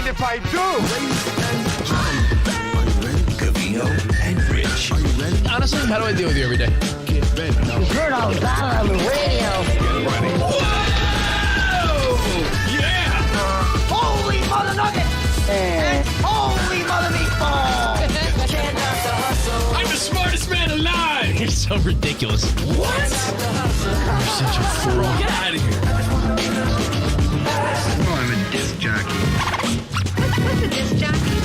if I do? Covino and Rich. Are you ready? Honestly, how do I deal with you every day? Get ready. Heard all about it on the radio. Get ready. Whoa! Yeah! Holy mother nugget! And holy mother meatball! I'm the smartest man alive! You're so ridiculous. What? You're such a fool. Get out of here. Oh, I'm a disc jockey. What's a disc jockey?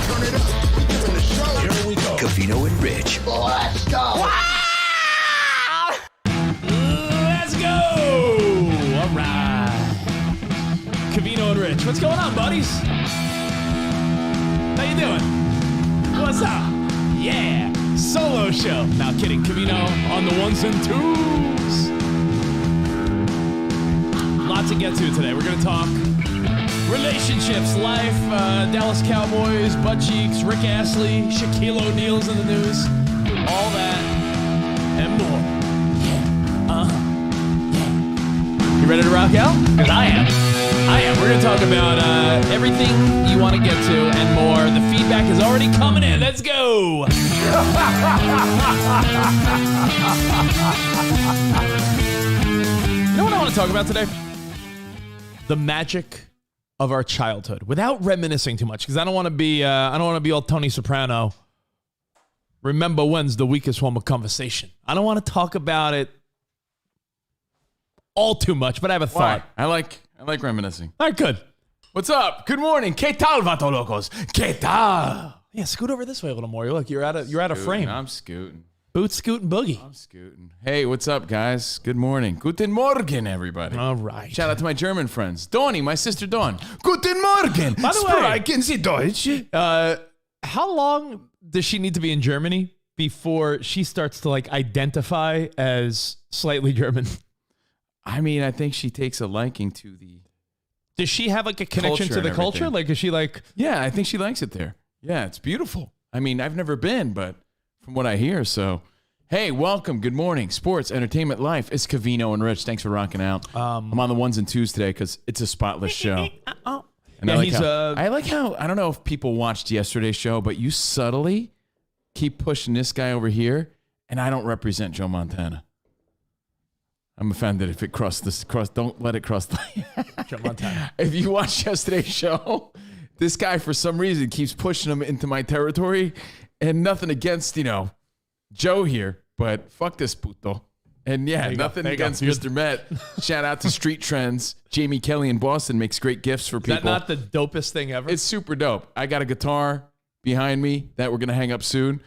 Turn it up. We're doing the show. Here we go. Covino and Rich. Let's go! Let's go! All right. Covino and Rich. What's going on, buddies? How you doing? What's up? Yeah. Solo show. Now kidding. Covino on the ones and twos. Lot to get to today. We're going to talk relationships, life, Dallas Cowboys, butt cheeks, Rick Astley, Shaquille O'Neal's in the news. All that and more. Yeah. You ready to rock out? Because I am. We're going to talk about everything you want to get to and more. The feedback is already coming in. Let's go. You know what I want to talk about today? The magic of our childhood, without reminiscing too much, because I don't want to be all Tony Soprano. Remember when's the weakest form of conversation. I don't want to talk about it all too much, but I have a thought. I like reminiscing. All right, good. What's up? Good morning. ¿Qué tal, vato locos? ¿Qué tal? Yeah, scoot over this way a little more. Look, you're out of frame. I'm scooting. Boot scooting boogie. I'm scooting. Hey, what's up, guys? Good morning. Guten Morgen, everybody. All right. Shout out to my German friends. Donnie, my sister Dawn. Guten Morgen. By the way, Sprechen Sie Deutsch? How long does she need to be in Germany before she starts to identify as slightly German? I mean, I think she takes a liking to the... Does she have a connection culture to the and culture? everything. Is she Yeah, I think she likes it there. Yeah, it's beautiful. I mean, I've never been, but from what I hear, so... Hey, welcome. Good morning. Sports, entertainment, life. It's Covino and Rich. Thanks for rocking out. I'm on the ones and twos today because it's a spotless show. And Yeah, I like how, I don't know if people watched yesterday's show, but you subtly keep pushing this guy over here, and I don't represent Joe Montana. I'm offended if it don't let it cross the Joe Montana. If you watched yesterday's show, this guy, for some reason, keeps pushing him into my territory, and nothing against, Joe here, but fuck this puto. And yeah, nothing against Mr. Met. Shout out to Street Trends. Jamie Kelly in Boston makes great gifts for people. Is that not the dopest thing ever? It's super dope. I got a guitar behind me that we're going to hang up soon.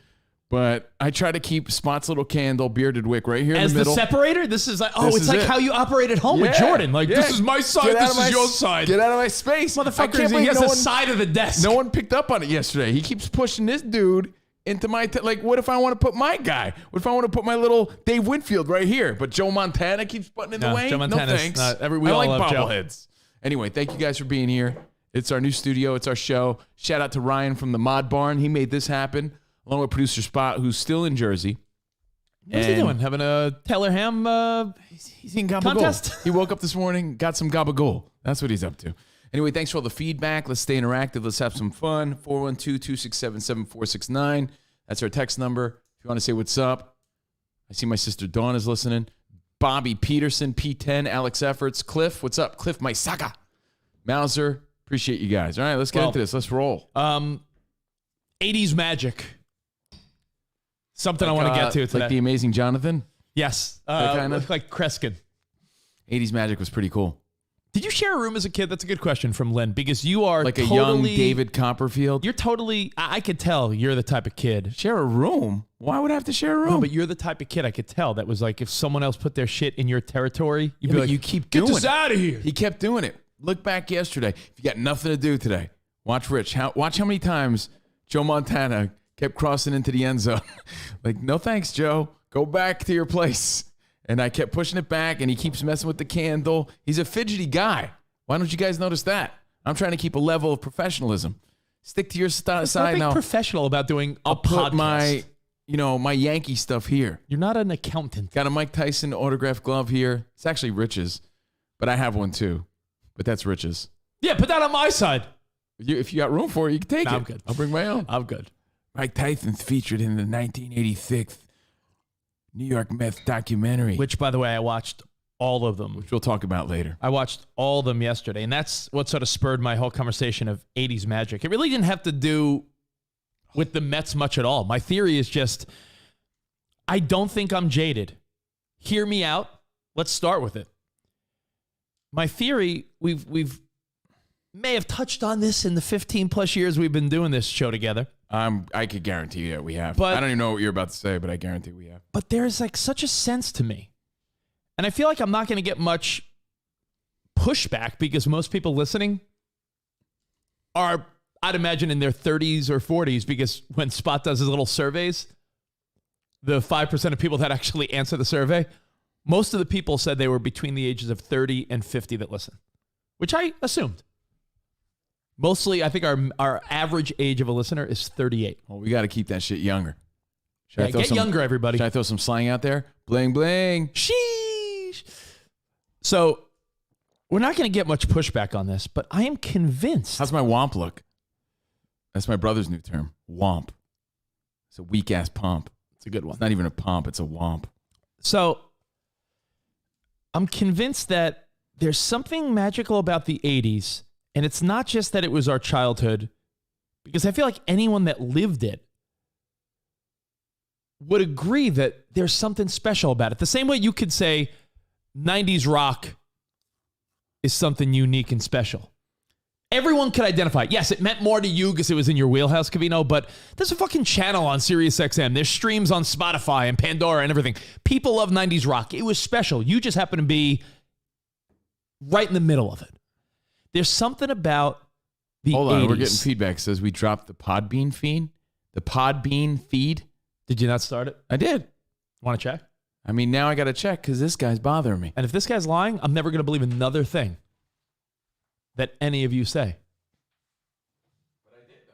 But I try to keep Spot's little candle, bearded wick right here in the middle. As the separator? This is This is how you operate at home with Jordan. This is my side, this is your side. Get out of my space. Motherfucker, he has a side of the desk. No one picked up on it yesterday. He keeps pushing this dude into my... what if I want to put my guy? What if I want to put my little Dave Winfield right here? But Joe Montana keeps putting in the way? Joe Montana's no thanks. we I all like love Joe. bobbleheads. Anyway, thank you guys for being here. It's our new studio. It's our show. Shout out to Ryan from the Mod Barn. He made this happen, along with producer Spot, who's still in Jersey. What's he doing? Having a Taylor Ham He's in gabagool. contest? He woke up this morning, got some gabagool. That's what he's up to. Anyway, thanks for all the feedback. Let's stay interactive. Let's have some fun. 412-267-7469. That's our text number. If you want to say what's up. I see my sister Dawn is listening. Bobby Peterson, P10, Alex Efforts, Cliff. What's up? Cliff Maisaka. Mauser. Appreciate you guys. All right, let's get into this. Let's roll. 80s magic. Something I want to get to today. Like the Amazing Jonathan? Yes. kinda? Like Kreskin. 80s magic was pretty cool. Did you share a room as a kid? That's a good question from Lynn, because you are like totally, a young David Copperfield. You're totally, I could tell you're the type of kid. Share a room? Why would I have to share a room? No, but you're the type of kid I could tell that was like, if someone else put their shit in your territory, you'd be like, you keep get doing this it. out of here. He kept doing it. Look back yesterday. If you got nothing to do today, watch Rich. Watch how many times Joe Montana kept crossing into the end zone. Like, no thanks, Joe. Go back to your place. And I kept pushing it back, and he keeps messing with the candle. He's a fidgety guy. Why don't you guys notice that? I'm trying to keep a level of professionalism. Stick to your side now. Professional about doing I'll a put podcast. my Yankee stuff here. You're not an accountant. Got a Mike Tyson autographed glove here. It's actually Rich's, but I have one too. But that's Rich's. Yeah, put that on my side. If you got room for it, you can take it. I'm good. I'll bring my own. I'm good. Mike Tyson's featured in the 1986 New York meth documentary, Which, by the way, I watched all of them. which we'll talk about later. I watched all of them yesterday, and that's what sort of spurred my whole conversation of 80s magic. It really didn't have to do with the Mets much at all. My theory is just, I don't think I'm jaded. Hear me out. Let's start with it. My theory, we've may have touched on this in the 15 plus years we've been doing this show together. I could guarantee you that we have. But- I don't even know what you're about to say, but I guarantee we have. But there's like such a sense to me. And I feel like I'm not going to get much pushback because most people listening are, I'd imagine, in their 30s or 40s, because when Spot does his little surveys, the 5% of people that actually answer the survey, most of the people said they were between the ages of 30 and 50 that listen, which I assumed. Mostly, I think our average age of a listener is 38. Well, we got to keep that shit younger. Should Yeah, I throw get some- younger, everybody. Should I throw some slang out there? Bling, bling. Sheesh. So we're not going to get much pushback on this, but I am convinced. How's my womp look? That's my brother's new term. Womp. It's a weak-ass pump. It's a good one. It's not even a pump. It's a womp. So I'm convinced that there's something magical about the 80s, and it's not just that it was our childhood, because I feel like anyone that lived it would agree that there's something special about it. The same way you could say 90s rock is something unique and special. Everyone could identify. Yes, it meant more to you because it was in your wheelhouse, Covino, but there's a fucking channel on SiriusXM. There's streams on Spotify and Pandora and everything. People love 90s rock. It was special. You just happen to be right in the middle of it. There's something about the 80s. Hold on, we're getting feedback. It says we dropped the Podbean feed. The Podbean feed. Did you not start it? I did. Want to check? I mean, now I got to check because this guy's bothering me. And if this guy's lying, I'm never going to believe another thing that any of you say. But I did, though.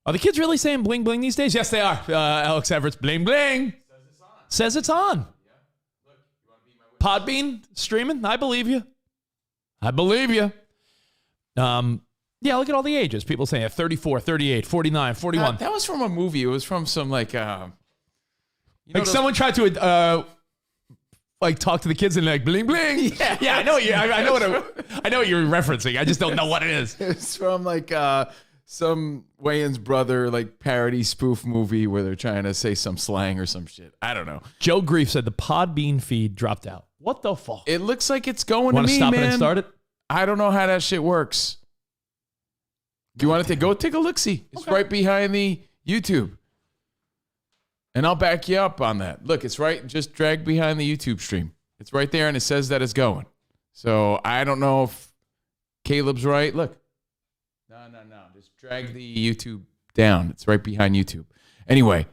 Are the kids really saying bling bling these days? Yes, they are. Alex Everett's bling bling. Says it's on. Podbean streaming. I believe you. I believe you. Yeah, look at all the ages. People saying 34, 38, 49, 41. That was from a movie. It was from some like Like someone tried to like talk to the kids and like bling bling. Yeah, I know you. I know what you're referencing. I just don't know what it is. It's from like some Wayans brother like parody spoof movie where they're trying to say some slang or some shit. I don't know. Joe Grief said the Podbean feed dropped out. What the fuck? It looks like it's going Want to to me, stop man. it and start it? I don't know how that shit works. Do you want to go take a look? See, it's Okay. right behind the YouTube, and I'll back you up on that. Look, it's right. Just drag behind the YouTube stream. It's right there, and it says that it's going. So I don't know if Caleb's right. Look, no. Just drag the YouTube down. It's right behind YouTube. Anyway,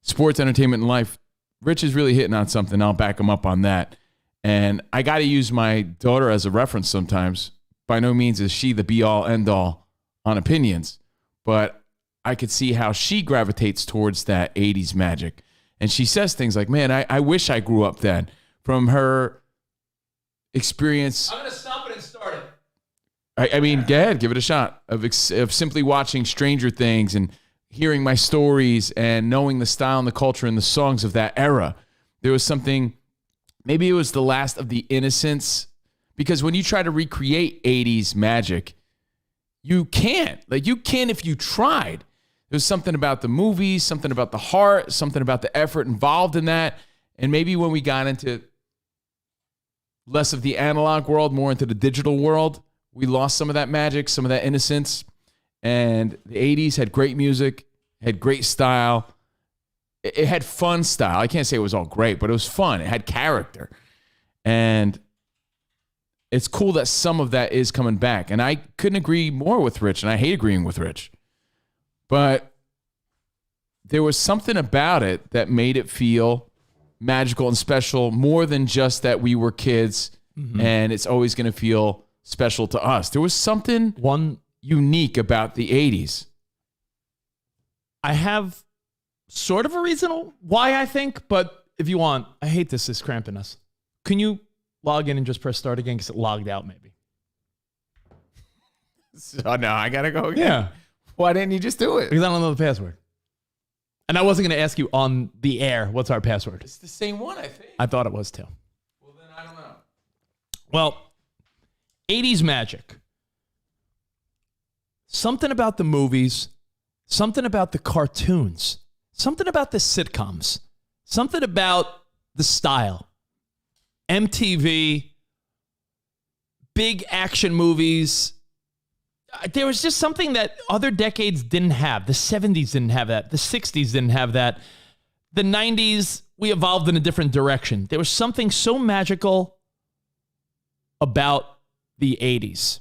sports, entertainment, and life. Rich is really hitting on something. I'll back him up on that. And I got to use my daughter as a reference sometimes. By no means is she the be-all, end-all on opinions, but I could see how she gravitates towards that 80s magic. And she says things like, man, I wish I grew up then. From her experience. I'm going to stop it and start it. I mean, go ahead, give it a shot. Of simply watching Stranger Things and hearing my stories and knowing the style and the culture and the songs of that era. There was something, maybe it was the last of the innocence, because when you try to recreate 80s magic, you can't. Like, you can if you tried. There's something about the movies, something about the heart, something about the effort involved in that. And maybe when we got into less of the analog world, more into the digital world, we lost some of that magic, some of that innocence. And the 80s had great music, had great style. It had fun style. I can't say it was all great, but it was fun. It had character. And it's cool that some of that is coming back. And I couldn't agree more with Rich, and I hate agreeing with Rich. But there was something about it that made it feel magical and special, more than just that we were kids and it's always going to feel special to us. There was something unique about the 80s. I have sort of a reason why I think, but if you want, I hate this is cramping us. Can you log in and just press start again because it logged out maybe? So no, I gotta go again. Yeah. Why didn't you just do it? Because I don't know the password. And I wasn't going to ask you on the air, what's our password? It's the same one, I think. I thought it was too. Well, then I don't know. Well, 80s magic. Something about the movies, something about the cartoons, something about the sitcoms, something about the style. MTV, big action movies. There was just something that other decades didn't have. The 70s didn't have that. The 60s didn't have that. The 90s, we evolved in a different direction. There was something so magical about the 80s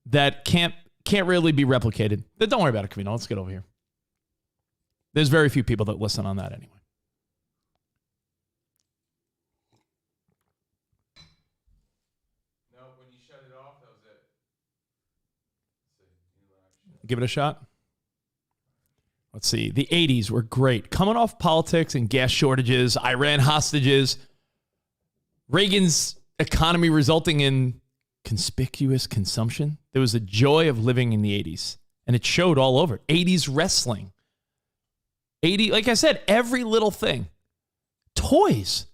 that can't really be replicated. But don't worry about it, Covino. Let's get over here. There's very few people that listen on that anyway. No, when you shut it off, that was it. Give it a shot. Let's see. The 80s were great. Coming off politics and gas shortages, Iran hostages, Reagan's economy resulting in conspicuous consumption. There was a joy of living in the 80s, and it showed all over. 80s wrestling. Like I said, every little thing. Toys.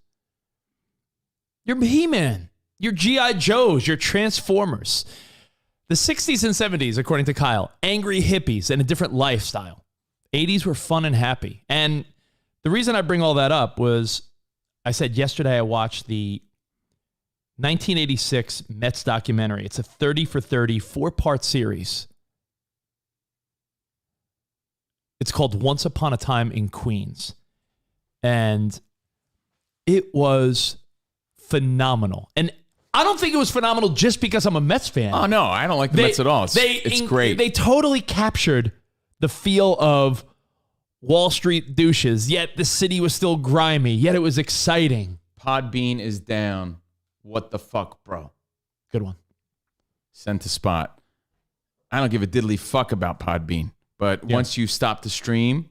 Your He-Man, your G.I. Joes, your Transformers. The 60s and 70s, according to Kyle, angry hippies and a different lifestyle. 80s were fun and happy. And the reason I bring all that up was I said yesterday I watched the 1986 Mets documentary. It's a 30 for 30, 4-part series. It's called Once Upon a Time in Queens. And it was phenomenal. And I don't think it was phenomenal just because I'm a Mets fan. Oh, no, I don't like the Mets at all. It's great. They totally captured the feel of Wall Street douches, yet the city was still grimy, yet it was exciting. Podbean is down. What the fuck, bro? Good one. Send to Spot. I don't give a diddly fuck about Podbean, but once you stop the stream,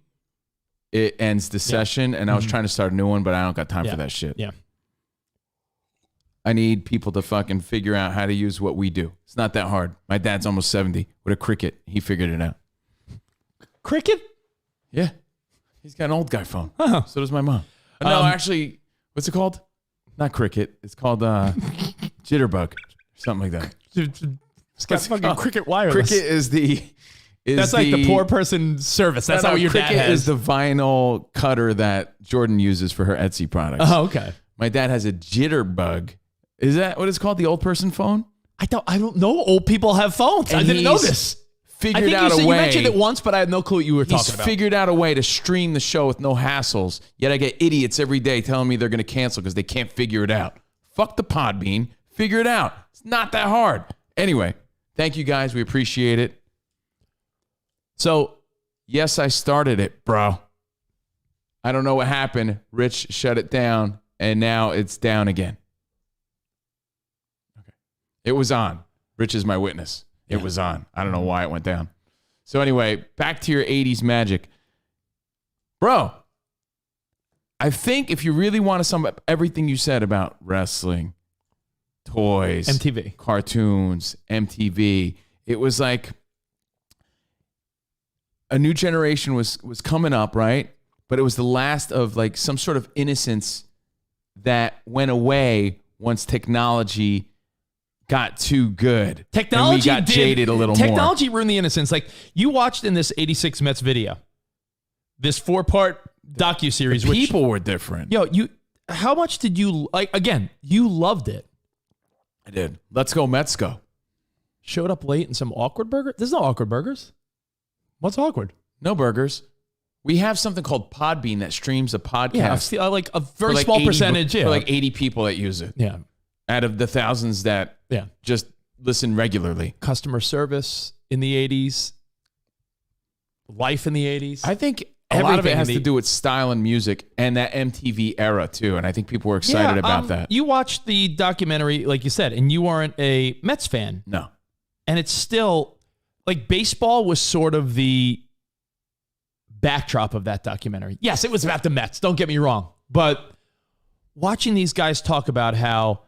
it ends the session, and I was trying to start a new one, but I don't got time for that shit. Yeah. I need people to fucking figure out how to use what we do. It's not that hard. My dad's almost 70 with a Cricket. He figured it out. Cricket? Yeah. He's got an old guy phone. Oh. So does my mom. No, actually, what's it called? Not Cricket. It's called Jitterbug. Something like that. It's got fucking Cricket wireless. Cricket is the... That's like the poor person service. That's not what your dad Cricket has. is the vinyl cutter that Jordan uses for her Etsy products. Oh, okay. My dad has a Jitterbug. Is that what it's called? The old person phone? I don't know. Old people have phones. And I didn't know this. Figured out a way. You mentioned it once, but I had no clue what you were talking about. He's figured out a way to stream the show with no hassles. Yet I get idiots every day telling me they're going to cancel because they can't figure it out. Fuck the Podbean. Figure it out. It's not that hard. Anyway, thank you guys. We appreciate it. So, yes, I started it, bro. I don't know what happened. Rich shut it down, and now it's down again. Okay. It was on. Rich is my witness. It was on. I don't know why it went down. So anyway, back to your 80s magic. Bro, I think if you really want to sum up everything you said about wrestling, toys, MTV, cartoons, MTV, it was like a new generation was coming up, right? But it was the last of like some sort of innocence that went away once technology got too good. Technology and we got jaded a little more. Technology ruined the innocence. Like you watched in this 86 Mets video, this 4-part docuseries. People were different. Yo, how much did you like? Again, you loved it. I did. Let's go Mets go. Showed up late in some awkward burger. There's no awkward burgers. What's awkward? No burgers. We have something called Podbean that streams a podcast. Yeah, like a very small percentage. For like 80 people that use it. Yeah. Out of the thousands that just listen regularly. Customer service in the 80s. Life in the 80s. I think a lot of it has to do with style and music and that MTV era too. And I think people were excited about that. You watched the documentary, like you said, and you aren't a Mets fan. No. And it's still, like baseball was sort of the backdrop of that documentary. Yes, it was about the Mets. Don't get me wrong. But watching these guys talk about how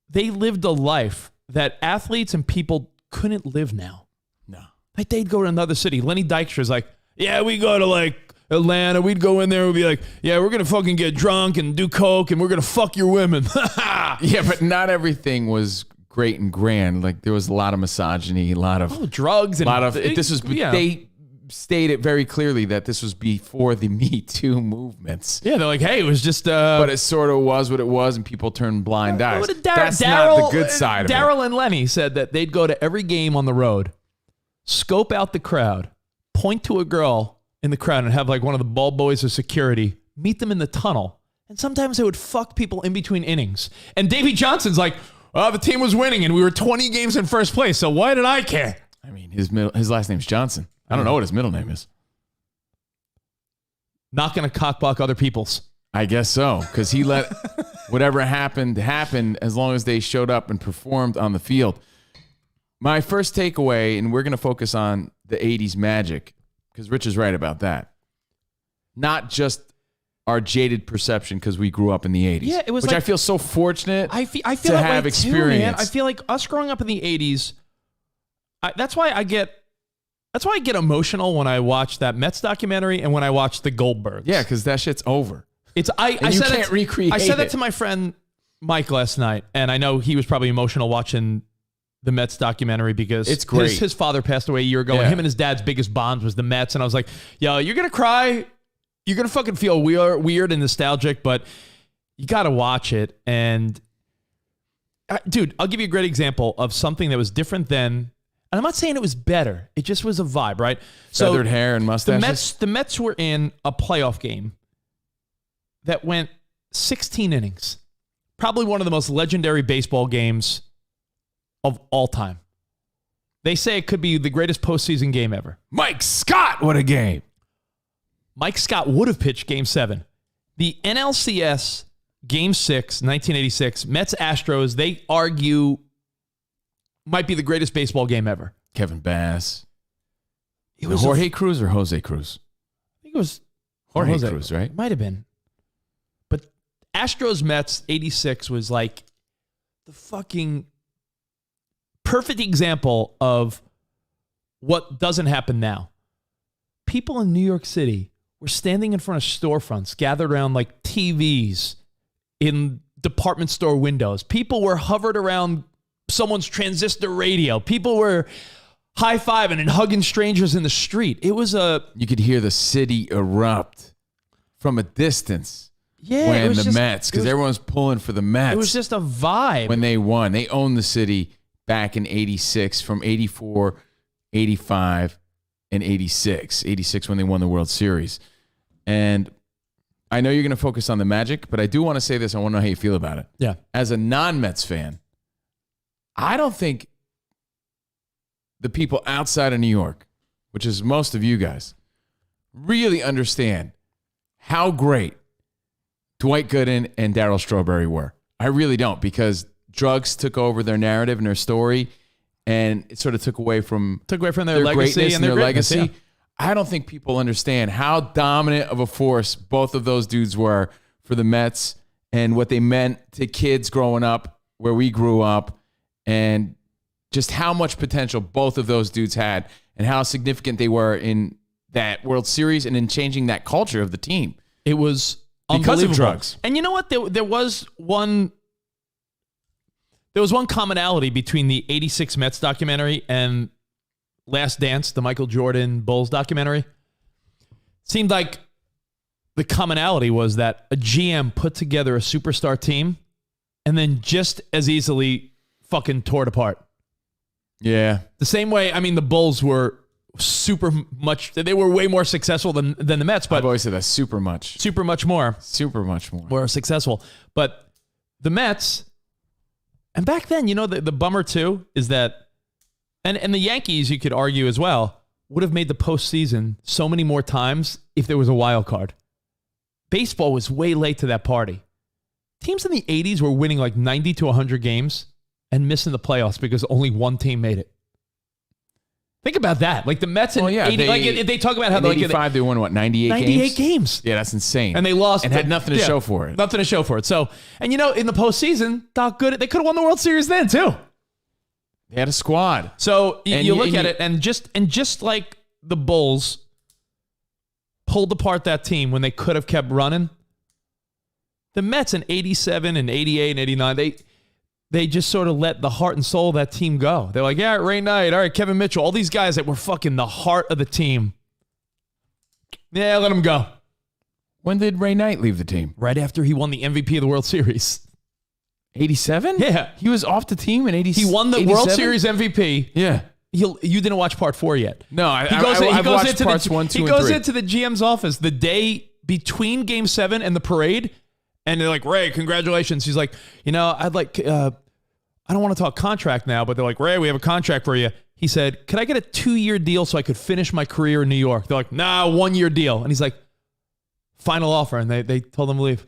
they lived a life that athletes and people couldn't live now. No. Like they'd go to another city. Lenny Dykstra's like, yeah, we go to like Atlanta. We'd go in there and we'd be like, yeah, we're going to fucking get drunk and do coke and we're going to fuck your women. Yeah, but not everything was great and grand. Like there was a lot of misogyny, a lot of drugs, and They stated very clearly that this was before the Me Too movements. Yeah, they're like, hey, it was just. But it sort of was what it was, and people turned blind eyes. That's not the good side of it. Daryl and Lenny said that they'd go to every game on the road, scope out the crowd, point to a girl in the crowd, and have like one of the ball boys of security meet them in the tunnel. And sometimes they would fuck people in between innings. And Davey Johnson's like, oh, the team was winning and we were 20 games in first place, so why did I care? I mean, his last name's Johnson. I don't know what his middle name is. Not going to cockblock other people's. I guess so, because he let whatever happened happen as long as they showed up and performed on the field. My first takeaway, and we're going to focus on the 80s magic, because Rich is right about that. Not just our jaded perception because we grew up in the 80s. Yeah, it was which like, I feel so fortunate I feel to that have way experienced. Too, man. I feel like us growing up in the 80s, that's why I get emotional when I watch that Mets documentary and when I watch the Goldbergs. Yeah, because that shit's over. You can't recreate I said that it. to my friend Mike last night, and I know he was probably emotional watching the Mets documentary because it's great. His father passed away a year ago, Yeah. and him and his dad's biggest bonds was the Mets. And I was like, yo, you're going to cry. You're going to fucking feel weird and nostalgic, but you got to watch it. And, dude, I'll give you a great example of something that was different then. And I'm not saying it was better. It just was a vibe, right? Feathered hair and mustaches. The Mets were in a playoff game that went 16 innings. Probably one of the most legendary baseball games of all time. They say it could be the greatest postseason game ever. Mike Scott, what a game. Mike Scott would have pitched Game 7. The NLCS Game 6, 1986, Mets-Astros, they argue might be the greatest baseball game ever. Kevin Bass. It was Jorge Cruz or Jose Cruz? I think it was Jorge Cruz, right? It might have been. But Astros-Mets 86 was like the fucking perfect example of what doesn't happen now. People in New York City were standing in front of storefronts, gathered around like TVs in department store windows. People were hovered around someone's transistor radio. People were high-fiving and hugging strangers in the street. It was You could hear the city erupt from a distance. Yeah, when the Mets, because everyone's pulling for the Mets. It was just a vibe. When they won. They owned the city back in 86, from 84, 85, and 86. 86 when they won the World Series. And I know you're going to focus on the magic, but I do want to say this. I want to know how you feel about it. Yeah. As a non-Mets fan, I don't think the people outside of New York, which is most of you guys, really understand how great Dwight Gooden and Darryl Strawberry were. I really don't, because drugs took over their narrative and their story, and it sort of took away from their legacy greatness and their legacy. Yeah. I don't think people understand how dominant of a force both of those dudes were for the Mets and what they meant to kids growing up where we grew up, and just how much potential both of those dudes had and how significant they were in that World Series and in changing that culture of the team. It was because of drugs. And you know what? There was one commonality between the 86 Mets documentary and Last Dance, the Michael Jordan Bulls documentary. Seemed like the commonality was that a GM put together a superstar team and then just as easily fucking tore it apart. Yeah. The same way, I mean, the Bulls were they were way more successful than the Mets, but I've always said that super much more successful. But the Mets, and back then, you know, the bummer too is that, and the Yankees, you could argue as well, would have made the postseason so many more times if there was a wild card. Baseball was way late to that party. Teams in the 80s were winning like 90 to 100 games and missing the playoffs because only one team made it. Think about that. Like the Mets in 80, they talk about how in 85 they won, what, 98 games? Yeah, that's insane. And they lost. And had nothing to show for it. Nothing to show for it. So, and you know, in the postseason, they could have won the World Series then too. They had a squad. So you look at it, and just like the Bulls pulled apart that team when they could have kept running, the Mets in 87 and 88 and 89, they just sort of let the heart and soul of that team go. They're like, yeah, Ray Knight, all right, Kevin Mitchell, all these guys that were fucking the heart of the team. Yeah, let them go. When did Ray Knight leave the team? Right after he won the MVP of the World Series. 87? Yeah. He was off the team in 87? He won the World Series MVP. Yeah. You didn't watch part 4 yet. No, I've watched parts 1, 2, and 3. He goes into the GM's office the day between Game 7 and the parade, and they're like, Ray, congratulations. He's like, I'd like, I don't want to talk contract now, but they're like, Ray, we have a contract for you. He said, could I get a 2-year deal so I could finish my career in New York? They're like, nah, 1-year deal. And he's like, final offer. And they told him to leave.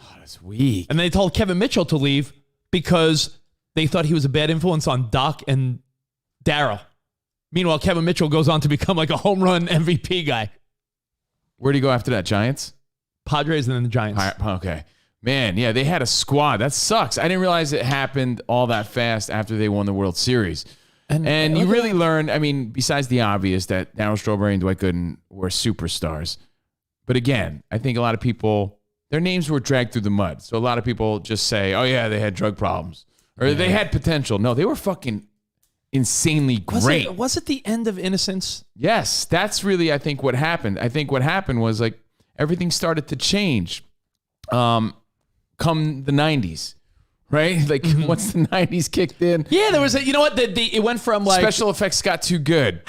Oh, that's weak. And they told Kevin Mitchell to leave because they thought he was a bad influence on Doc and Darryl. Meanwhile, Kevin Mitchell goes on to become like a home run MVP guy. Where'd he go after that? Giants? Padres and then the Giants. Okay. Man, yeah, they had a squad. That sucks. I didn't realize it happened all that fast after they won the World Series. And you really learned, I mean, besides the obvious that Darryl Strawberry and Dwight Gooden were superstars. But again, I think a lot of people, their names were dragged through the mud. So a lot of people just say, oh, yeah, they had drug problems. Or they had potential. No, they were fucking insanely great. Was it the end of innocence? Yes, that's really, I think, what happened. I think what happened was like everything started to change come the 90s, right? Like once the 90s kicked in. Yeah, there was you know what? It went from like. Special effects got too good.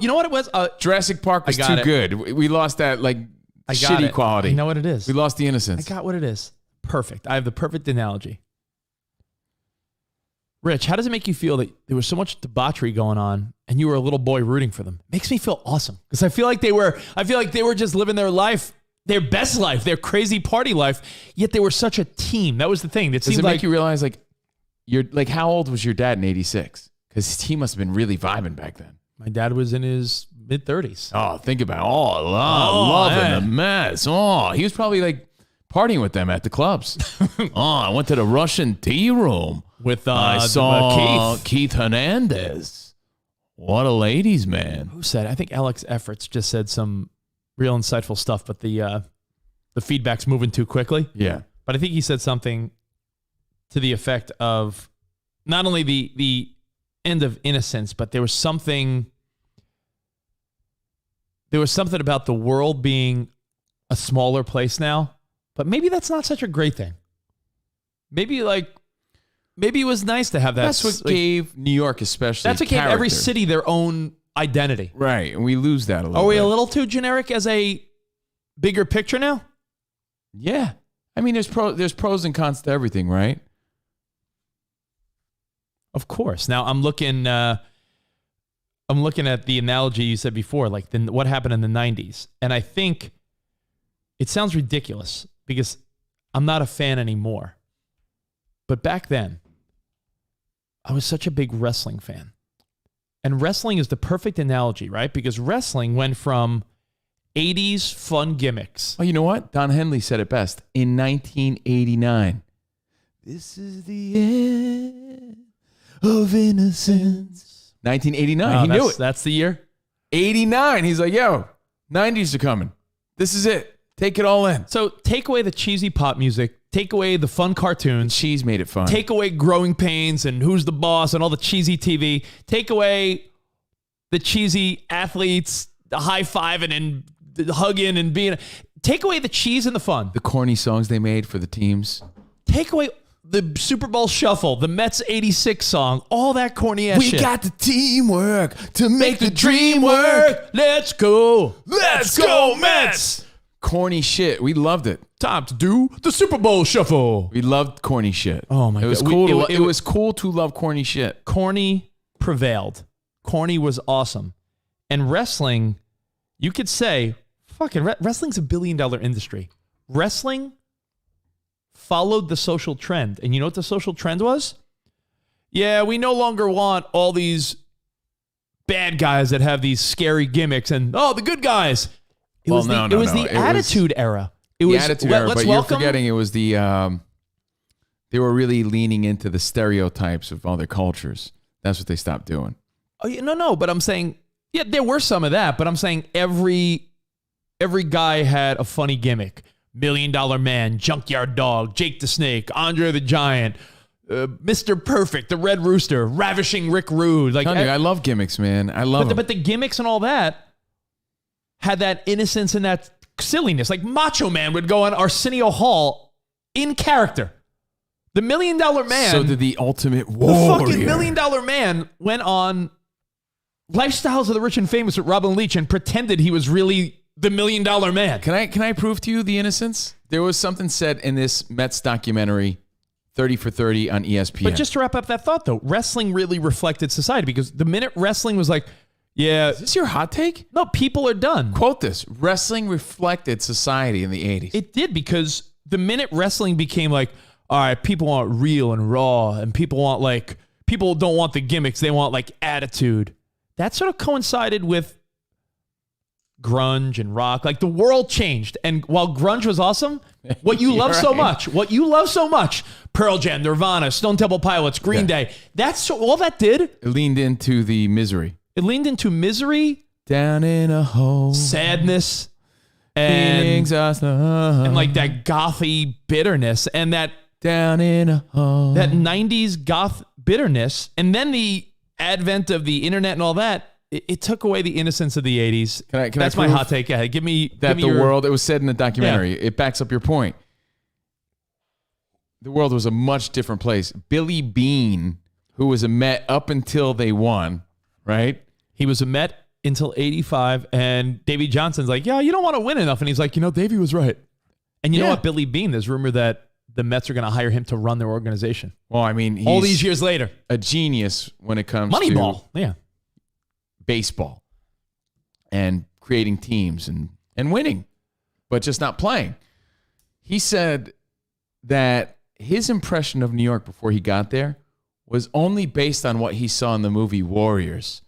You know what it was? Jurassic Park was too good. We lost that like shitty quality. I know what it is. We lost the innocence. I got what it is. Perfect. I have the perfect analogy. Rich, how does it make you feel that there was so much debauchery going on and you were a little boy rooting for them? Makes me feel awesome because I feel like they were just living their life, their best life, their crazy party life. Yet they were such a team. That was the thing. Does it make you realize you're like how old was your dad in '86? Because he must have been really vibing back then. My dad was in his mid-30s. Oh, think about loving the Mets. Oh, he was probably like partying with them at the clubs. I went to the Russian tea room. With I saw Keith Hernandez. What a ladies' man. Who said? I think Alex Efforts just said some real insightful stuff, but the feedback's moving too quickly. Yeah. But I think he said something to the effect of not only the end of innocence, but there was something about the world being a smaller place now. But maybe that's not such a great thing. Maybe it was nice to have that. That's what gave New York especially That's what gave every city their own identity. Right, and we lose that a little bit. Are we a little too generic as a bigger picture now? Yeah. I mean, there's pros and cons to everything, right? Of course. Now, I'm looking at the analogy you said before, like what happened in the 90s. And I think it sounds ridiculous because I'm not a fan anymore. But back then, I was such a big wrestling fan. And wrestling is the perfect analogy, right? Because wrestling went from 80s fun gimmicks. Oh, you know what? Don Henley said it best in 1989. This is the end of innocence. 1989. He knew it. That's the year? 89. He's like, yo, 90s are coming. This is it. Take it all in. So take away the cheesy pop music. Take away the fun cartoons. Cheese made it fun. Take away Growing Pains and Who's the Boss and all the cheesy TV. Take away the cheesy athletes, the high-fiving and the hugging and being... Take away the cheese and the fun. The corny songs they made for the teams. Take away the Super Bowl Shuffle, the Mets 86 song, all that corny ass shit. We got the teamwork to make the dream work. Let's go. Let's go, Mets. Corny shit. We loved it. Time to do the Super Bowl Shuffle. We loved corny shit. Oh my God. It was cool. It was cool to love corny shit. Corny prevailed. Corny was awesome. And wrestling, you could say, fucking wrestling's $1 billion industry. Wrestling followed the social trend. And you know what the social trend was? Yeah, we no longer want all these bad guys that have these scary gimmicks and, the good guys. It was the Attitude Era. It was the Attitude Era, but you're forgetting it was the, they were really leaning into the stereotypes of other cultures. That's what they stopped doing. Oh, no, but I'm saying, yeah, there were some of that, but I'm saying every guy had a funny gimmick. $1 Million Man, Junkyard Dog, Jake the Snake, Andre the Giant, Mr. Perfect, the Red Rooster, Ravishing Rick Rude. Like, I love gimmicks, man. I love them. But the gimmicks and all that had that innocence and that silliness. Like Macho Man would go on Arsenio Hall in character. The $1 Million Man. So did the Ultimate Warrior. The fucking $1 Million Man went on Lifestyles of the Rich and Famous with Robin Leach and pretended he was really the $1 Million Man. Can I prove to you the innocence? There was something said in this Mets documentary, 30 for 30 on ESPN. But just to wrap up that thought, though, wrestling really reflected society because the minute wrestling was like, yeah. Is this your hot take? No, people are done. Quote this. Wrestling reflected society in the 80s. It did because the minute wrestling became like, all right, people want real and raw and people don't want the gimmicks. They want like attitude. That sort of coincided with grunge and rock. Like the world changed. And while grunge was awesome, what you love so much, Pearl Jam, Nirvana, Stone Temple Pilots, Green Day, that's all that did. It leaned into the misery. It leaned into misery, down in a hole, sadness, and like that gothy bitterness and that down in a hole, that 90s goth bitterness. And then the advent of the internet and all that, it took away the innocence of the 80s. That's my hot take. Yeah, give me world, it was said in the documentary, it backs up your point. The world was a much different place. Billy Bean, who was a Met up until they won, right? He was a Met until 85, and Davey Johnson's like, yeah, you don't want to win enough. And he's like, Davey was right. And you know what, Billy Bean, there's rumor that the Mets are going to hire him to run their organization. Well, I mean, he's all these years later, a genius when it comes Moneyball, to baseball and creating teams and winning, but just not playing. He said that his impression of New York before he got there was only based on what he saw in the movie Warriors.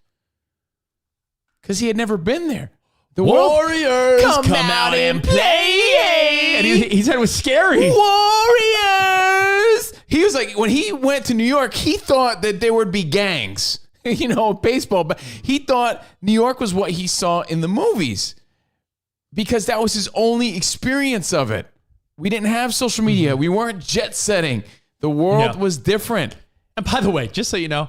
Because he had never been there. The Warriors come out and play. And he said it was scary. Warriors! He was like, when he went to New York, he thought that there would be gangs. Baseball. But he thought New York was what he saw in the movies. Because that was his only experience of it. We didn't have social media. We weren't jet setting. The world was different. And by the way, just so you know,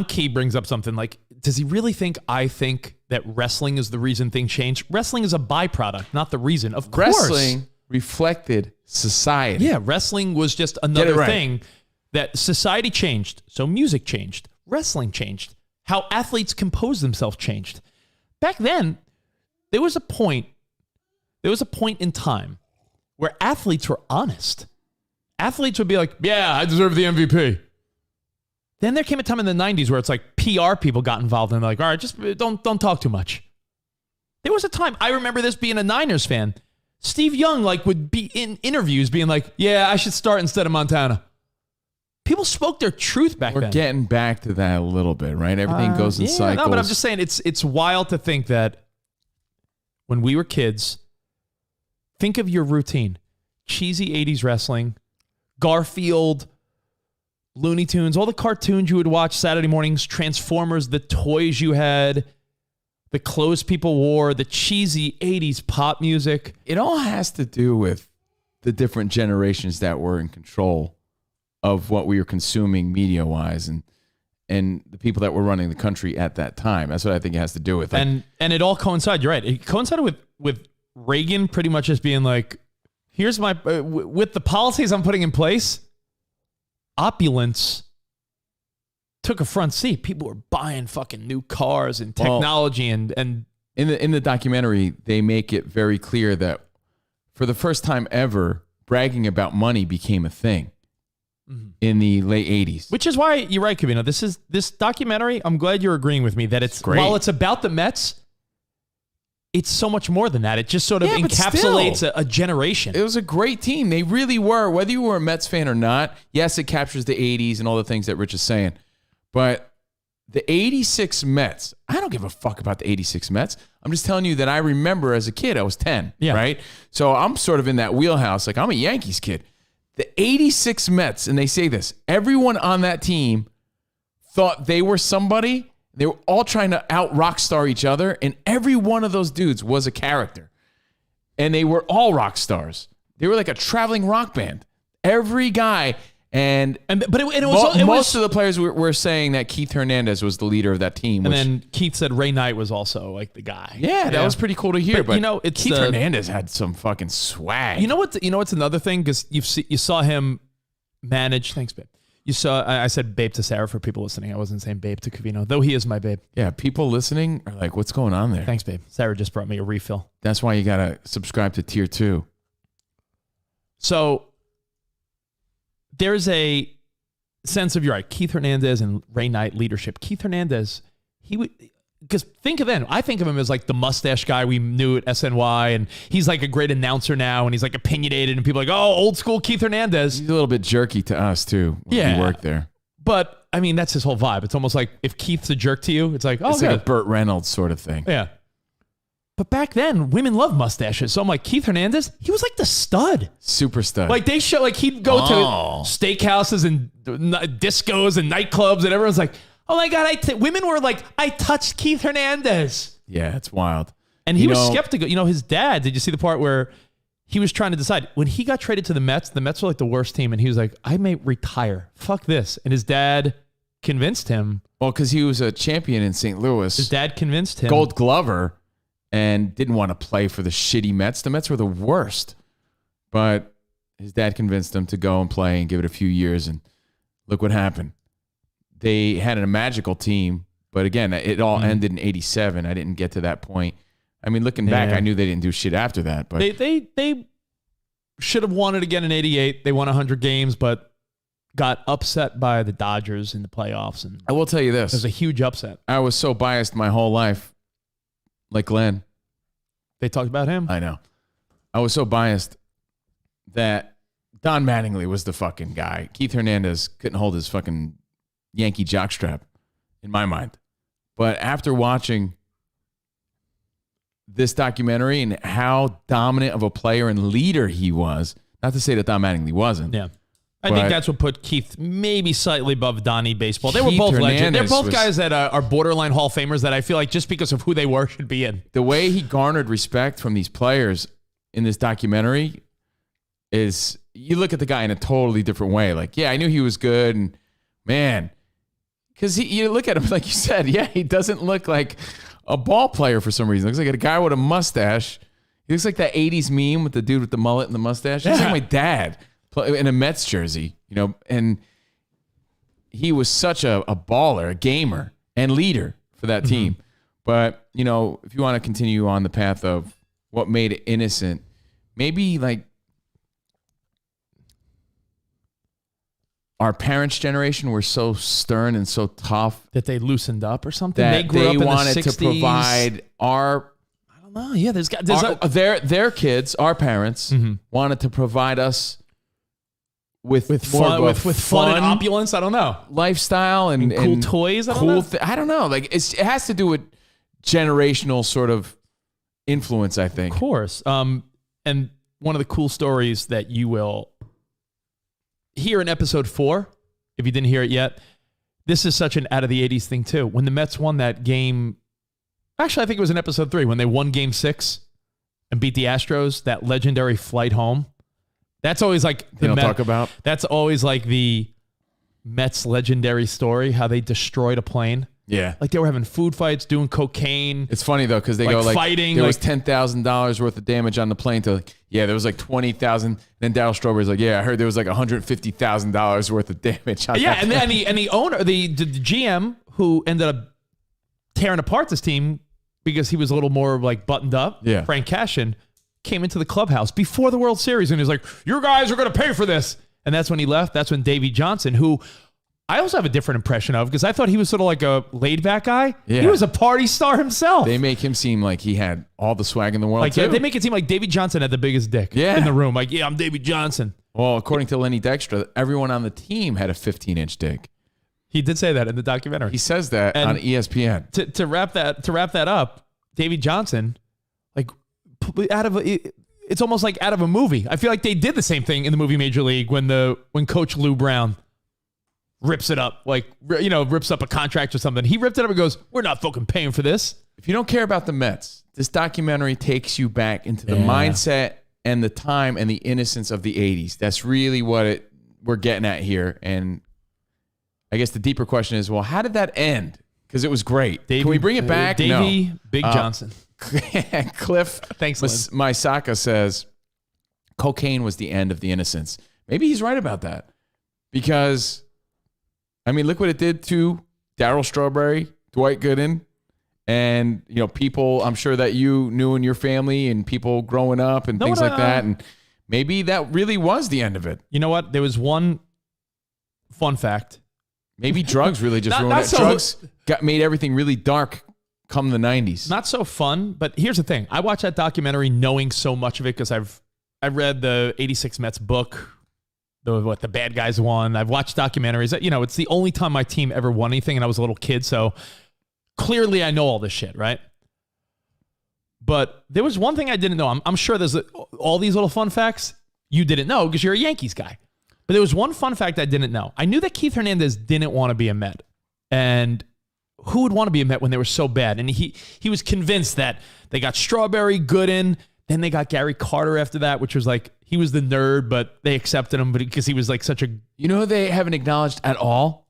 Key brings up something like, does he really think I think that wrestling is the reason things changed? Wrestling is a byproduct, not the reason. Of course. Wrestling reflected society. Yeah, wrestling was just another thing that society changed. So music changed. Wrestling changed. How athletes compose themselves changed. Back then, there was a point in time where athletes were honest. Athletes would be like, yeah, I deserve the MVP. Then there came a time in the 90s where it's like PR people got involved and they're like, all right, just don't talk too much. There was a time, I remember this being a Niners fan. Steve Young would be in interviews being like, yeah, I should start instead of Montana. People spoke their truth back then. We're getting back to that a little bit, right? Everything goes in cycles. No, but I'm just saying it's wild to think that when we were kids, think of your routine. Cheesy 80s wrestling, Garfield, Looney Tunes, all the cartoons you would watch Saturday mornings, Transformers, the toys you had, the clothes people wore, the cheesy 80s pop music. It all has to do with the different generations that were in control of what we were consuming media-wise and the people that were running the country at that time. That's what I think it has to do with. And it all coincided. You're right. It coincided with Reagan pretty much just being like, here's my, with the policies I'm putting in place, opulence took a front seat. People were buying fucking new cars and technology and in the documentary, they make it very clear that for the first time ever, bragging about money became a thing in the late 80s. Which is why you're right, Covino. This documentary, I'm glad you're agreeing with me that it's great. While it's about the Mets, it's so much more than that. It just sort of encapsulates a generation. It was a great team. They really were. Whether you were a Mets fan or not, yes, it captures the 80s and all the things that Rich is saying. But the 86 Mets, I don't give a fuck about the 86 Mets. I'm just telling you that I remember as a kid, I was 10, right? So I'm sort of in that wheelhouse. Like, I'm a Yankees kid. The 86 Mets, and they say this, everyone on that team thought they were somebody. They were all trying to out rock star each other, and every one of those dudes was a character. And they were all rock stars. They were like a traveling rock band. Every guy. But it was most of the players were saying that Keith Hernandez was the leader of that team. And then Keith said Ray Knight was also like the guy. Yeah, that was pretty cool to hear. But it's Keith Hernandez had some fucking swag. You know what's another thing? Because you saw him manage. Thanks, babe. You saw. I said babe to Sarah for people listening. I wasn't saying babe to Covino, though he is my babe. Yeah, people listening are like, "What's going on there?" Thanks, babe. Sarah just brought me a refill. That's why you gotta subscribe to Tier 2. So there's a sense of, you're right, Keith Hernandez and Ray Knight leadership. Keith Hernandez, he would, because I think of him as like the mustache guy we knew at SNY, and he's like a great announcer now, and he's like opinionated, and people are like, oh, old school Keith Hernandez. He's a little bit jerky to us too. When we worked there. But I mean, that's his whole vibe. It's almost like if Keith's a jerk to you, it's like, oh, it's like a Burt Reynolds sort of thing. Yeah. But back then, women love mustaches. So I'm like, Keith Hernandez, he was like the stud. Super stud. Like they show, like he'd go to steakhouses and discos and nightclubs, and everyone's like, oh my God, women were like, I touched Keith Hernandez. Yeah, it's wild. And he was skeptical. You know, his dad, did you see the part where he was trying to decide? When he got traded to the Mets were like the worst team, and he was like, I may retire. Fuck this. And his dad convinced him. Well, because he was a champion in St. Louis. His dad convinced him. Gold Glover. And didn't want to play for the shitty Mets. The Mets were the worst. But his dad convinced him to go and play and give it a few years. And look what happened. They had a magical team. But again, it all ended in 87. I didn't get to that point. I mean, looking back, I knew they didn't do shit after that. But they should have won it again in 88. They won 100 games, but got upset by the Dodgers in the playoffs. And I will tell you this. It was a huge upset. I was so biased my whole life. Like Glenn. They talked about him? I know. I was so biased that Don Mattingly was the fucking guy. Keith Hernandez couldn't hold his fucking Yankee jockstrap in my mind. But after watching this documentary and how dominant of a player and leader he was, not to say that Don Mattingly wasn't. Yeah. I think that's what put Keith maybe slightly above Donnie baseball. They were both legends. They're both guys that are borderline Hall of Famers that I feel like just because of who they were should be in. The way he garnered respect from these players in this documentary is, you look at the guy in a totally different way. Like, yeah, I knew he was good, and man, because you look at him like you said, yeah, he doesn't look like a ball player for some reason. Looks like a guy with a mustache. He looks like that 80s meme with the dude with the mullet and the mustache. He looks like my dad. In a Mets jersey, you know, and he was such a baller, a gamer, and leader for that team. But, you know, if you want to continue on the path of what made it innocent, maybe like our parents' generation were so stern and so tough that they loosened up or something. That they grew up in wanted the 60s. to provide our. I don't know. Yeah, their kids, our parents, wanted to provide us with fun and opulence. I don't know, lifestyle and cool toys. I don't know. Like it has to do with generational sort of influence, I think. Of course. And one of the cool stories that you will hear in episode 4, if you didn't hear it yet, this is such an out of the 80s thing too. When the Mets won that game, actually I think it was in episode 3 when they won Game 6 and beat the Astros. That legendary flight home. That's always like talk about. That's always like the Mets legendary story, how they destroyed a plane. Yeah. Like they were having food fights, doing cocaine. It's funny though, because they go like fighting. There was $10,000 worth of damage on the plane to like, yeah, there was like 20,000. Then Darryl Strawberry's like, yeah, I heard there was like $150,000 worth of damage on that plane. And the owner, the GM who ended up tearing apart this team because he was a little more like buttoned up, Frank Cashin, came into the clubhouse before the World Series and he was like, you guys are going to pay for this. And that's when he left. That's when Davey Johnson, who I also have a different impression of because I thought he was sort of like a laid-back guy. Yeah. He was a party star himself. They make him seem like he had all the swag in the world, like, too. They make it seem like Davey Johnson had the biggest dick in the room. Like, yeah, I'm Davey Johnson. Well, according to Lenny Dykstra, everyone on the team had a 15-inch dick. He did say that in the documentary. He says that on ESPN. To wrap that up, Davey Johnson, like it's almost like out of a movie. I feel like they did the same thing in the movie Major League when Coach Lou Brown rips it up, like, rips up a contract or something. He ripped it up and goes, we're not fucking paying for this. If you don't care about the Mets, this documentary takes you back into the mindset and the time and the innocence of the 80s. That's really what we're getting at here. And I guess the deeper question is, well, how did that end? Because it was great. Can we bring it back? Davey No. Big Johnson. Cliff Thanks, Lynn. Mysaka says cocaine was the end of the innocence. Maybe he's right about that. Because, I mean, look what it did to Darryl Strawberry, Dwight Gooden, and, people I'm sure that you knew in your family and people growing up and things like that. And maybe that really was the end of it. You know what? There was one fun fact. Maybe drugs really just ruined it. Drugs made everything really dark come the 90s. Not so fun, but here's the thing. I watched that documentary knowing so much of it because I've read the 86 Mets book, the bad guys won. I've watched documentaries. It's the only time my team ever won anything, and I was a little kid, so clearly I know all this shit, right? But there was one thing I didn't know. I'm sure there's all these little fun facts you didn't know because you're a Yankees guy. But there was one fun fact I didn't know. I knew that Keith Hernandez didn't want to be a Met. And who would want to be a Met when they were so bad? And he was convinced that they got Strawberry, Gooden, then they got Gary Carter after that, which was like, he was the nerd, but they accepted him because he was like such a... You know who they haven't acknowledged at all?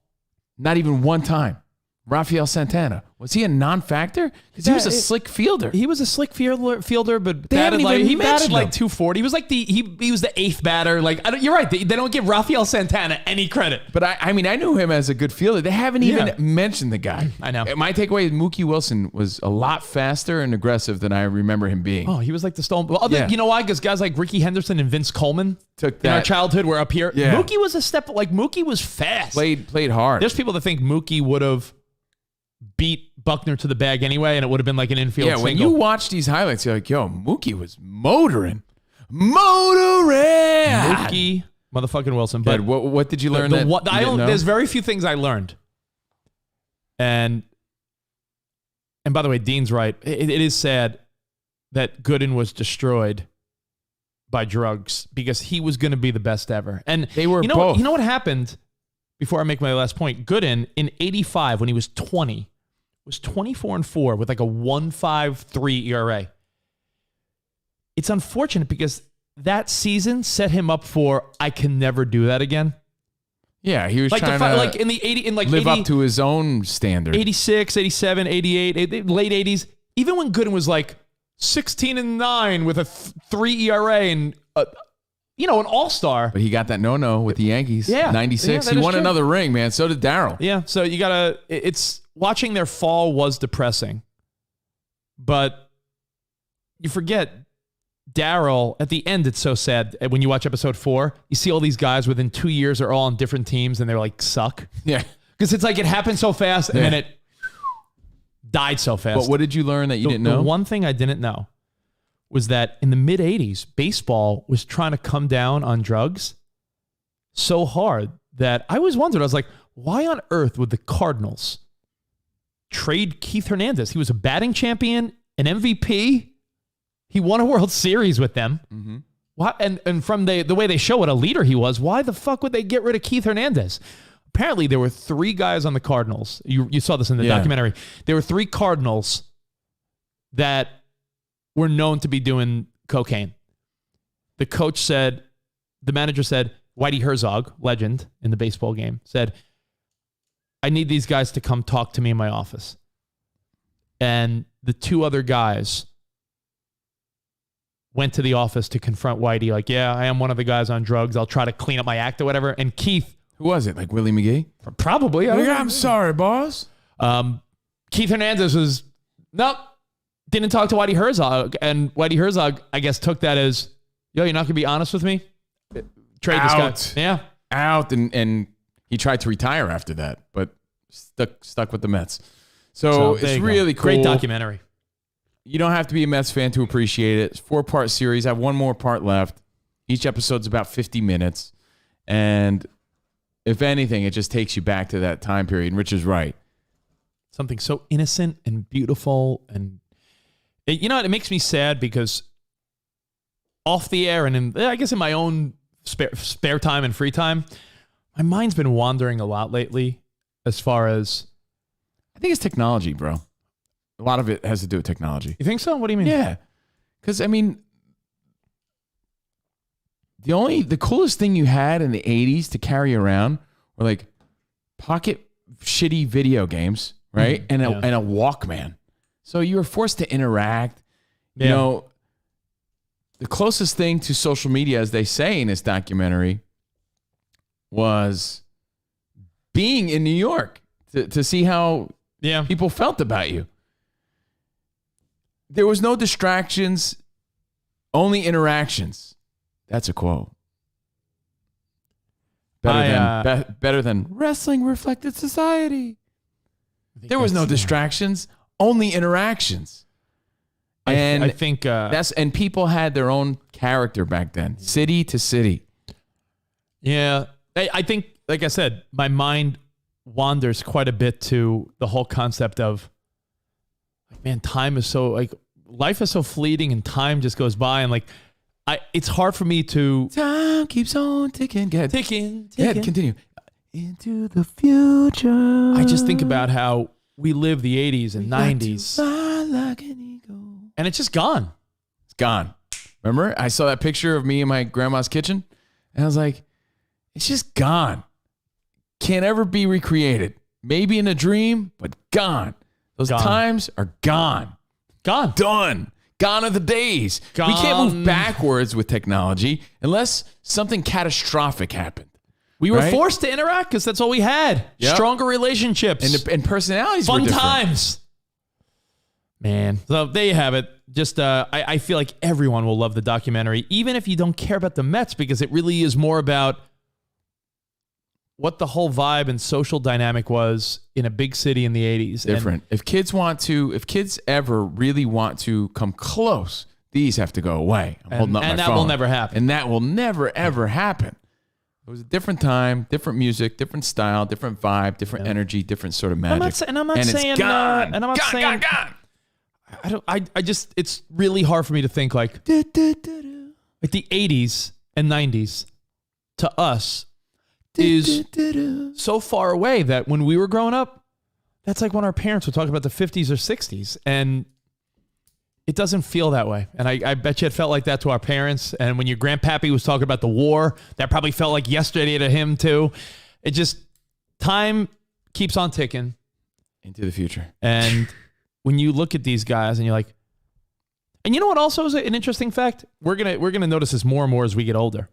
Not even one time. Rafael Santana. Was he a non-factor? Because he was a slick fielder. He was a slick fielder, but They haven't even he batted mentioned like him. 240. He was like he was the eighth batter. Like you're right. They don't give Rafael Santana any credit. But I knew him as a good fielder. They haven't even mentioned the guy. I know. My takeaway is Mookie Wilson was a lot faster and aggressive than I remember him being. Oh, he was like the stone. Well, you know why? Because guys like Ricky Henderson and Vince Coleman Took in that. our childhood were up here. Yeah. Mookie was a step. Like Mookie was fast. Played hard. There's people that think Mookie would have beat Buckner to the bag anyway, and it would have been like an infield single. When you watch these highlights, you're like, yo, Mookie was motoring. Mookie motherfucking Wilson. But Dad, what did you learn that you didn't know? There's very few things I learned. And by the way, Dean's right. It is sad that Gooden was destroyed by drugs because he was going to be the best ever. And They were both. both. You know what happened? Before I make my last point, Gooden in 85 when he was 20 was 24-4 with like a 1.53 ERA. It's unfortunate because that season set him up for I can never do that again. Yeah, he was Like trying the, to like in the 80 in like live 80, up to his own standard. 86, 87, 88, late 80s. Even when Gooden was like 16-9 with a 3 ERA and an all-star. But he got that no with the Yankees. Yeah. 96. Yeah, that He is won true. another ring, man. So did Darryl. Yeah, so you gotta. It's watching their fall was depressing, but you forget Darryl at the end. It's so sad when you watch episode 4. You see all these guys within 2 years are all on different teams and they're like suck. Yeah. Because it's like it happened so fast and Yeah. then it died so fast. But what did you learn that you didn't know? The one thing I didn't know was that in the mid 80s, baseball was trying to come down on drugs so hard that I always wondered, I was like, why on earth would the Cardinals trade Keith Hernandez? He was a batting champion, an MVP. He won a World Series with them. Mm-hmm. Why? And from the way they show what a leader he was, why the fuck would they get rid of Keith Hernandez? Apparently, there were 3 guys on the Cardinals. You saw this in the documentary. There were 3 Cardinals that were known to be doing cocaine. The manager said, Whitey Herzog, legend in the baseball game, said, I need these guys to come talk to me in my office. And the 2 other guys went to the office to confront Whitey, like, yeah, I am one of the guys on drugs. I'll try to clean up my act or whatever. And Keith... Who was it? Like Willie McGee? Probably. I'm sorry, boss. Keith Hernandez was, nope, didn't talk to Whitey Herzog. And Whitey Herzog, I guess, took that as, yo, you're not going to be honest with me? Trade Out. this guy. Yeah. Out. And he tried to retire after that, but stuck with the Mets. So there it's you go. really cool. Great documentary. You don't have to be a Mets fan to appreciate it. It's a 4-part series. I have one more part left. Each episode's about 50 minutes. And if anything, it just takes you back to that time period. And Rich is right. Something so innocent and beautiful. And it makes me sad because off the air and I guess in my own spare time and free time, my mind's been wandering a lot lately as far as... I think it's technology, bro. A lot of it has to do with technology. You think so? What do you mean? Yeah. Because, I mean, the coolest thing you had in the 80s to carry around were like pocket shitty video games, right? And a Walkman. So you were forced to interact. You know, the closest thing to social media, as they say in this documentary, was being in New York to see how people felt about you. There was no distractions, only interactions. That's a quote. Better than wrestling reflected society. There was no distractions, only interactions. And I think and people had their own character back then, city to city. Yeah, I think, like I said, my mind wanders quite a bit to the whole concept of, like, man, time is so, like, life is so fleeting and time just goes by, and like, it's hard for me to. Time keeps on ticking. Ticking. Continue. Into the future. I just think about how we lived the 80s and 90s. Like an eagle. And it's just gone. It's gone. Remember? I saw that picture of me in my grandma's kitchen, and I was like, it's just gone. Can't ever be recreated. Maybe in a dream, but gone. Those times are gone. Gone. Done. Gone are the days. Gone. We can't move backwards with technology unless something catastrophic happened. We were forced to interact because that's all we had. Yep. Stronger relationships. And personalities were fun different. times. Man. So there you have it. Just I feel like everyone will love the documentary, even if you don't care about the Mets, because it really is more about what the whole vibe and social dynamic was in a big city in the 80s. Different. If kids ever really want to come close, these have to go away. I'm holding up my phone. And that will never happen. And that will never, ever happen. It was a different time, different music, different style, different vibe, different energy, different sort of magic. I'm not saying it's gone. and I'm not saying gone. I just, it's really hard for me to think like the 80s and 90s to us is so far away that when we were growing up, that's like when our parents would talk about the 50s or 60s, and it doesn't feel that way. And I bet you it felt like that to our parents. And when your grandpappy was talking about the war, that probably felt like yesterday to him too. It just, time keeps on ticking into the future. And when you look at these guys and you're like, and you know what also is an interesting fact? We're gonna notice this more and more as we get older.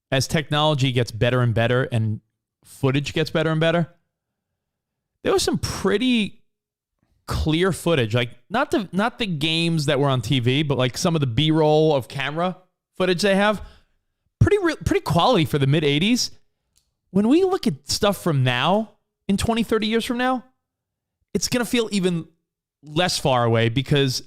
As technology gets better and better and footage gets better and better, there was some pretty clear footage, like not the games that were on TV, but like some of the B-roll of camera footage they have, pretty quality for the mid 80s. When we look at stuff from now, in 20, 30 years from now, it's going to feel even less far away because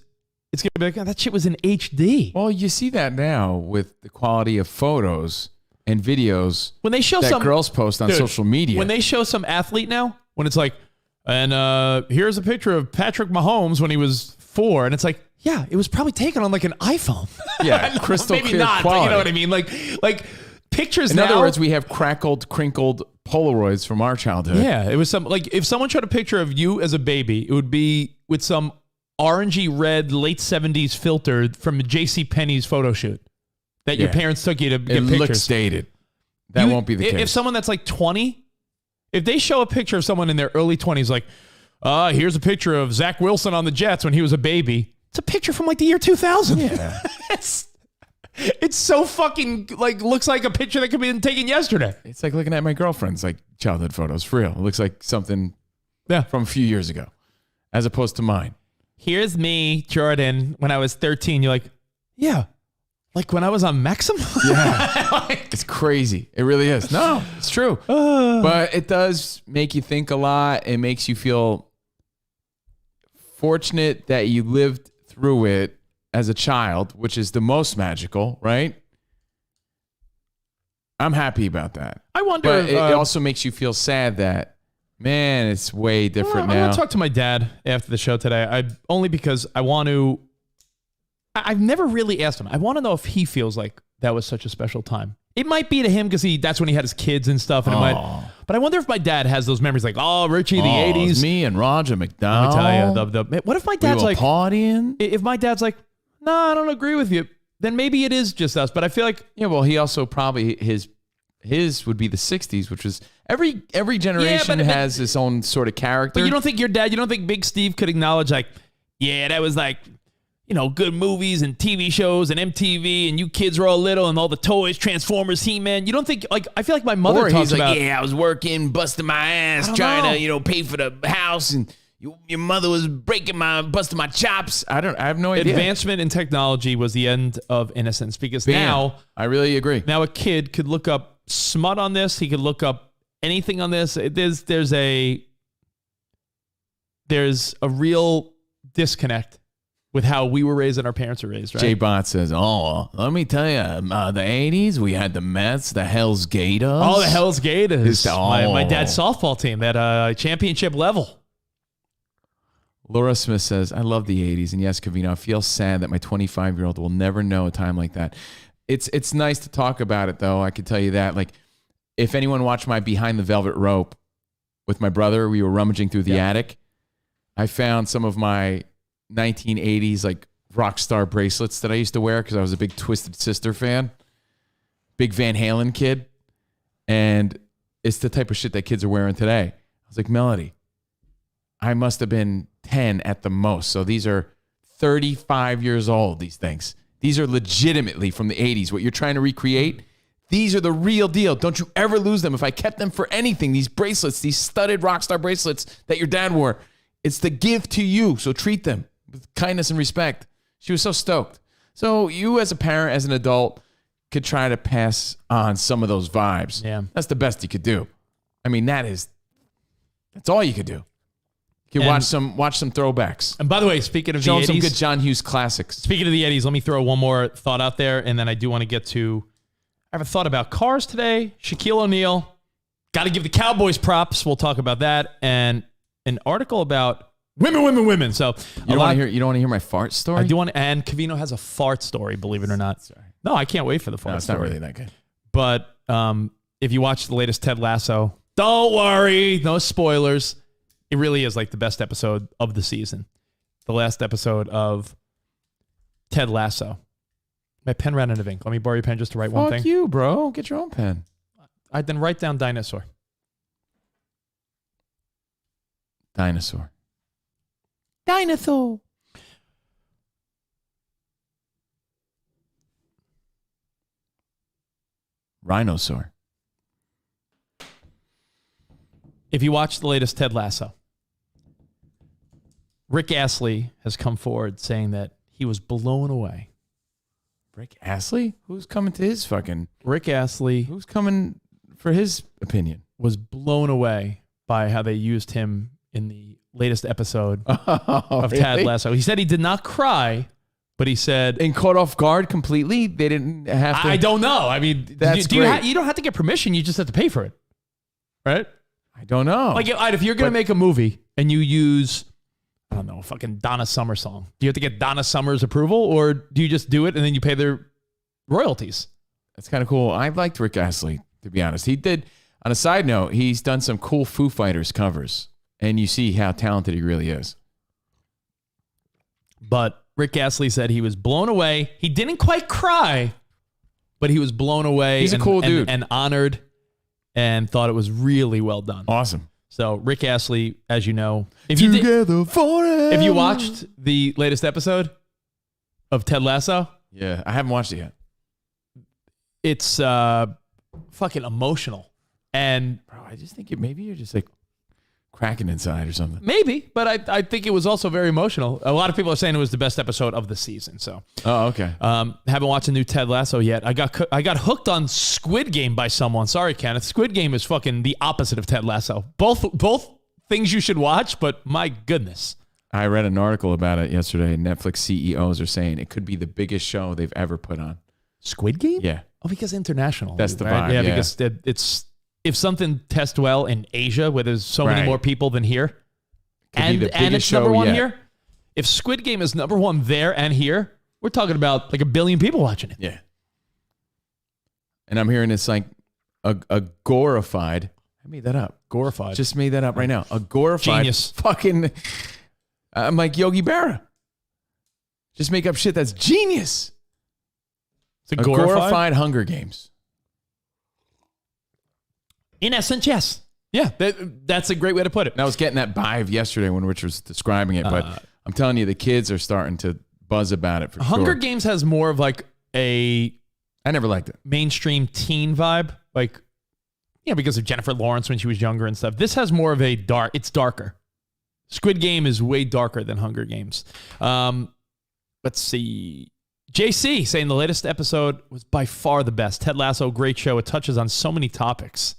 it's going to be like, oh, that shit was in HD. Well, you see that now with the quality of photos and videos when they show that girls post on social media. When they show some athlete now, when it's like, and here's a picture of Patrick Mahomes when he was 4, and it's like, yeah, it was probably taken on like an iPhone. Yeah, crystal maybe clear not, quality. But you know what I mean? Like pictures. In now, other words, we have crinkled Polaroids from our childhood. Yeah, it was some, like, if someone showed a picture of you as a baby, it would be with some orangey red late 70s filter from JCPenney's photo shoot that your parents took you to get pictures. It looks dated. That won't be the case. If someone that's like 20, if they show a picture of someone in their early 20s, like, here's a picture of Zach Wilson on the Jets when he was a baby. It's a picture from like the year 2000. Yeah. It's so fucking, like, looks like a picture that could have been taken yesterday. It's like looking at my girlfriend's like childhood photos for real. It looks like something from a few years ago as opposed to mine. Here's me, Jordan, when I was 13. You're like, yeah, like when I was on Maxim? Yeah. It's crazy. It really is. No, it's true. But it does make you think a lot. It makes you feel fortunate that you lived through it as a child, which is the most magical, right? I'm happy about that. I wonder. But it also makes you feel sad that, man, it's way different now. I'm going to talk to my dad after the show today. Only because I want to. I've never really asked him. I want to know if he feels like that was such a special time. It might be to him because that's when he had his kids and stuff. And it might. But I wonder if my dad has those memories like, oh, Richie, the 80s. Me and Roger McDonald. Let me tell you. What if my dad's like partying? If my dad's like, no, I don't agree with you, then maybe it is just us. But I feel like. Yeah, well, he also probably, his would be the 60s, which was every generation has its own sort of character. But you don't think your dad, you don't think Big Steve could acknowledge like, yeah, that was like, good movies and TV shows and MTV and you kids were all little and all the toys, Transformers, He-Man. You don't think, like, I feel like my mother or talks he's about. Like, yeah, I was working, busting my ass, trying to, pay for the house and your mother was busting my chops. I have no idea. Advancement in technology was the end of innocence because now. I really agree. Now a kid could look up smut on this. He could look up anything on this. There's a real disconnect with how we were raised and our parents were raised, right? Jay Bott says, let me tell you, the 80s, we had the Mets, the Hell's Gators. Oh, the Hell's Gators. My dad's softball team at championship level. Laura Smith says, I love the 80s. And yes, Covino, I feel sad that my 25-year-old will never know a time like that. It's nice to talk about it, though. I can tell you that. Like, if anyone watched my Behind the Velvet Rope with my brother, we were rummaging through the attic. I found some of my 1980s like rock star bracelets that I used to wear because I was a big Twisted Sister fan, big Van Halen kid, and it's the type of shit that kids are wearing today. I was like, Melody, I must have been 10 at the most, so these are 35 years old. These things, these are legitimately from the 80s. What you're trying to recreate, these are the real deal. Don't you ever lose them. If I kept them for anything, these bracelets, these studded rock star bracelets that your dad wore, it's the gift to you, so treat them with kindness and respect. She was so stoked. So you as a parent, as an adult, could try to pass on some of those vibes. Yeah. That's the best you could do. I mean, that's all you could do. You could watch some throwbacks. And by the way, speaking of Show the 80s. some good John Hughes classics. Speaking of the 80s, let me throw one more thought out there, and then I do want to get to, I have a thought about cars today, Shaquille O'Neal. Got to give the Cowboys props. We'll talk about that. And an article about women. So you don't want to hear my fart story? I do want, and Covino has a fart story, believe it or not. Sorry. No, I can't wait for the fart story. It's not really that good. But if you watch the latest Ted Lasso, don't worry, no spoilers. It really is like the best episode of the season. The last episode of Ted Lasso. My pen ran out of ink. Let me borrow your pen just to write one thing. Fuck you, bro. Get your own pen. I then write down dinosaur. Dinosaur. Rhinosaur. If you watch the latest Ted Lasso, Rick Astley has come forward saying that he was blown away. Rick Astley? Who's coming to his fucking... Rick Astley... Who's coming for his opinion? Was blown away by how they used him in the latest episode of Ted Lasso. He said he did not cry, but he said... And caught off guard completely? They didn't have to... I don't know. I mean, That's you don't have to get permission. You just have to pay for it. Right? I don't know. Like, if you're going to make a movie and you use... I don't know, a fucking Donna Summer song. Do you have to get Donna Summer's approval, or do you just do it and then you pay their royalties? That's kind of cool. I liked Rick Astley, to be honest. He did, on a side note, he's done some cool Foo Fighters covers, and you see how talented he really is. But Rick Astley said he was blown away. He didn't quite cry, but he was blown away. He's a cool dude. And honored, and thought it was really well done. Awesome. So Rick Astley, as you know, if you watched the latest episode of Ted Lasso, yeah, I haven't watched it yet. It's fucking emotional, and bro, I just think maybe you're just like cracking inside or something. Maybe, but I think it was also very emotional. A lot of people are saying it was the best episode of the season. So, okay. Haven't watched a new Ted Lasso yet. I got hooked on Squid Game by someone. Sorry, Kenneth. Squid Game is fucking the opposite of Ted Lasso. Both things you should watch, but my goodness. I read an article about it yesterday. Netflix CEOs are saying it could be the biggest show they've ever put on. Squid Game? Yeah. Oh, because international. That's the right? vibe. Yeah, because it's. If something tests well in Asia, where there's so many more people than here, and it's number one here, if Squid Game is number one there and here, we're talking about like 1 billion people watching it. Yeah. And I'm hearing it's like a glorified. I made that up. Glorified. Just made that up right now. A glorified Genius. fucking. I'm like Yogi Berra. Just make up shit that's genius. It's A glorified Hunger Games. In essence, yes. Yeah, that's a great way to put it. And I was getting that vibe yesterday when Rich was describing it, but I'm telling you, the kids are starting to buzz about it for Hunger sure. Games has more of like a I never liked it. mainstream teen vibe, like because of Jennifer Lawrence when she was younger and stuff. This has more of a it's darker. Squid Game is way darker than Hunger Games. Let's see. JC saying the latest episode was by far the best. Ted Lasso, great show. It touches on so many topics.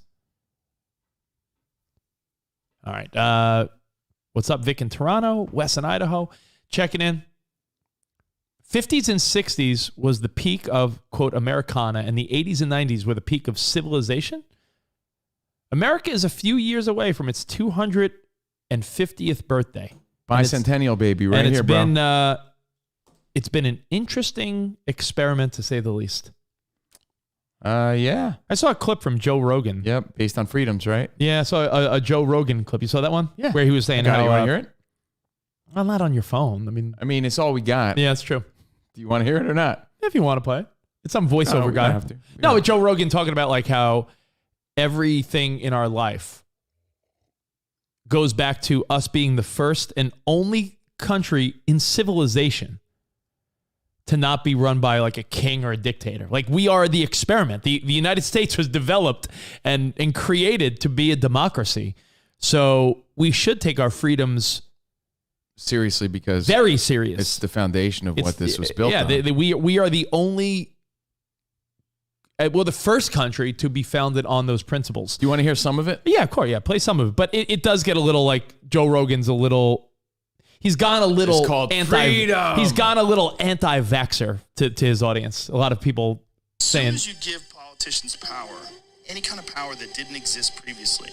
All right. What's up, Vic in Toronto? Wes in Idaho. Checking in. 50s and 60s was the peak of, quote, Americana, and the 80s and 90s were the peak of civilization. America is a few years away from its 250th birthday. Bicentennial, baby, right here, bro. It's been an interesting experiment, to say the least. Yeah. I saw a clip from Joe Rogan. Yep, based on freedoms, right? Yeah, I saw a Joe Rogan clip. You saw that one? Yeah. Where he was saying how... You want to hear it? Well, not on your phone. I mean, it's all we got. Yeah, it's true. Do you want to hear it or not? If you want to play it. It's some voiceover guy. Have to. No, with Joe Rogan talking about like how everything in our life goes back to us being the first and only country in civilization to not be run by like a king or a dictator. Like we are the experiment. The United States was developed and created to be a democracy. So we should take our freedoms seriously, because very serious. It's the foundation of what this was built on. We are the only, the first country to be founded on those principles. Do you want to hear some of it? Yeah, of course. Yeah, play some of it. But it does get a little like Joe Rogan's a little. He's gone a little It's called freedom. He's gone a little anti-vaxxer to his audience. A lot of people saying. As soon as you give politicians power, any kind of power that didn't exist previously,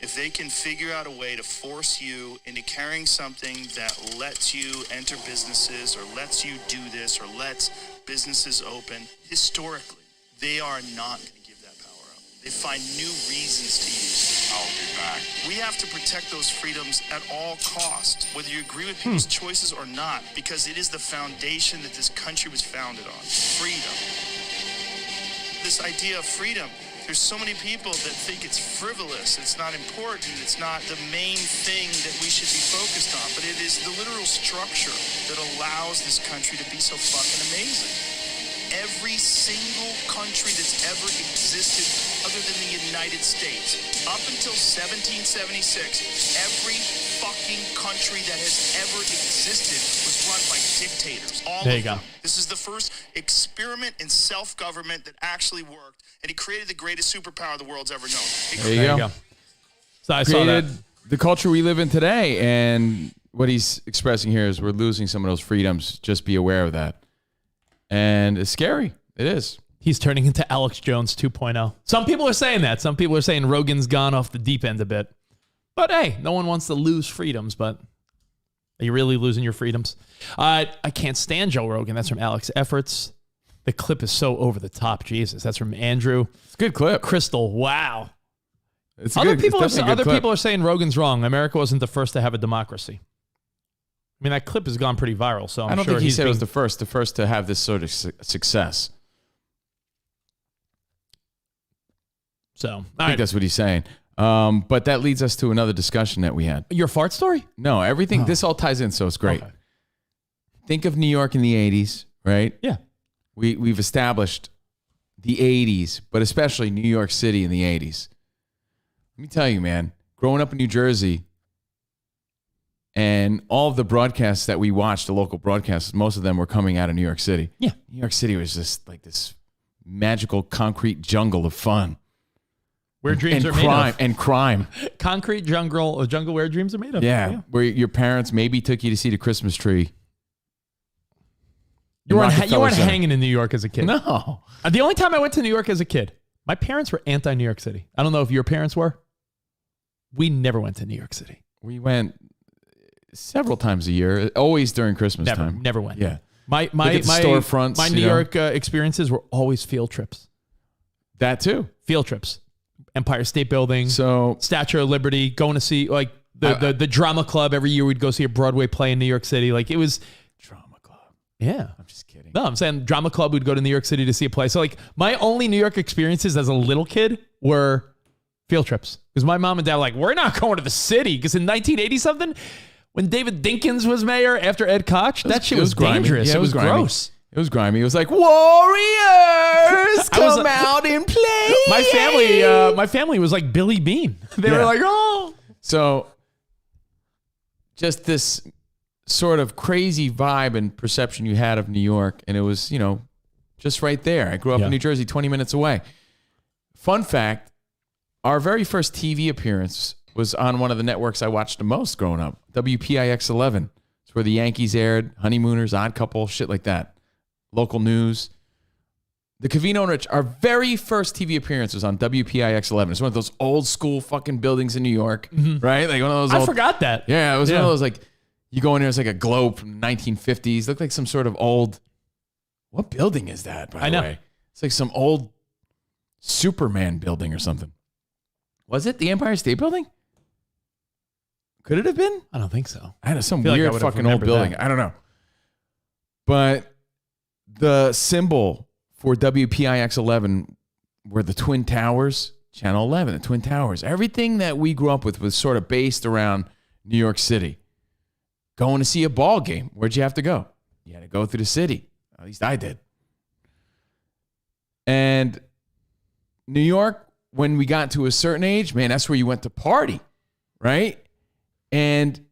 if they can figure out a way to force you into carrying something that lets you enter businesses or lets you do this or lets businesses open, historically, they are not going to give that power up. They find new reasons to use it. I'll be back. We have to protect those freedoms at all costs, whether you agree with people's choices or not, because it is the foundation that this country was founded on. Freedom. This idea of freedom, there's so many people that think it's frivolous, it's not important, it's not the main thing that we should be focused on, but it is the literal structure that allows this country to be so fucking amazing. Every single country that's ever existed other than the United States, up until 1776, every fucking country that has ever existed was run by dictators. All there of you go. them. This is the first experiment in self-government that actually worked, and he created the greatest superpower the world's ever known. There you go. So I saw that. The culture we live in today, and what he's expressing here is we're losing some of those freedoms. Just be aware of that. And it's scary. It is. He's turning into Alex Jones 2.0. Some people are saying that. Some people are saying Rogan's gone off the deep end a bit. But hey, no one wants to lose freedoms, but are you really losing your freedoms? I can't stand Joe Rogan. That's from Alex Efforts. The clip is so over the top. Jesus. That's from Andrew. It's a good clip. Crystal. Wow. It's Other definitely a good clip. people are saying Rogan's wrong. America wasn't the first to have a democracy. I mean, that clip has gone pretty viral, so I don't think he said it was the first to have this sort of success. So I think that's what he's saying. But that leads us to another discussion that we had. Your fart story? No, everything. This all ties in, so it's great. Okay. Think of New York in the 80s, right? Yeah. We've established the 80s, but especially New York City in the 80s. Let me tell you, man, growing up in New Jersey, and all of the broadcasts that we watched, the local broadcasts, most of them were coming out of New York City. Yeah. New York City was just like this magical concrete jungle of fun. Where dreams are made of. And crime. Concrete jungle, a jungle where dreams are made of. Yeah. Where your parents maybe took you to see the Christmas tree. You weren't Center. hanging in New York as a kid. No. The only time I went to New York as a kid, my parents were anti-New York City. I don't know if your parents were. We never went to New York City. We went several times a year, always during Christmas time. Never went. Yeah. My storefronts. My New York experiences were always field trips. That too. Field trips. Empire State Building. So Statue of Liberty. Going to see like the drama club. Every year we'd go see a Broadway play in New York City. Like it was drama club. Yeah. I'm just kidding. No, I'm saying drama club. We'd go to New York City to see a play. So like my only New York experiences as a little kid were field trips. Because my mom and dad were like, we're not going to the city. Because in 1980 something, when David Dinkins was mayor after Ed Koch, that shit was grimy. dangerous. Yeah, it was grimy. gross. It was grimy. It was like, Warriors, come out and play. My family was like Billy Bean. They were like, oh. So just this sort of crazy vibe and perception you had of New York. And it was, just right there. I grew up in New Jersey, 20 minutes away. Fun fact, our very first TV appearance was on one of the networks I watched the most growing up, WPIX 11. It's where the Yankees aired, Honeymooners, Odd Couple, shit like that. Local news. The Covino Rich, our very first TV appearance was on WPIX 11. It's one of those old school fucking buildings in New York, right? Like one of those I forgot that. Yeah, it was one of those like, you go in there, it's like a globe from the 1950s. Looked like some sort of old, what building is that, by the way? It's like some old Superman building or something. Was it the Empire State Building? Could it have been? I don't think so. I had some feel like I weird would have fucking old remembered building. that. I don't know. But the symbol for WPIX 11 were the Twin Towers, Channel 11, the Twin Towers. Everything that we grew up with was sort of based around New York City. Going to see a ball game, where'd you have to go? You had to go through the city. At least I did. And New York, when we got to a certain age, man, that's where you went to party, right? And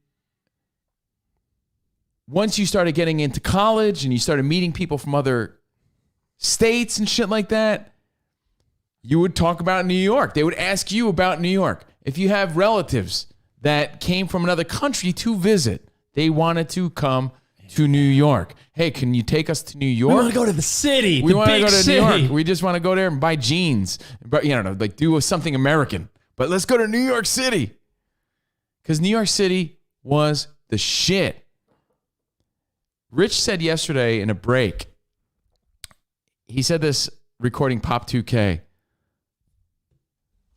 once you started getting into college and you started meeting people from other states and shit like that, you would talk about New York. They would ask you about New York. If you have relatives that came from another country to visit, they wanted to come to New York. Hey, can you take us to New York? We want to go to the city. We want to go to city. New York. We just want to go there and buy jeans. But like do something American. But let's go to New York City. Because New York City was the shit. Rich said yesterday in a break, he said this recording Pop 2K.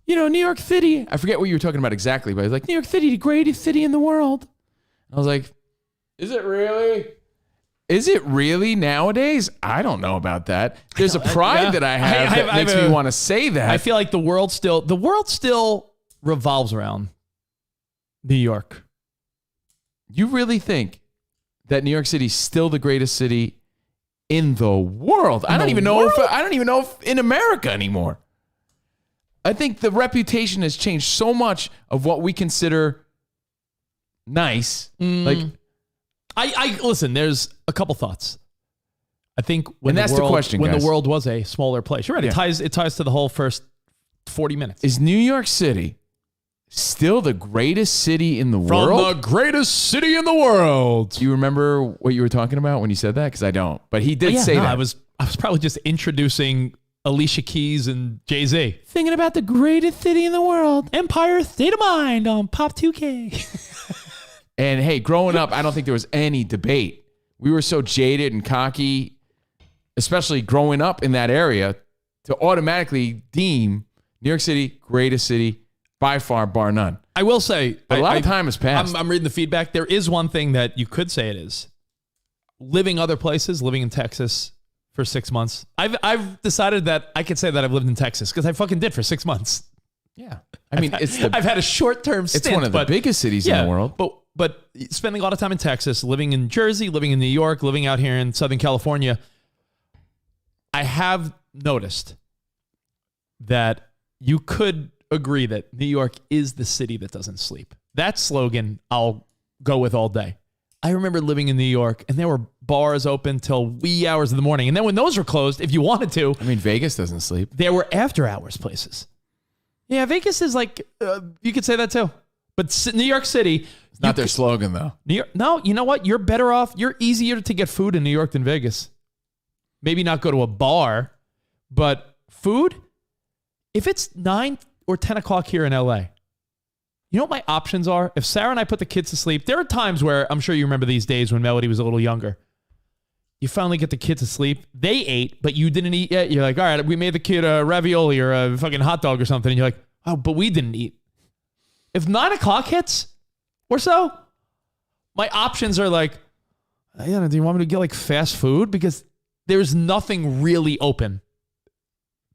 New York City. I forget what you were talking about exactly, but he was like, New York City, the greatest city in the world. I was like, is it really? Is it really nowadays? I don't know about that. There's a pride that I have that makes me want to say that. I feel like the world still revolves around New York. You really think that New York City is still the greatest city in the world? I don't even know if in America anymore. I think the reputation has changed so much of what we consider nice. Like, I listen. There's a couple thoughts. I think when And that's the question, when guys. the world was a smaller place, you're right. Yeah. It ties to the whole first 40 minutes. is New York City still the greatest city in the From world? the greatest city in the world. Do you remember what you were talking about when you said that? Because I don't. But he did say that. I was probably just introducing Alicia Keys and Jay-Z. Thinking about the greatest city in the world. Empire State of Mind on Pop 2K. And hey, growing up, I don't think there was any debate. We were so jaded and cocky, especially growing up in that area, to automatically deem New York City greatest city by far, bar none. I will say, But a lot of time has passed. I'm reading the feedback. There is one thing that you could say it is. Living other places, living in Texas for 6 months. I've decided that I could say that I've lived in Texas because I fucking did for 6 months. Yeah. I mean, I've had a short-term stint. It's one of the biggest cities in the world. But spending a lot of time in Texas, living in Jersey, living in New York, living out here in Southern California, I have noticed that you could agree that New York is the city that doesn't sleep. That slogan I'll go with all day. I remember living in New York, and there were bars open till wee hours in the morning. And then when those were closed, if you wanted to, I mean, Vegas doesn't sleep. there were after-hours places. Yeah, Vegas is like, you could say that too. But New York City... It's not their slogan, though. New York, no, you know what? You're better off. You're easier to get food in New York than Vegas. Maybe not go to a bar, but food, if it's 9 or 10 o'clock here in LA, you know what my options are? If Sarah and I put the kids to sleep, there are times where, I'm sure you remember these days when Melody was a little younger, You finally get the kid to sleep. They ate, but you didn't eat yet. You're like, all right, we made the kid a ravioli or a fucking hot dog or something. And you're like, oh, but we didn't eat. If 9 o'clock hits or so, my options are like, do you want me to get like fast food? Because there's nothing really open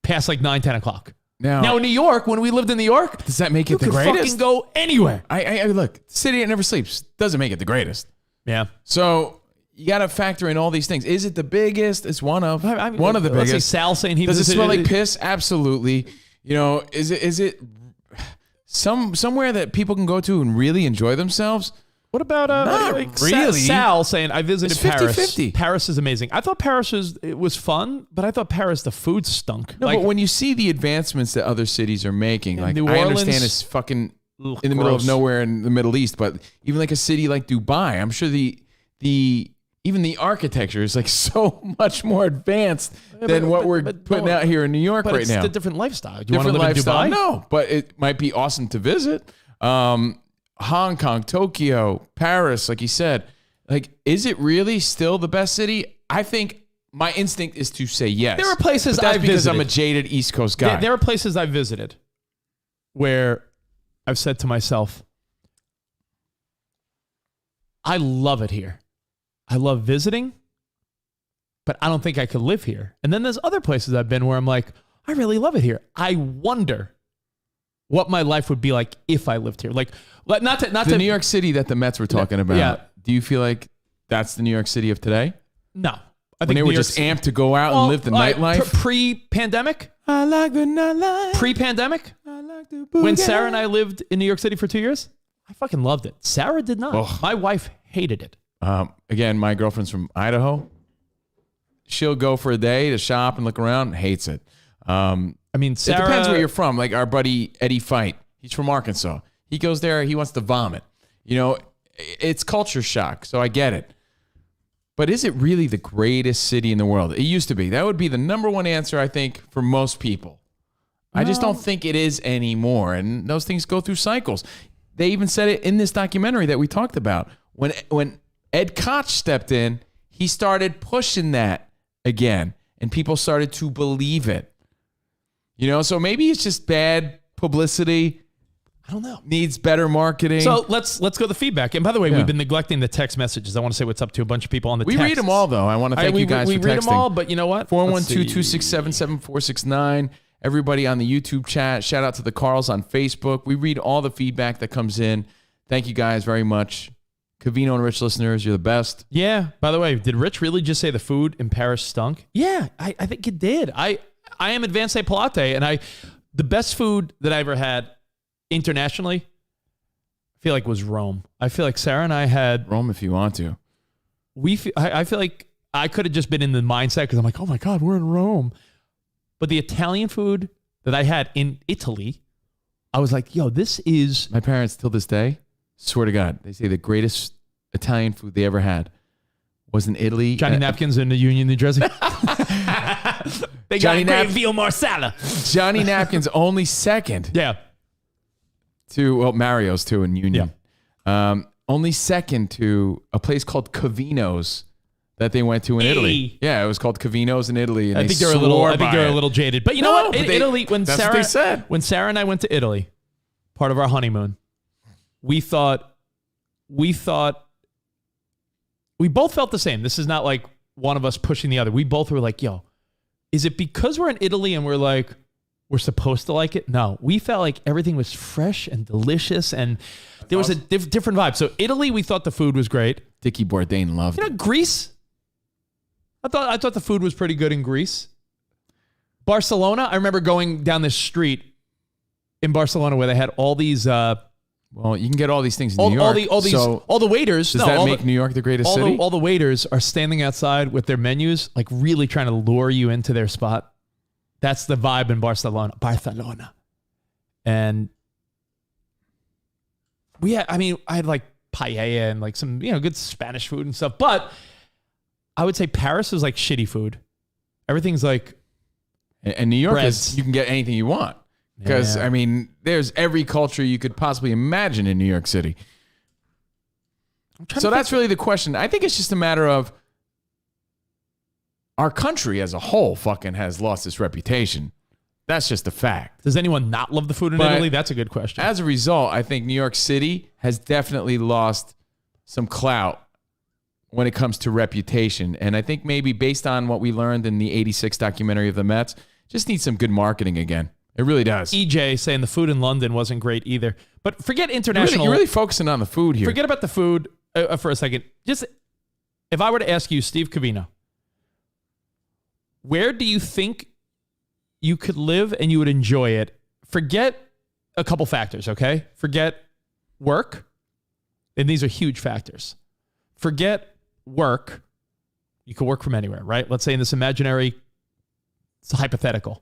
past like 9, 10 o'clock. Now in New York, when we lived in New York, does that make it the you could greatest? fucking go anywhere. I look, city that never sleeps doesn't make it the greatest. Yeah. So you got to factor in all these things. Is it the biggest? It's one of the let's biggest. say Sal saying he Does it visited- smell like piss? Absolutely. You know, is it somewhere that people can go to and really enjoy themselves? What about Not really. Sal saying I visited It's Paris? 50-50. Paris is amazing. I thought Paris was fun, but I thought Paris the food stunk. No, but when you see the advancements that other cities are making, like New I Orleans, understand it's fucking ugh, in the middle of gross. nowhere in the Middle East, but even like a city like Dubai, I'm sure even the architecture is like so much more advanced than what we're putting out here in New York but right it's now. a different lifestyle. Do you Different want to live lifestyle. in Dubai? No, but it might be awesome to visit. Hong Kong, Tokyo, Paris, like you said. Like, is it really still the best city? I think my instinct is to say yes. There are places but that's I've because visited. I'm a jaded East Coast guy. There are places I've visited where I've said to myself, I love it here. I love visiting, but I don't think I could live here. And then there's other places I've been where I'm like, I really love it here. I wonder what my life would be like if I lived here. Like, not the New York City that the Mets were talking about. yeah. Do you feel like that's the New York City of today? No. I When they New were York just City- amped to go out and live the all right, nightlife? Pre-pandemic? I like the nightlife. Pre-pandemic? I like the When boogie. Sarah and I lived in New York City for 2 years, I fucking loved it. Sarah did not. Ugh. My wife hated it. Again, my girlfriend's from Idaho. She'll go for a day to shop and look around. Hates it. I mean, Sarah... It depends where you're from. Like our buddy Eddie Fight. He's from Arkansas. He goes there. He wants to vomit. You know, it's culture shock. So I get it. But is it really the greatest city in the world? It used to be. That would be the number one answer, I think, for most people. I just don't think it is anymore. And those things go through cycles. They even said it in this documentary that we talked about. When Ed Koch stepped in, he started pushing that again. And people started to believe it. You know, so maybe it's just bad publicity. I don't know. Needs better marketing. So let's go to the feedback. And by the way, Yeah. we've been neglecting the text messages. I want to say what's up to a bunch of people on the we text. read them all, though. I want to thank you guys we for texting. read them all, but you know what? 412-267-7469. Everybody on the YouTube chat. Shout out to the Carls on Facebook. We read all the feedback that comes in. Thank you guys very much. Covino and Rich listeners, you're the best. Yeah. By the way, did Rich really just say the food in Paris stunk? Yeah, I think it did. I am Advanced Palate, and the best food that I ever had internationally, I feel like was Rome. I feel like Sarah and I had Rome if you want to. I feel like I could have just been in the mindset because I'm like, oh my God, we're in Rome. But the Italian food that I had in Italy, I was like, yo, this is... My parents, till this day, swear to God, they say the greatest Italian food they ever had was in Italy. Johnny Napkins in the Union, New Jersey. They Johnny got great Nap- veal marsala. Johnny Napkins only second Yeah. to, well, Mario's too in Union. Only second to a place called Covino's that they went to in Italy. Yeah, it was called Covino's in Italy. And I think they're a little jaded. But you know No, what? but they- Italy, when that's what they said. Sarah and I went to Italy, part of our honeymoon, we thought we both felt the same. This is not like one of us pushing the other. We both were like, yo, is it because we're in Italy and we're like, we're supposed to like it? No, we felt like everything was fresh and delicious and there was a different vibe. So Italy, we thought the food was great. Dickie Bourdain loved You know, Greece, I thought the food was pretty good in Greece. Barcelona, I remember going down this street in Barcelona where they had all these Well, you can get all these things in New York. all the waiters. Does that make New York the greatest city? All the waiters are standing outside with their menus, like really trying to lure you into their spot. That's the vibe in Barcelona. And I had like paella and like some, good Spanish food and stuff. But I would say Paris is like shitty food. Everything's like, and New York breads. is, you can get anything you want. Because, Yeah. there's every culture you could possibly imagine in New York City. So that's really the question. I think it's just a matter of, our country as a whole fucking has lost its reputation. That's just a fact. Does anyone not love the food in But Italy? That's a good question. As a result, I think New York City has definitely lost some clout when it comes to reputation. And I think maybe based on what we learned in the 86 documentary of the Mets, just needs some good marketing again. It really does. EJ saying the food in London wasn't great either. But forget international. You're really focusing on the food here. Forget about the food for a second. Just if I were to ask you, Steve Covino, where do you think you could live and you would enjoy it? Forget a couple factors, okay? Forget work. And these are huge factors. Forget work. You could work from anywhere, right? Let's say in this imaginary, it's hypothetical.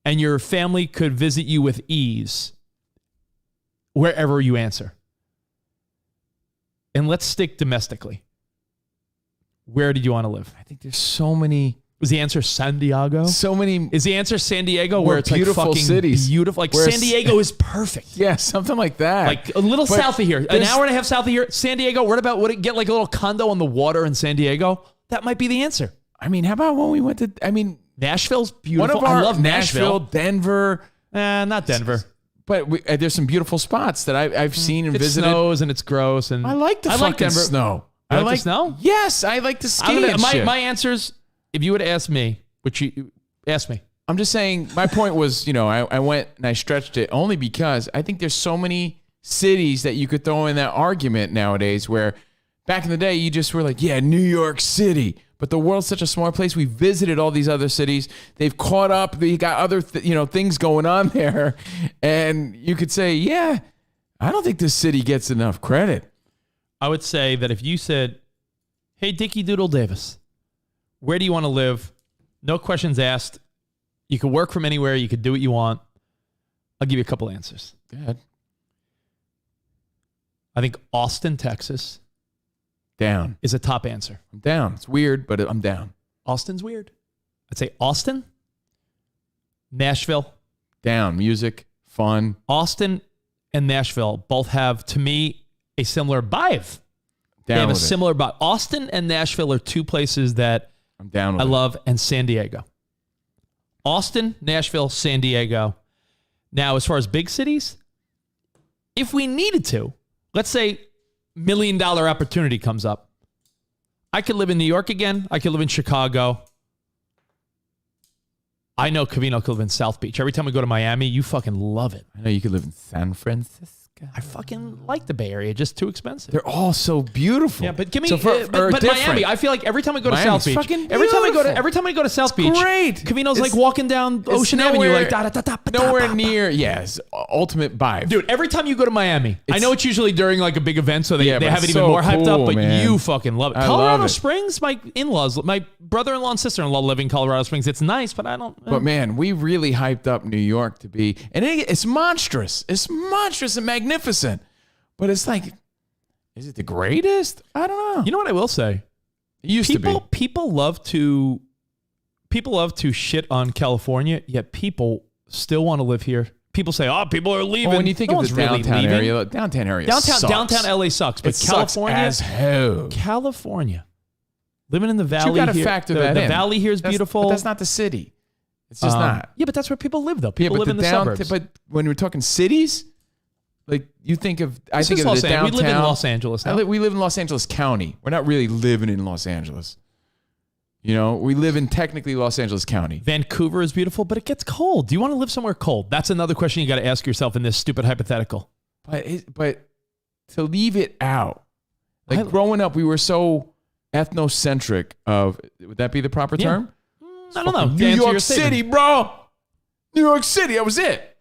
And your family could visit you with ease wherever you answer. And let's stick domestically. Where did you want to live? I think there's so many. Was the answer San Diego? So many. Is the answer San Diego where it's beautiful like fucking cities. beautiful? Like Where San Diego is perfect. Yeah, something like that. Like a little But south of here. An there's- hour and a half south of here. San Diego. What about, would it get like a little condo on the water in San Diego? That might be the answer. I mean, how about when we went to, Nashville's beautiful. one of our, I love Nashville. Denver. Not Denver. But there's some beautiful spots that I've seen and It visited. snows and it's gross. And I like the fucking Denver. snow. You like the snow? Yes, I like to ski and shit. My answers, if you would ask me, which you ask me. I'm just saying, my point was, I went and I stretched it only because I think there's so many cities that you could throw in that argument nowadays where back in the day, you just were like, yeah, New York City. But the world's such a small place. We visited all these other cities. They've caught up. They got other things going on there. And you could say, yeah, I don't think this city gets enough credit. I would say that if you said, hey, Dickie Doodle Davis, where do you want to live? No questions asked. You could work from anywhere. You could do what you want. I'll give you a couple answers. Go ahead. I think Austin, Texas Down. is a top answer. I'm down. It's weird, but I'm down. Austin's weird. I'd say Austin, Nashville. Down. Music, fun. Austin and Nashville both have, to me, a similar vibe. They Down have a with it. similar vibe. Austin and Nashville are two places that I'm down with I it. love, and San Diego. Austin, Nashville, San Diego. Now, as far as big cities, if we needed to, let's say $1 million opportunity comes up. I could live in New York again. I could live in Chicago. I know Covino could live in South Beach. Every time we go to Miami, you fucking love it. I know you could live in San Francisco. I fucking like the Bay Area. Just too expensive. They're all so beautiful. Yeah, but give me. So but Miami, I feel like every time I go to Miami's South Beach, fucking every time beautiful. I go to South Beach, great. Covino's It's- like walking down it's Ocean Avenue, nowhere- like da da da da. Nowhere near, yes, ultimate vibe. Dude, every time you go to Miami, I It's- know it's usually during like a big event, so they Yeah, but have it it's even so more hyped up, cool, but man. you fucking love it. I Colorado love it. Springs, my in-laws, my brother-in-law and sister-in-law live in Colorado Springs. It's nice, but I don't. But man, we really hyped up New York to be, and it's monstrous. It's monstrous and magnificent. But it's like, is it the greatest? I don't know. You know what I will say? It used to be. People love to shit on California, yet people still want to live here. People say, "Oh, people are leaving." Well, when you think No of the one's really downtown leaving. area, sucks. Downtown LA sucks, but It sucks California, as hell. California, living in the But valley. you got to here, factor the, that the in. valley here is That's- beautiful. But that's not the city. It's just not. Yeah, but that's where people live, though. Yeah, People but live in the suburbs. But when we're talking cities, like you think of, I This think is of Los the Angeles. downtown. We live in Los Angeles now. We live in Los Angeles County. We're not really living in Los Angeles. We live in technically Los Angeles County. Vancouver is beautiful, but it gets cold. Do you want to live somewhere cold? That's another question you got to ask yourself in this stupid hypothetical. But to leave it out, like growing up, we were so ethnocentric. Would that be the proper term? I don't know. New Answer York your statement. City, bro. New York City. That was it.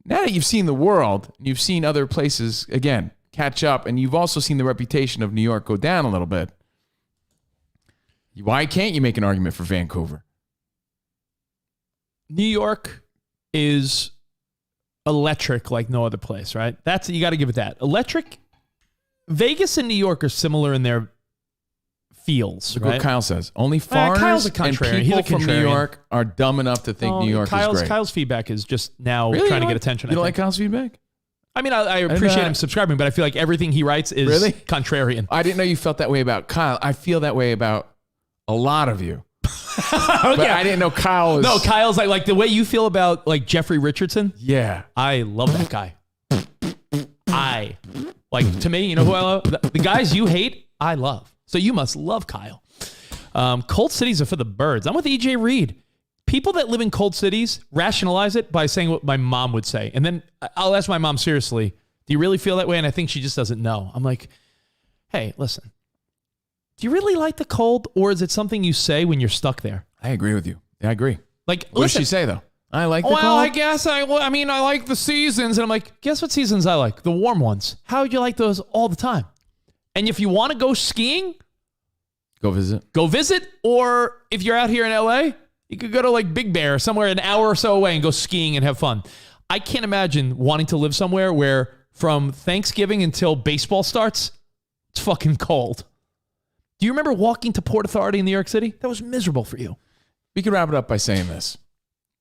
Now that you've seen the world, you've seen other places again catch up, and you've also seen the reputation of New York go down a little bit. Why can't you make an argument for Vancouver? New York is electric like no other place, right? You got to give it that. Electric. Vegas and New York are similar in their feels, Look right? what Kyle says. Only Kyle's foreigners a and contrarian. people He's a from New contrarian. York are dumb enough to think New York is great. Kyle's feedback is just now Really? trying to You get like- attention. You don't I like think. Kyle's feedback? I mean, I appreciate him subscribing, but I feel like everything he writes is Really? contrarian. I didn't know you felt that way about Kyle. I feel that way about a lot of you. But I didn't know Kyle was. No, Kyle's like the way you feel about like Jeffrey Richardson. Yeah. I love that guy. To me, you know who I love? The guys you hate, I love. So you must love Kyle. Cold cities are for the birds. I'm with EJ Reed. People that live in cold cities rationalize it by saying what my mom would say. And then I'll ask my mom seriously, do you really feel that way? And I think she just doesn't know. I'm like, hey, listen. Do you really like the cold, or is it something you say when you're stuck there? I agree with you. Yeah, I agree. Like, what does she say, though? I like the cold. Well, I guess I like the seasons. And I'm like, guess what seasons I like? The warm ones. How would you like those all the time? And if you want to go skiing, go visit. Or if you're out here in LA, you could go to like Big Bear, somewhere an hour or so away, and go skiing and have fun. I can't imagine wanting to live somewhere where from Thanksgiving until baseball starts, it's fucking cold. Do you remember walking to Port Authority in New York City? That was miserable for you. We could wrap it up by saying this.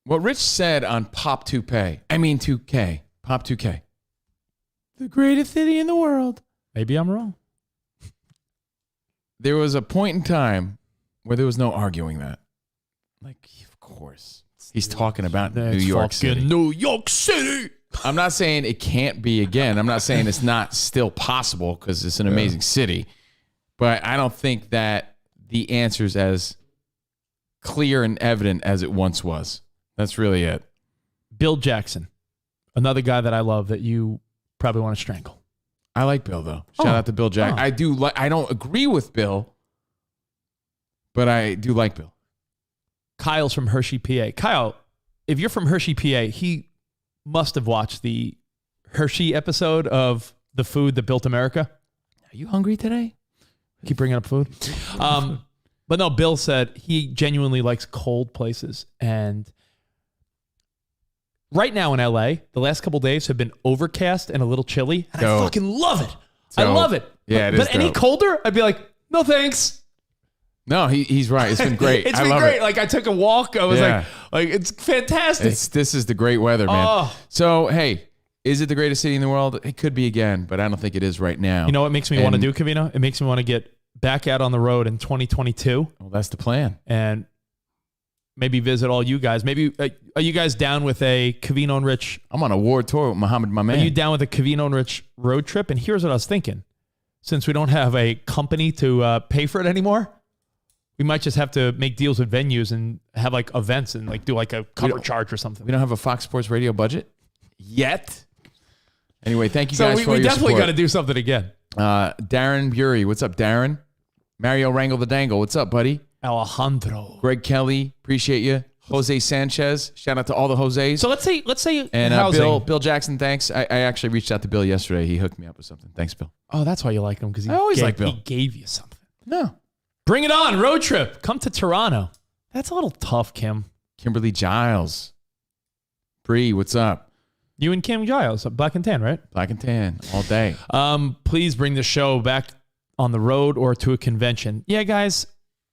What Rich said on Pop 2K, Pop 2K. The greatest city in the world. Maybe I'm wrong. There was a point in time where there was no arguing that. Like, of course. He's talking about New York City. New York City. I'm not saying it can't be again. I'm not saying it's not still possible because it's an amazing city. But I don't think that the answer is as clear and evident as it once was. That's really it. Bill Jackson, another guy that I love that you probably want to strangle. I like Bill, though. Shout out to Bill Jackson. I do. I don't agree with Bill, but I do like Bill. Kyle's from Hershey, PA. Kyle, if you're from Hershey, PA, he must have watched the Hershey episode of The Food That Built America. Are you hungry today? Keep bringing up food. But no, Bill said he genuinely likes cold places. And right now in LA, the last couple days have been overcast and a little chilly. And I fucking love it. I love it. Yeah, it is But any dope. colder, I'd be like, no thanks. No, he's right. It's been great. It's I been love great. It. Like I took a walk. I was like it's fantastic. This is the great weather, man. Oh. So, hey, is it the greatest city in the world? It could be again, but I don't think it is right now. You know what makes me want to do, Covino? It makes me want to get back out on the road in 2022. Well, that's the plan. And maybe visit all you guys. Maybe, are you guys down with a Covino and Rich? I'm on a world tour with Muhammad, my man. Are you down with a Covino and Rich road trip? And here's what I was thinking. Since we don't have a company to pay for it anymore, we might just have to make deals with venues and have like events and like do like a cover charge or something. We don't have a Fox Sports Radio budget yet. Anyway, thank you guys for we your definitely support. got to do something again. Darren Bury, what's up, Darren? Mario Wrangle the Dangle, what's up, buddy? Alejandro. Greg Kelly, appreciate you. Jose Sanchez, shout out to all the Jose's. So let's say and housing. Bill Jackson, thanks. I actually reached out to Bill yesterday. He hooked me up with something. Thanks, Bill. Oh, that's why you like him, because I always like Bill. He gave you something. No. Bring it on, road trip. Come to Toronto. That's a little tough, Kim. Kimberly Giles. Bree, what's up? You and Kim Giles, Black and Tan, right? Black and Tan, all day. Please bring the show back on the road or to a convention. Yeah, guys,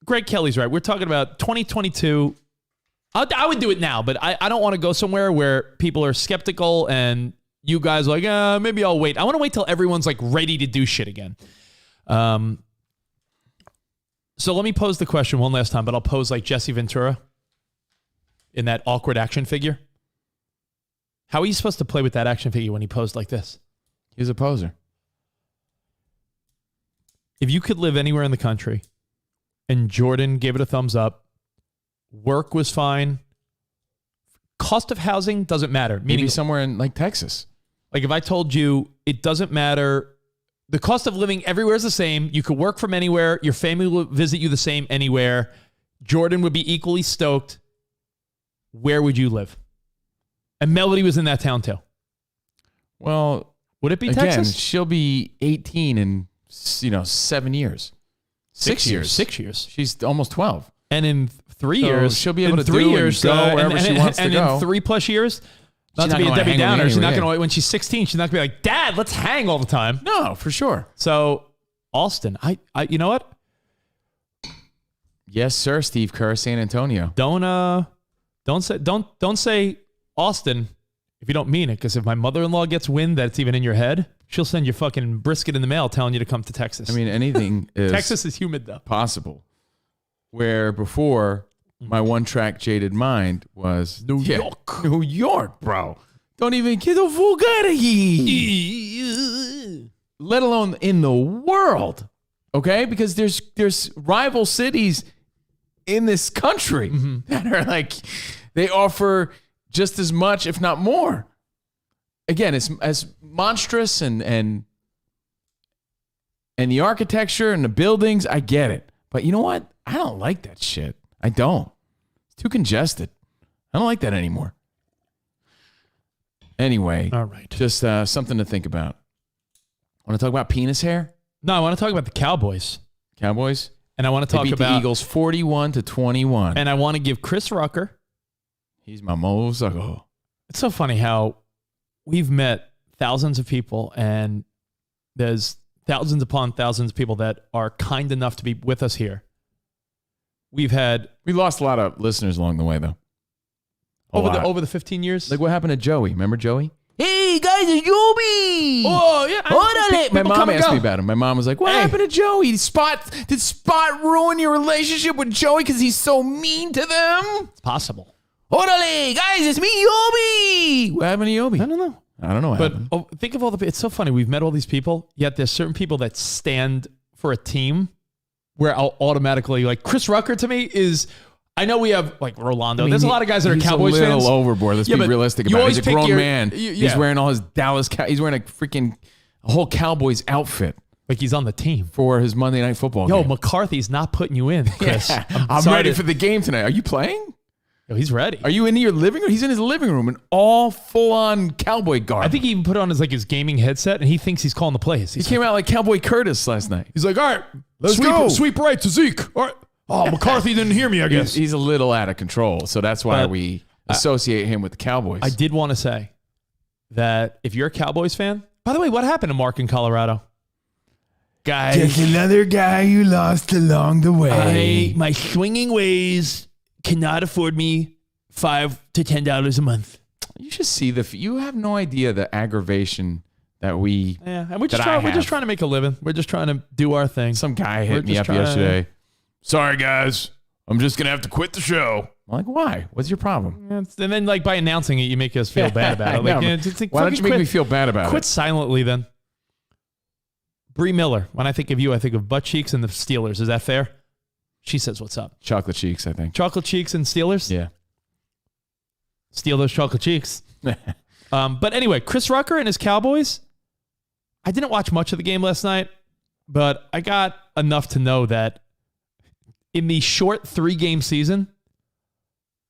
Greg Kelly's right. We're talking about 2022. I would do it now, but I don't want to go somewhere where people are skeptical and you guys are like, maybe I'll wait. I want to wait till everyone's like ready to do shit again. So let me pose the question one last time, but I'll pose like Jesse Ventura in that awkward action figure. How are you supposed to play with that action figure when he posed like this? He's a poser. If you could live anywhere in the country and Jordan gave it a thumbs up, work was fine, cost of housing doesn't matter. Maybe somewhere in like Texas. Like if I told you it doesn't matter, the cost of living everywhere is the same. You could work from anywhere. Your family will visit you the same anywhere. Jordan would be equally stoked. Where would you live? And Melody was in that town too. Well, would it be again, Texas? She'll be 18 in 7 years. 6 years. 6 years. She's almost 12. And in 3 years, she'll be able to 3 do years, and go wherever she wants to and go. in 3+ years, not She's to be not a gonna Debbie hang with Downer, me she's not anyway. going to, when she's 16, she's not going to be like, Dad, let's hang all the time. No, for sure. So, Austin, I you know what? Yes, sir, Steve Kerr, San Antonio. Don't say Austin if you don't mean it, because if my mother-in-law gets wind that it's even in your head, she'll send you fucking brisket in the mail telling you to come to Texas. I mean, anything is Texas is humid though. possible. where before my one-track jaded mind was New York. New York, bro. Don't even get the full out of here. Let alone in the world. Okay? Because there's rival cities in this country that are like, they offer just as much, if not more. Again, it's as monstrous and the architecture and the buildings, I get it. But you know what? I don't like that shit. I don't. It's too congested. I don't like that anymore. Anyway, All right. Just something to think about. Want to talk about penis hair? No, I want to talk about the Cowboys. Cowboys? And I want to They talk beat about the Eagles 41-21. And I want to give Chris Rucker. He's my mozo. It's so funny how we've met thousands of people, and there's thousands upon thousands of people that are kind enough to be with us here. We lost a lot of listeners along the way, though. Over the 15 years. Like what happened to Joey? Remember Joey? Hey guys, it's Yobi. Oh yeah, My mom asked me about him. My mom was like, "What Hey. happened to Joey? Did Spot ruin your relationship with Joey because he's so mean to them?" It's possible. Orale, guys, it's me, Yobi. What happened to Yobi? I don't know. I don't know what But happened. think of all the. It's so funny. We've met all these people, yet there's certain people that stand for a team where I'll automatically like Chris Rucker to me is. I know we have like Rolando. There's a lot of guys that are Cowboys fans. He's a little fans. overboard. Let's Yeah, be but realistic you about it. always He's a pick grown your- man. yeah. He's wearing all his He's wearing a whole Cowboys outfit Like he's on the team. for his Monday Night Football Yo, game. McCarthy's not putting you in, Chris. Yeah. I'm sorry ready to- for the game tonight. Are you playing? Yo, he's ready. Are you in your living room? He's in his living room in all full-on cowboy garb. I think he even put on his gaming headset, and he thinks he's calling the plays. he came out like Cowboy Curtis last night. He's like, all right, Let's go. Sweep right to Zeke. All right. Oh, McCarthy didn't hear me, I guess. He's a little out of control, so that's why But, we associate him with the Cowboys. I did want to say that if you're a Cowboys fan, by the way, what happened to Mark in Colorado? Guys, another guy you lost along the way. my swinging ways cannot afford me $5 to $10 a month. You should see you have no idea the aggravation that we. Yeah, and we're just have. trying to make a living. We're just trying to do our thing. Some guy We're hit me just up trying to- yesterday. Sorry, guys. I'm just going to have to quit the show. I'm like, why? What's your problem? And then, like, by announcing it, you make us feel bad about it. Like, No, yeah, just, like, why don't you fucking make quit- me feel bad about Quit it? silently, then. Bree Miller. When I think of you, I think of butt cheeks and the Steelers. Is that fair? She says, "What's up?" Chocolate cheeks, I think. Chocolate cheeks and Steelers. Yeah. Steal those chocolate cheeks. But anyway, Chris Rucker and his Cowboys. I didn't watch much of the game last night, but I got enough to know that in the short 3-game season,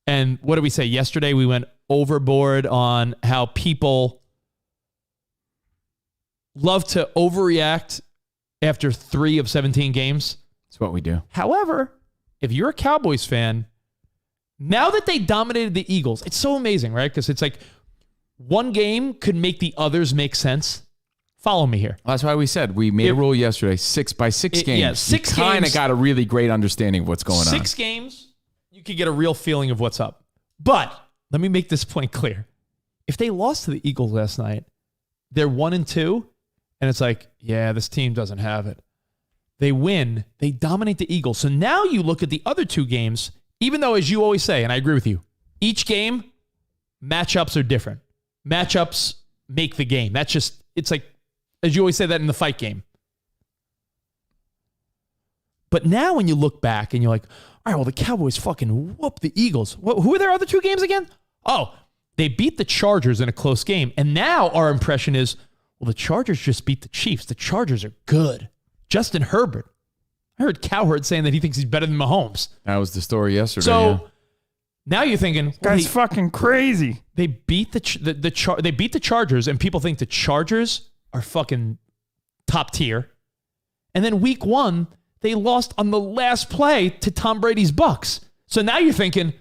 and what did we say yesterday? We went overboard on how people love to overreact after 3 of 17 games. That's what we do. However, if you're a Cowboys fan, now that they dominated the Eagles, it's so amazing, right? Because it's like one game could make the others make sense. Follow me here. That's why we said we made a rule yesterday, 6 by 6 games. Yeah, 6 you kind of games. got a really great understanding of what's going on. 6 games, you could get a real feeling of what's up. But let me make this point clear. If they lost to the Eagles last night, they're 1-2, and it's like, yeah, this team doesn't have it. They win, they dominate the Eagles. So now you look at the other 2 games, even though, as you always say, and I agree with you, each game, matchups are different. Matchups make the game. That's just, it's like, as you always say that in the fight game. But now when you look back and you're like, all right, well, the Cowboys fucking whooped the Eagles. Who are their other 2 games again? Oh, they beat the Chargers in a close game. And now our impression is, well, the Chargers just beat the Chiefs. The Chargers are good. Justin Herbert. I heard Cowherd saying that he thinks he's better than Mahomes. That was the story yesterday. So now you're thinking, well, fucking crazy. they beat they beat the Chargers, and people think the Chargers are fucking top tier. And then week 1, they lost on the last play to Tom Brady's Bucks. So now you're thinking,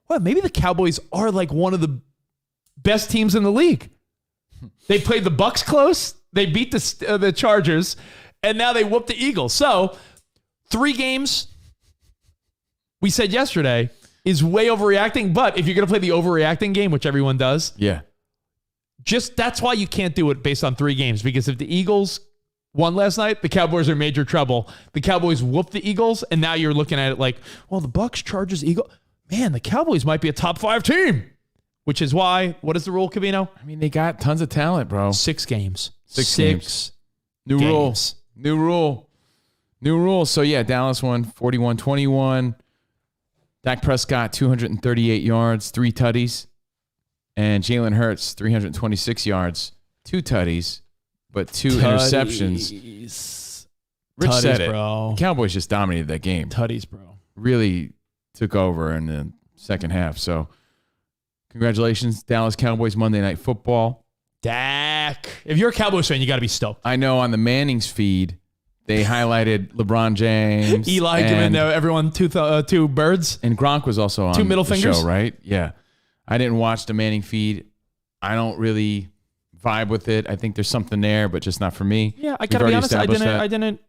well, maybe the Cowboys are like one of the best teams in the league. They played the Bucks close, they beat the Chargers, and now they whooped the Eagles. So 3 games, we said yesterday, is way overreacting. But if you're going to play the overreacting game, which everyone does, Yeah. just that's why you can't do it based on 3 games. Because if the Eagles won last night, the Cowboys are in major trouble. The Cowboys whooped the Eagles, and now you're looking at it like, well, the Bucks, Chargers, Eagles. Man, the Cowboys might be a top 5 team, which is why, what is the rule, Covino? I mean, they got tons of talent, bro. 6 games. Six games. New games. New rule. So, yeah, Dallas won 41-21. Dak Prescott, 238 yards, 3 tutties. And Jalen Hurts, 326 yards, 2 tutties, but 2 interceptions. Rich Tutties, said it. Bro. The Cowboys just dominated that game. Tutties, bro. Really took over in the second half. So, congratulations, Dallas Cowboys, Monday Night Football. Dak. If you're a Cowboys fan, you got to be stoked. I know on the Manning's feed, they highlighted LeBron James. Eli giving everyone 2 birds. And Gronk was also on 2 middle the fingers. show, right? Yeah. I didn't watch the Manning feed. I don't really vibe with it. I think there's something there, but just not for me. Yeah, I gotta be honest. I didn't.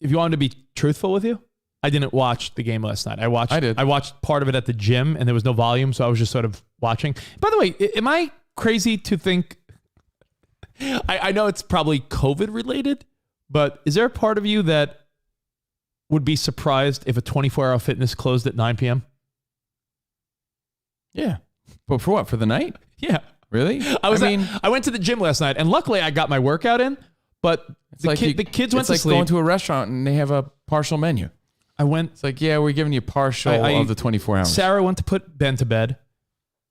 If you wanted to be truthful with you, I didn't watch the game last night. I watched part of it at the gym, and there was no volume, so I was just sort of watching. By the way, am I crazy to think? I know it's probably COVID related, but is there a part of you that would be surprised if a 24-hour fitness closed at 9 p.m.? Yeah. But for what? For the night? Yeah. Really? I went to the gym last night, and luckily I got my workout in, but the kids went to sleep. It's like going to a restaurant and they have a partial menu. It's like, yeah, we're giving you partial of the 24 hours. Sarah went to put Ben to bed.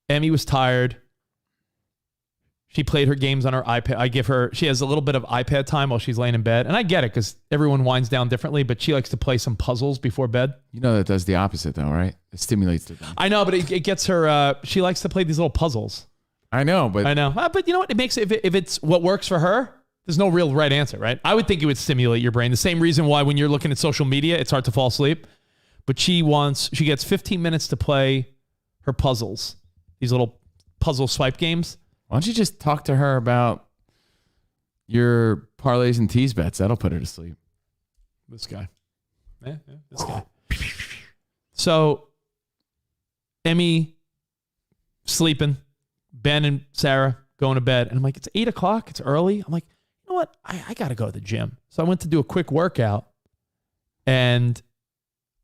Emmy was tired. She played her games on her iPad. She has a little bit of iPad time while she's laying in bed. And I get it because everyone winds down differently, but she likes to play some puzzles before bed. You know that does the opposite though, right? It stimulates the brain. I know, but it gets her, she likes to play these little puzzles. I know. But you know what? It makes if it's what works for her, there's no real right answer, right? I would think it would stimulate your brain. The same reason why when you're looking at social media, it's hard to fall asleep. But she gets 15 minutes to play her puzzles, these little puzzle swipe games. Why don't you just talk to her about your parlays and tease bets? That'll put her to sleep. This guy. Yeah, this guy. So, Emmy sleeping, Ben and Sarah going to bed. And I'm like, it's 8 o'clock. It's early. I'm like, you know what? I got to go to the gym. So I went to do a quick workout. And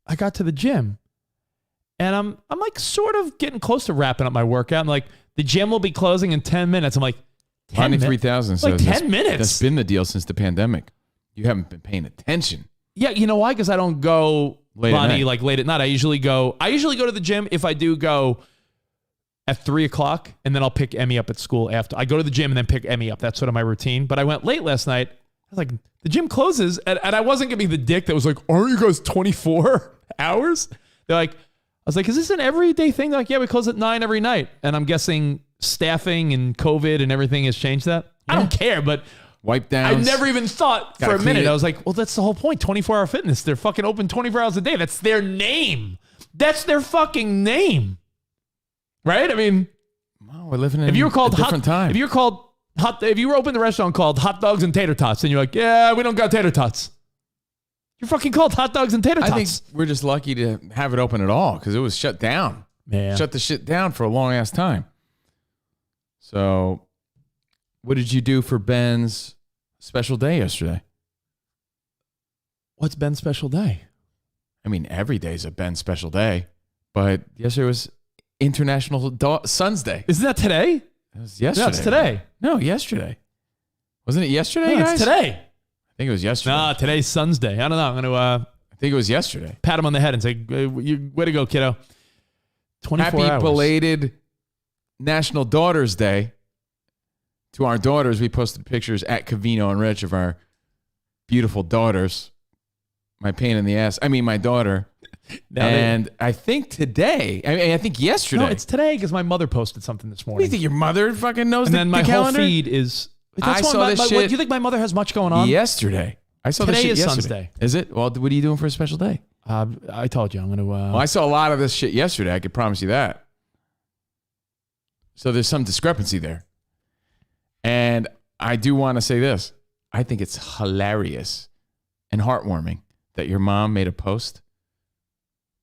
I got to the gym. And I'm like sort of getting close to wrapping up my workout. I'm like, the gym will be closing in 10 minutes. I'm like, 10 3,000 like 10 minutes. That's been the deal since the pandemic. You haven't been paying attention. Yeah, you know why? Because I don't go, late at night. I usually go to the gym if I do go at 3 o'clock, and then I'll pick Emmy up at school after. I go to the gym and then pick Emmy up. That's sort of my routine. But I went late last night. I was like, the gym closes. And I wasn't going to be the dick that was like, aren't you guys 24 hours? They're like, I was like, is this an everyday thing? They're like, yeah, we close at 9 every night. And I'm guessing staffing and COVID and everything has changed that. Yeah. I don't care, but wipe down. I never even thought for a minute. I was like, well, that's the whole point. 24-hour fitness. They're fucking open 24 hours a day. That's their name. That's their fucking name. Right? I mean, wow, we're living in a different time. If you were open the restaurant called Hot Dogs and Tater Tots, and you're like, yeah, we don't got tater tots. You're fucking called Hot Dogs and Tater Tots. I think we're just lucky to have it open at all because it was shut down. Yeah. Shut the shit down for a long ass time. So, what did you do for Ben's special day yesterday? What's Ben's special day? I mean, every day's a Ben special day, but yesterday was International Sons Day. Isn't that today? It was yesterday. No, it's today. No, yesterday. Wasn't it yesterday, guys? It's today. I think it was yesterday. Nah, today's Sons Day. I don't know. I'm going to I think it was yesterday. Pat him on the head and say, way to go, kiddo. 24 Happy hours. belated National Daughters Day. To our daughters, we posted pictures at Covino and Rich of our beautiful daughters. My pain in the ass. I mean, my daughter. I think today, I think yesterday. No, it's today because my mother posted something this morning. What do you think your mother fucking knows and then my calendar? Whole feed is... I saw this shit. Do you think my mother has much going on? Yesterday. I saw Today this shit is yesterday. Son's Day. Is it? Well, what are you doing for a special day? I told you I'm going to... Well, I saw a lot of this shit yesterday. I could promise you that. So there's some discrepancy there. And I do want to say this. I think it's hilarious and heartwarming that your mom made a post,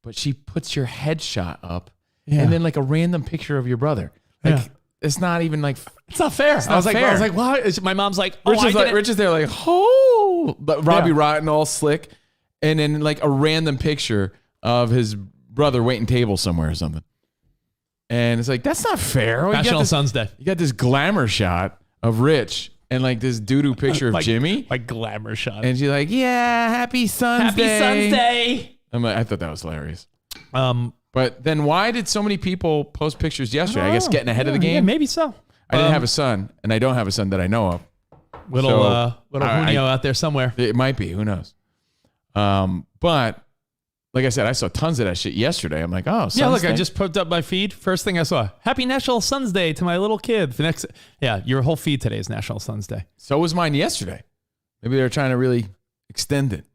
but she puts your headshot up and then like a random picture of your brother. Like, it's not even like It's not fair. not I was fair. like, why? My mom's like, oh, Rich is there like, oh, but Robbie Rotten all slick, and then like a random picture of his brother waiting table somewhere or something, and it's like that's not fair. National Sons Day. You got this glamour shot of Rich and like this doo-doo picture of Jimmy, like glamour shot, and she's like, yeah, happy Sons Day. Happy Sons Day. I'm like, I thought that was hilarious. But then why did so many people post pictures yesterday? I guess getting ahead of the game. Yeah, maybe so. I didn't have a son, and I don't have a son that I know of. Little Junio out there somewhere. It might be. Who knows? But like I said, I saw tons of that shit yesterday. I'm like, oh, yeah. Look, Day? I just put up my feed. First thing I saw: Happy National Sons Day to my little kid. The next, your whole feed today is National Sons Day. So was mine yesterday. Maybe they're trying to really extend it.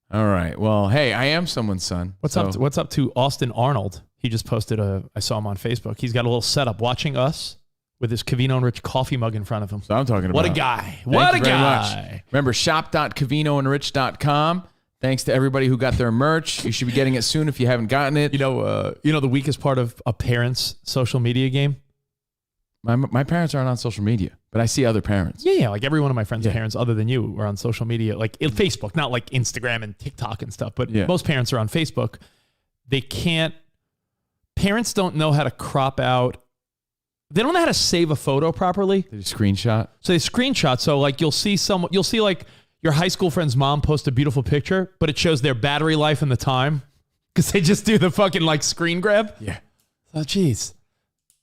All right. Well, hey, I am someone's son. What's up to Austin Arnold? He just posted I saw him on Facebook. He's got a little setup watching us with his Covino Rich coffee mug in front of him. So I'm talking about. What a guy. Thank you very much. Remember, shop.covinoandrich.com. Thanks to everybody who got their merch. You should be getting it soon if you haven't gotten it. You know the weakest part of a parent's social media game? My parents aren't on social media, but I see other parents. Yeah. Like every one of my friends' parents, other than you, are on social media, like Facebook, not like Instagram and TikTok and stuff. But most parents are on Facebook. Parents don't know how to crop out. They don't know how to save a photo properly. They screenshot. So they screenshot. So like you'll see like your high school friend's mom post a beautiful picture, but it shows their battery life and the time because they just do the fucking like screen grab. Yeah. Oh, geez.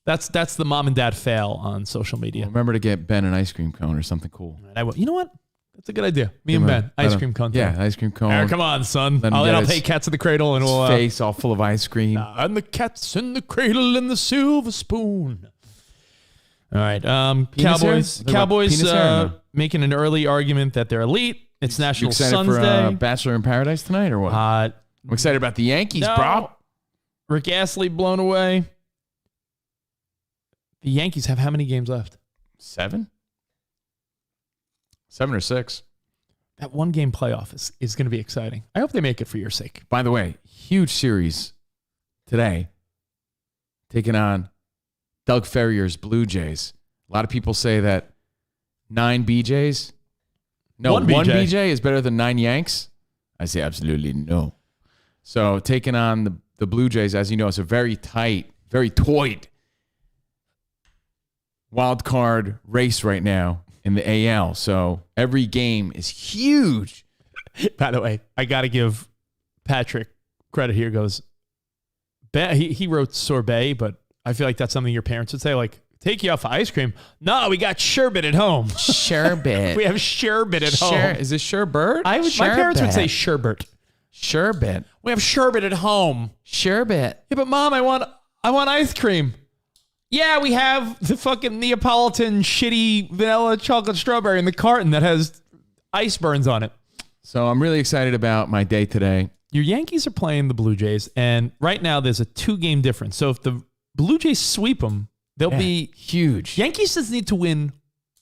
That's the mom and dad fail on social media. Well, remember to get Ben an ice cream cone or something cool. You know what? That's a good idea. Me and Ben, ice cream cone. Yeah, ice cream cone. Come on, son. I'll pay Cats in the Cradle and we'll face all full of ice cream. And the cats in the cradle and the silver spoon. All right. Cowboys making an early argument that they're elite. It's National Sons Day. Bachelor in Paradise tonight or what? I'm excited about the Yankees, bro. Rick Astley blown away. The Yankees have how many games left? 7? 7 or 6. That one game playoff is going to be exciting. I hope they make it for your sake. By the way, huge series today taking on Doug Ferrier's Blue Jays. A lot of people say that 9 BJs. No, one BJ is better than 9 Yanks. I say absolutely no. So taking on the Blue Jays, as you know, it's a very tight, very toyed wild card race right now in the AL. So every game is huge. By the way, I got to give Patrick credit here. He wrote sorbet, but I feel like that's something your parents would say, like, take you out for ice cream. No, we got sherbet at home. Sherbet. We have sherbet at home. Is this sherbet? My parents would say sherbet. Sherbet. We have sherbet at home. Sherbet. Yeah, but Mom, I want ice cream. Yeah, we have the fucking Neapolitan shitty vanilla chocolate strawberry in the carton that has ice burns on it. So I'm really excited about my day today. Your Yankees are playing the Blue Jays, and right now there's a 2-game difference. So if the Blue Jays sweep them, they'll be huge. Yankees just need to win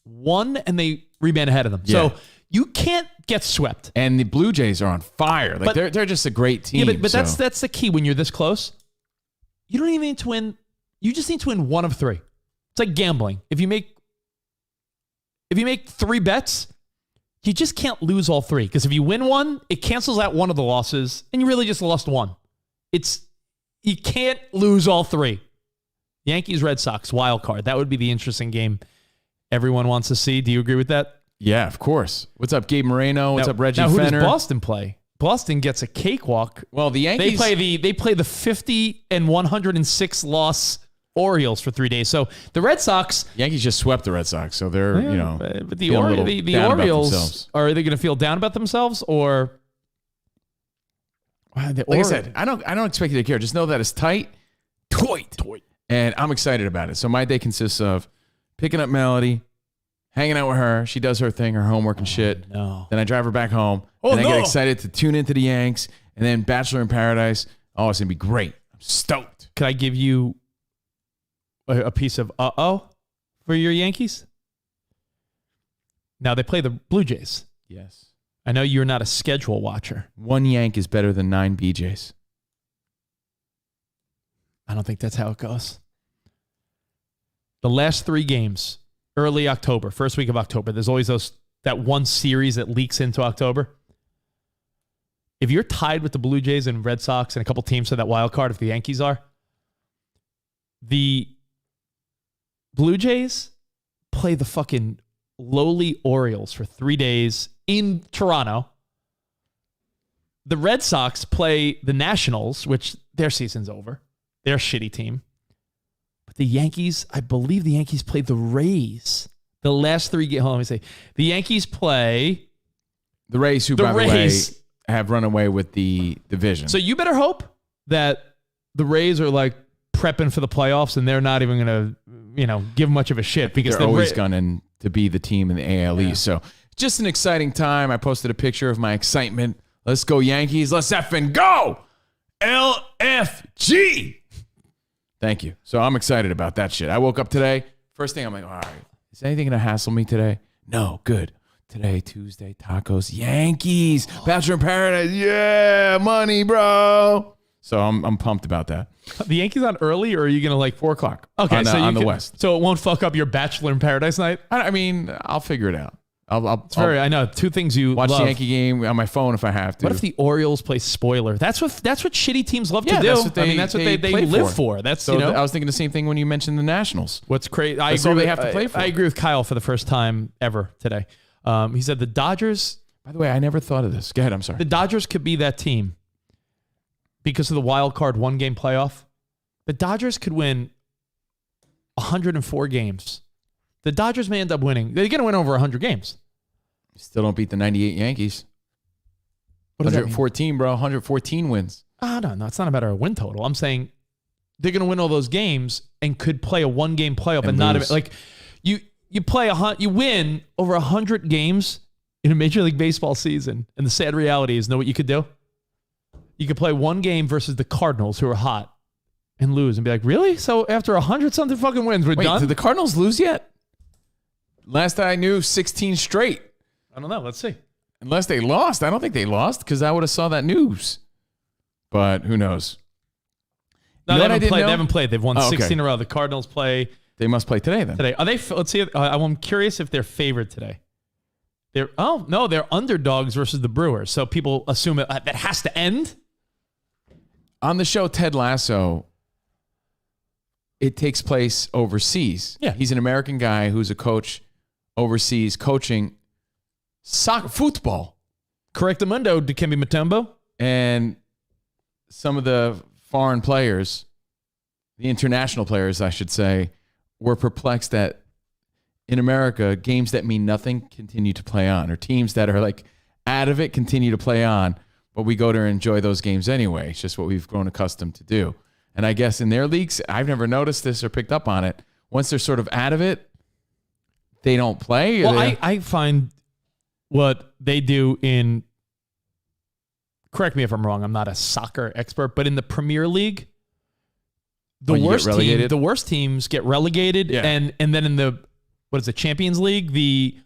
1, and they remain ahead of them. Yeah. So you can't get swept. And the Blue Jays are on fire. Like they're just a great team. Yeah, but that's the key when you're this close. You don't even need to win. You just need to win 1 of 3. It's like gambling. If you make 3 bets, you just can't lose all 3. Because if you win 1, it cancels out 1 of the losses, and you really just lost 1. You can't lose all 3. Yankees, Red Sox, wild card. That would be the interesting game everyone wants to see. Do you agree with that? Yeah, of course. What's up, Gabe Moreno? What's up, Reggie Who Fenner? does Boston play? Boston gets a cakewalk. Well, the Yankees they play the 50 and 106 loss Orioles for 3 days. So the Red Sox, Yankees just swept the Red Sox, so they're but the Orioles, are they going to feel down about themselves or? Like I said, I don't expect you to care. Just know that it's tight, and I'm excited about it. So my day consists of picking up Melody, hanging out with her. She does her thing, her homework and shit. No. Then I drive her back home. And I get excited to tune into the Yanks, and then Bachelor in Paradise. Oh, it's gonna be great. I'm stoked. Could I give you a piece of for your Yankees? Now they play the Blue Jays. Yes. I know you're not a schedule watcher. 1 Yank is better than 9 BJs. I don't think that's how it goes. The last 3 games, early October, first week of October, there's always that one series that leaks into October. If you're tied with the Blue Jays and Red Sox and a couple teams for that wild card, if the Yankees are, the Blue Jays play the fucking lowly Orioles for 3 days in Toronto. The Red Sox play the Nationals, which their season's over. They're a shitty team. But the Yankees, I believe the Yankees play the Rays. The last 3 games. Hold on, let me say. The Yankees play the Rays, who, by the way, have run away with the division. So you better hope that the Rays are like prepping for the playoffs and they're not even going to, give much of a shit because they're always gunning to be the team in the AL East. So just an exciting time. I posted a picture of my excitement. Let's go Yankees. Let's effing go. LFG. Thank you. So I'm excited about that shit. I woke up today. First thing I'm like, all right, is anything going to hassle me today? No, good. Today, Tuesday, tacos, Yankees, Bachelor in Paradise. Yeah, money, bro. So I'm pumped about that. The Yankees on early, or are you going to like 4 o'clock? Okay, so on the West. So it won't fuck up your Bachelor in Paradise night? I mean, I'll figure it out. I know 2 things you watch love. the Yankee game on my phone if I have to. What if the Orioles play spoiler? That's what shitty teams love to do. That's what they live for. That's so. I was thinking the same thing when you mentioned the Nationals. What's crazy? That's all they have to play for. I agree with Kyle for the first time ever today. He said the Dodgers. By the way, I never thought of this. Go ahead. I'm sorry. The Dodgers could be that team because of the wild card 1-game playoff. The Dodgers could win 104 games. The Dodgers may end up winning. They're going to win over 100 games. Still don't beat the 98 Yankees. What does 114, bro. 114 wins. No, it's not a matter of win total. I'm saying they're going to win all those games and could play a 1-game playoff and not even like you win over 100 games in a Major League Baseball season. And the sad reality is, know what you could do? You could play 1 game versus the Cardinals, who are hot, and lose and be like, really? So after 100-something fucking wins, we're done? Did the Cardinals lose yet? Last I knew, 16 straight. I don't know. Let's see. Unless they lost. I don't think they lost because I would have saw that news. But who knows? No, they haven't played. They've won 16 in a row. The Cardinals play. They must play today then. Are they? Let's see. I'm curious if they're favored today. They're underdogs versus the Brewers. So people assume that has to end. On the show Ted Lasso, it takes place overseas. Yeah. He's an American guy who's a coach overseas coaching soccer, football. Correctamundo, Dikembe Mutombo. And some of the foreign players, the international players, I should say, were perplexed that in America, games that mean nothing continue to play on, or teams that are like out of it continue to play on, but we go to enjoy those games anyway. It's just what we've grown accustomed to do. And I guess in their leagues, I've never noticed this or picked up on it. Once they're sort of out of it, they don't play. Well, I find what they do in, correct me if I'm wrong, I'm not a soccer expert, but in the Premier League, the worst teams get relegated, and then in the Champions League, the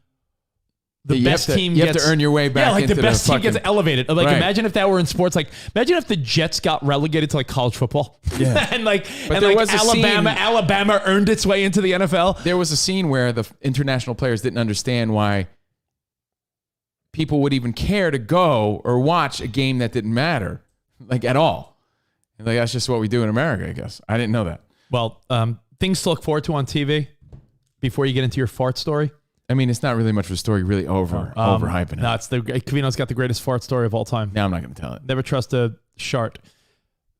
best team you have to earn your way back. Yeah, like into the best team fucking, gets elevated. Like right. Imagine if that were in sports. Like imagine if the Jets got relegated to like college football. Yeah, Alabama earned its way into the NFL. There was a scene where the international players didn't understand why people would even care to go or watch a game that didn't matter, like at all. And like that's just what we do in America, I guess. I didn't know that. Well, things to look forward to on TV before you get into your fart story. I mean, it's not really much of a story, really overhyping it. No, Covino's got the greatest fart story of all time. Now I'm not going to tell it. Never trust a shart.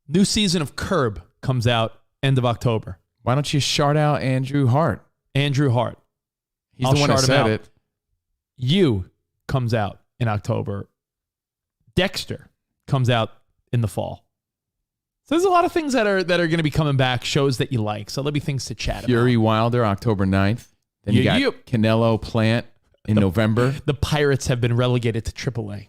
New season of Curb comes out end of October. Why don't you shout out Andrew Hart? Andrew Hart. He's the one that said it. You comes out in October. Dexter comes out in the fall. So there's a lot of things that are going to be coming back, shows that you like. So there'll be things to chat about. Fury Wilder, October 9th. Then you got Canelo Plant in November. The Pirates have been relegated to AAA.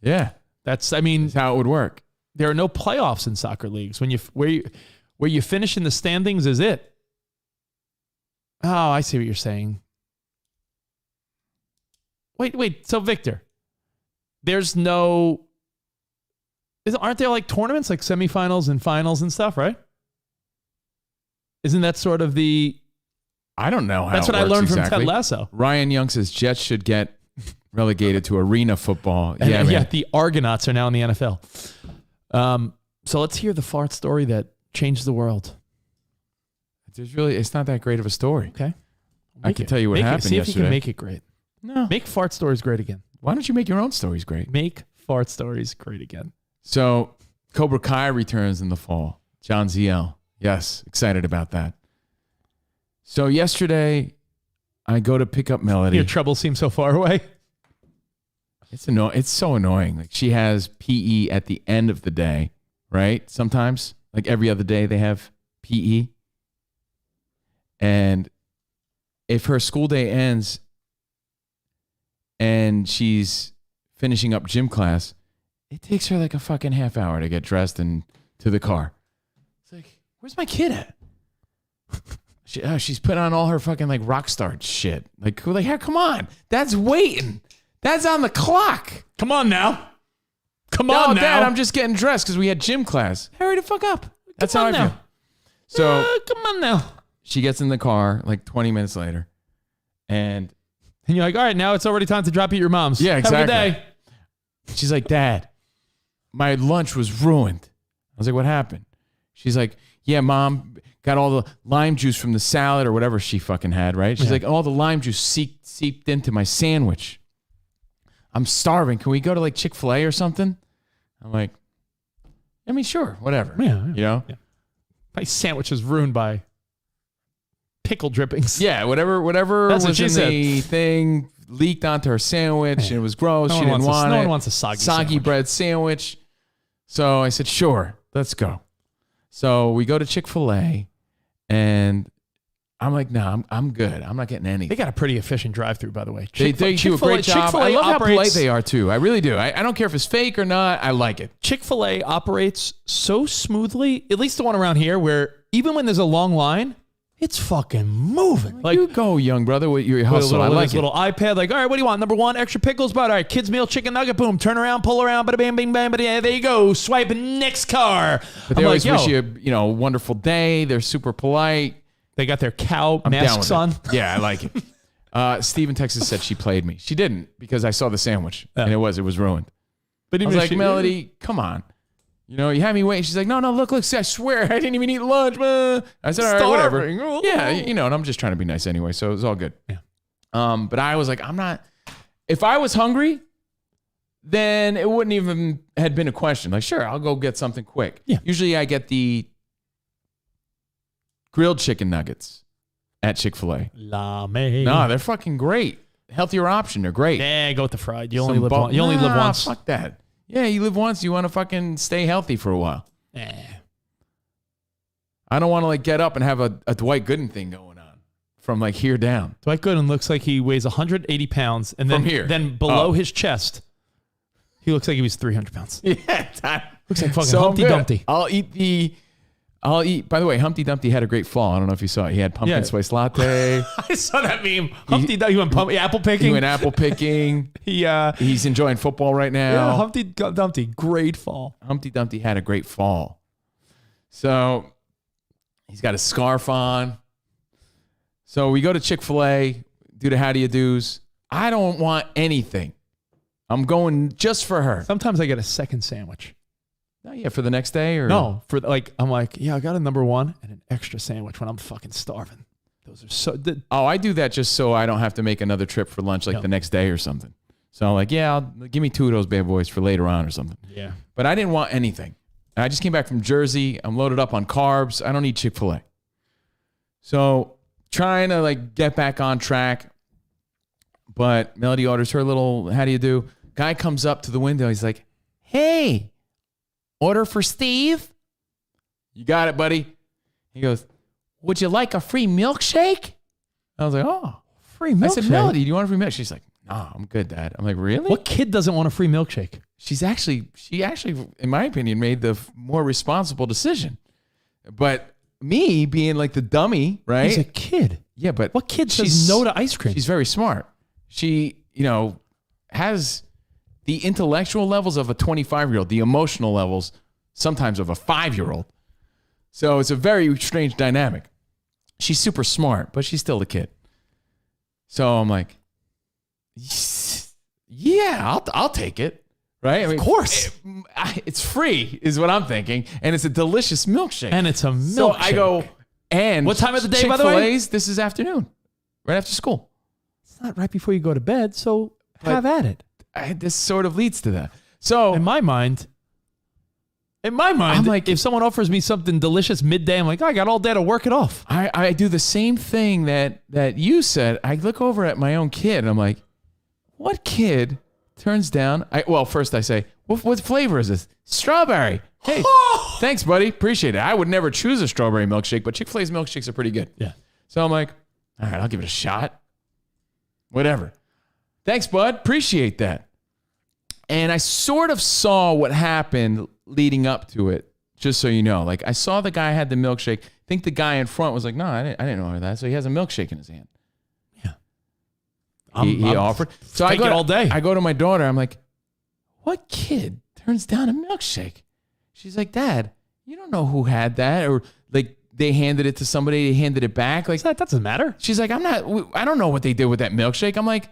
Yeah. That's how it would work. There are no playoffs in soccer leagues. Where you finish in the standings is it. Oh, I see what you're saying. Wait. So Victor, aren't there like tournaments, like semifinals and finals and stuff, right? Isn't that sort of the... I don't know how That's what it I works learned from exactly. Ted Lasso. Ryan Young says Jets should get relegated to arena football. And, Yeah, man. the Argonauts are now in the NFL. So let's hear the fart story that changed the world. It's not that great of a story. Okay. I can tell you what happened See if yesterday. you can make it great. No. Make fart stories great again. Why don't you make your own stories great? Make fart stories great again. So Cobra Kai returns in the fall. John ZL. Yes, excited about that. So yesterday, I go to pick up Melody. Your trouble seems so far away. It's annoying. It's so annoying. Like she has PE at the end of the day, right? Sometimes, like every other day, they have PE. And if her school day ends and she's finishing up gym class, it takes her like a fucking half hour to get dressed and to the car. It's like, where's my kid at? She's put on all her fucking like rock star shit. Like, hey, come on. That's waiting. That's on the clock. Come on now. Come on now. Dad, I'm just getting dressed because we had gym class. Hurry the fuck up. That's how I feel. So come on now. she gets in the car like 20 minutes later. And you're like, all right, now it's already time to drop you at your mom's. Yeah, exactly. Have a good day. She's like, Dad, my lunch was ruined. I was like, what happened? She's like, yeah, Mom, got all the lime juice from the salad or whatever she fucking had, right? She's like, all the lime juice seeped into my sandwich. I'm starving. Can we go to like Chick-fil-A or something? I'm like, I mean, sure, whatever. Yeah. You know? Yeah. My sandwich is ruined by pickle drippings. Yeah, whatever That's what was she in said. the thing leaked onto her sandwich and it was gross. No She one didn't wants want no it. one wants a soggy sandwich. bread sandwich. So I said, sure, let's go. So we go to Chick-fil-A and I'm like, no, I'm good. I'm not getting anything. They got a pretty efficient drive-through, by the way. They do a Chick-fil-A- great job. Chick-fil-A I love how polite operates- they are too. I really do. I don't care if it's fake or not. I like it. Chick-fil-A operates so smoothly, at least the one around here, where even when there's a long line, it's fucking moving. Like, you go, young brother, with your with a hustle. little, I with like his it. little iPad, like, all right, what do you want? Number one, extra pickles, but all right, kids meal, chicken nugget, boom, turn around, pull around, bada bam, bing, bam, bada, yeah, there you go, swipe next car. But they I'm always like, wish yo, you a wonderful day. They're super polite. they got their cow I'm down masks with on. it. Yeah, I like it. Steve in Texas said she played me. She didn't because I saw the sandwich and it was ruined. But I even was if like, Melody, come on. You know, you had me waiting. She's like, no, look, I swear, I didn't even eat lunch. I said, all right, whatever. Starving. Yeah, and I'm just trying to be nice anyway, so it was all good. Yeah. But I was like, if I was hungry, then it wouldn't even had been a question. Like, sure, I'll go get something quick. Yeah. Usually I get the grilled chicken nuggets at Chick-fil-A. No, they're fucking great. Healthier option. They're great. Yeah, go with the fried. You Some only live bu- once. You only live Nah, once. Fuck that. Yeah, you live once. You want to fucking stay healthy for a while. I don't want to like get up and have a Dwight Gooden thing going on from like here down. Dwight Gooden looks like he weighs 180 pounds, and From then here. then below his chest, he looks like he was 300 pounds. Yeah, Looks like fucking so Humpty good. Dumpty. I'll eat. By the way, Humpty Dumpty had a great fall. I don't know if you saw it. He had pumpkin spice latte. I saw that meme. Humpty Dumpty went apple picking. He went apple picking. He's enjoying football right now. Yeah, Humpty Dumpty, great fall. Humpty Dumpty had a great fall. So he's got a scarf on. So we go to Chick-fil-A, do the how do you do's. I don't want anything. I'm going just for her. Sometimes I get a second sandwich. Oh, yeah, for the next day or No, for like I'm like, yeah, I got a number one and an extra sandwich when I'm fucking starving. Those are so. Oh, I do that just so I don't have to make another trip for lunch like the next day or something. So I'm like, yeah, give me 2 of those bad boys for later on or something. Yeah. But I didn't want anything. I just came back from Jersey. I'm loaded up on carbs. I don't need Chick-fil-A. So trying to like get back on track. But Melody orders her little, how do you do? Guy comes up to the window. He's like, hey, order for Steve? You got it, buddy. He goes, would you like a free milkshake? I was like, oh, Free milkshake. I said, Melody, do you want a free milkshake? She's like, no, I'm good, Dad. I'm like, really? What kid doesn't want a free milkshake? She actually, in my opinion, made the more responsible decision. But me being like the dummy, right? He's a kid. Yeah, but What kid says no to ice cream? She's very smart. She, has the intellectual levels of a 25-year-old, the emotional levels sometimes of a 5-year-old. So it's a very strange dynamic. she's super smart, but she's still a kid. So I'm like, yeah, I'll take it. Right? I mean, Of course. It's free is what I'm thinking. And it's a delicious milkshake. And it's a milkshake. So I go, and what time of the day, by the way? Chick-fil-A's, this is afternoon, right after school. It's not right before you go to bed, so have at it. This sort of leads to that. So In my mind, I'm like, if someone offers me something delicious midday, I'm like, I got all day to work it off. I do the same thing that you said. I look over at my own kid and I'm like, what kid turns down? First I say, what flavor is this? Strawberry. Hey, thanks, buddy. Appreciate it. I would never choose a strawberry milkshake, but Chick-fil-A's milkshakes are pretty good. Yeah. So I'm like, all right, I'll give it a shot. Whatever. Thanks, bud. Appreciate that. And I sort of saw what happened leading up to it, just so you know. Like, I saw the guy had the milkshake. I think the guy in front was like, no, I didn't know that. So he has a milkshake in his hand. Yeah. He offered. So I take it all day. I go to my daughter. I'm like, what kid turns down a milkshake? She's like, Dad, you don't know who had that. Or like they handed it to somebody. They handed it back. Like that doesn't matter. She's like, I don't know what they did with that milkshake. I'm like,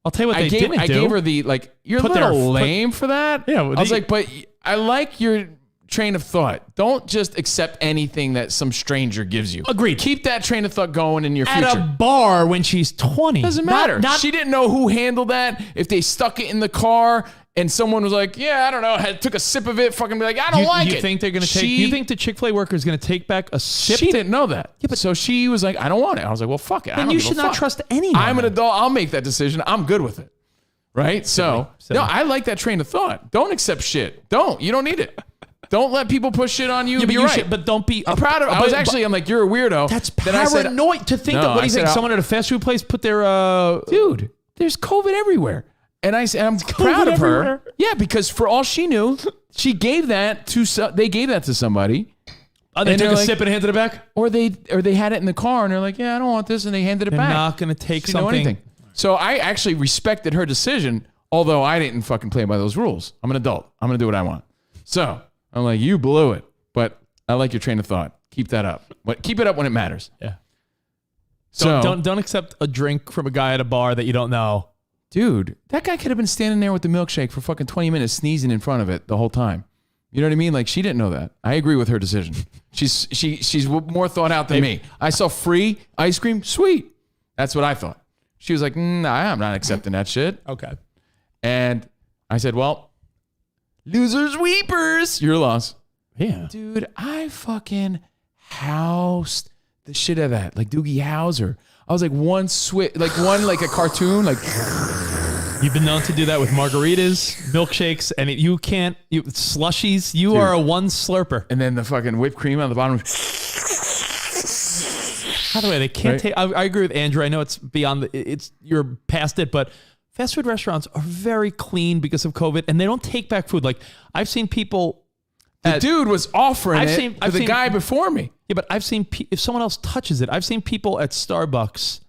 I'll tell you what they didn't do. I gave her the, like, you're a little lame for that. Yeah. I was like, but I like your train of thought. Don't just accept anything that some stranger gives you. Agreed. Keep that train of thought going in your future. At a bar when she's 20. Doesn't matter. She didn't know who handled that. If they stuck it in the car and someone was like, yeah, I don't know, took a sip of it, fucking be like, I don't like it. You think they're going to take, you think the Chick-fil-A worker is going to take back a sip? She didn't know that. Yeah, but so she was like, I don't want it. I was like, well, fuck it. Then you should not trust anyone. I'm an adult. I'll make that decision. I'm good with it. Right? So, no, I like that train of thought. Don't accept shit. You don't need it. Don't let people push shit on you. Yeah, but you're right. But don't be. I'm proud of it. I'm like, you're a weirdo. That's paranoid to think that. What do you think? Someone at a fast food place put their. Dude, there's COVID everywhere. And I'm proud of her. Yeah, because for all she knew, she gave that to. They gave that to somebody. They took a sip and handed it back? Or they had it in the car and they're like, yeah, I don't want this. And they handed it back. They're not going to take something. Know anything. So I actually respected her decision, although I didn't fucking play by those rules. I'm an adult. I'm going to do what I want. So I'm like, you blew it, but I like your train of thought. Keep that up. But keep it up when it matters. Yeah. So don't accept a drink from a guy at a bar that you don't know. Dude, that guy could have been standing there with the milkshake for fucking 20 minutes sneezing in front of it the whole time. You know what I mean? Like, she didn't know that. I agree with her decision. She's more thought out than me. I saw free ice cream. Sweet. That's what I thought. She was like, nah, I'm not accepting that shit. Okay. And I said, well, losers, weepers. Your loss. Yeah. Dude, I fucking housed the shit out of that. Like Doogie Howser. I was like one like a cartoon. Like, you've been known to do that with margaritas, milkshakes, and slushies. You are a one slurper. And then the fucking whipped cream on the bottom. By the way, they can't take. I agree with Andrew. I know it's beyond you're past it, but fast food restaurants are very clean because of COVID, and they don't take back food. Like, I've seen people. The dude was offering to the guy before me. Yeah, but I've seen if someone else touches it, I've seen people at Starbucks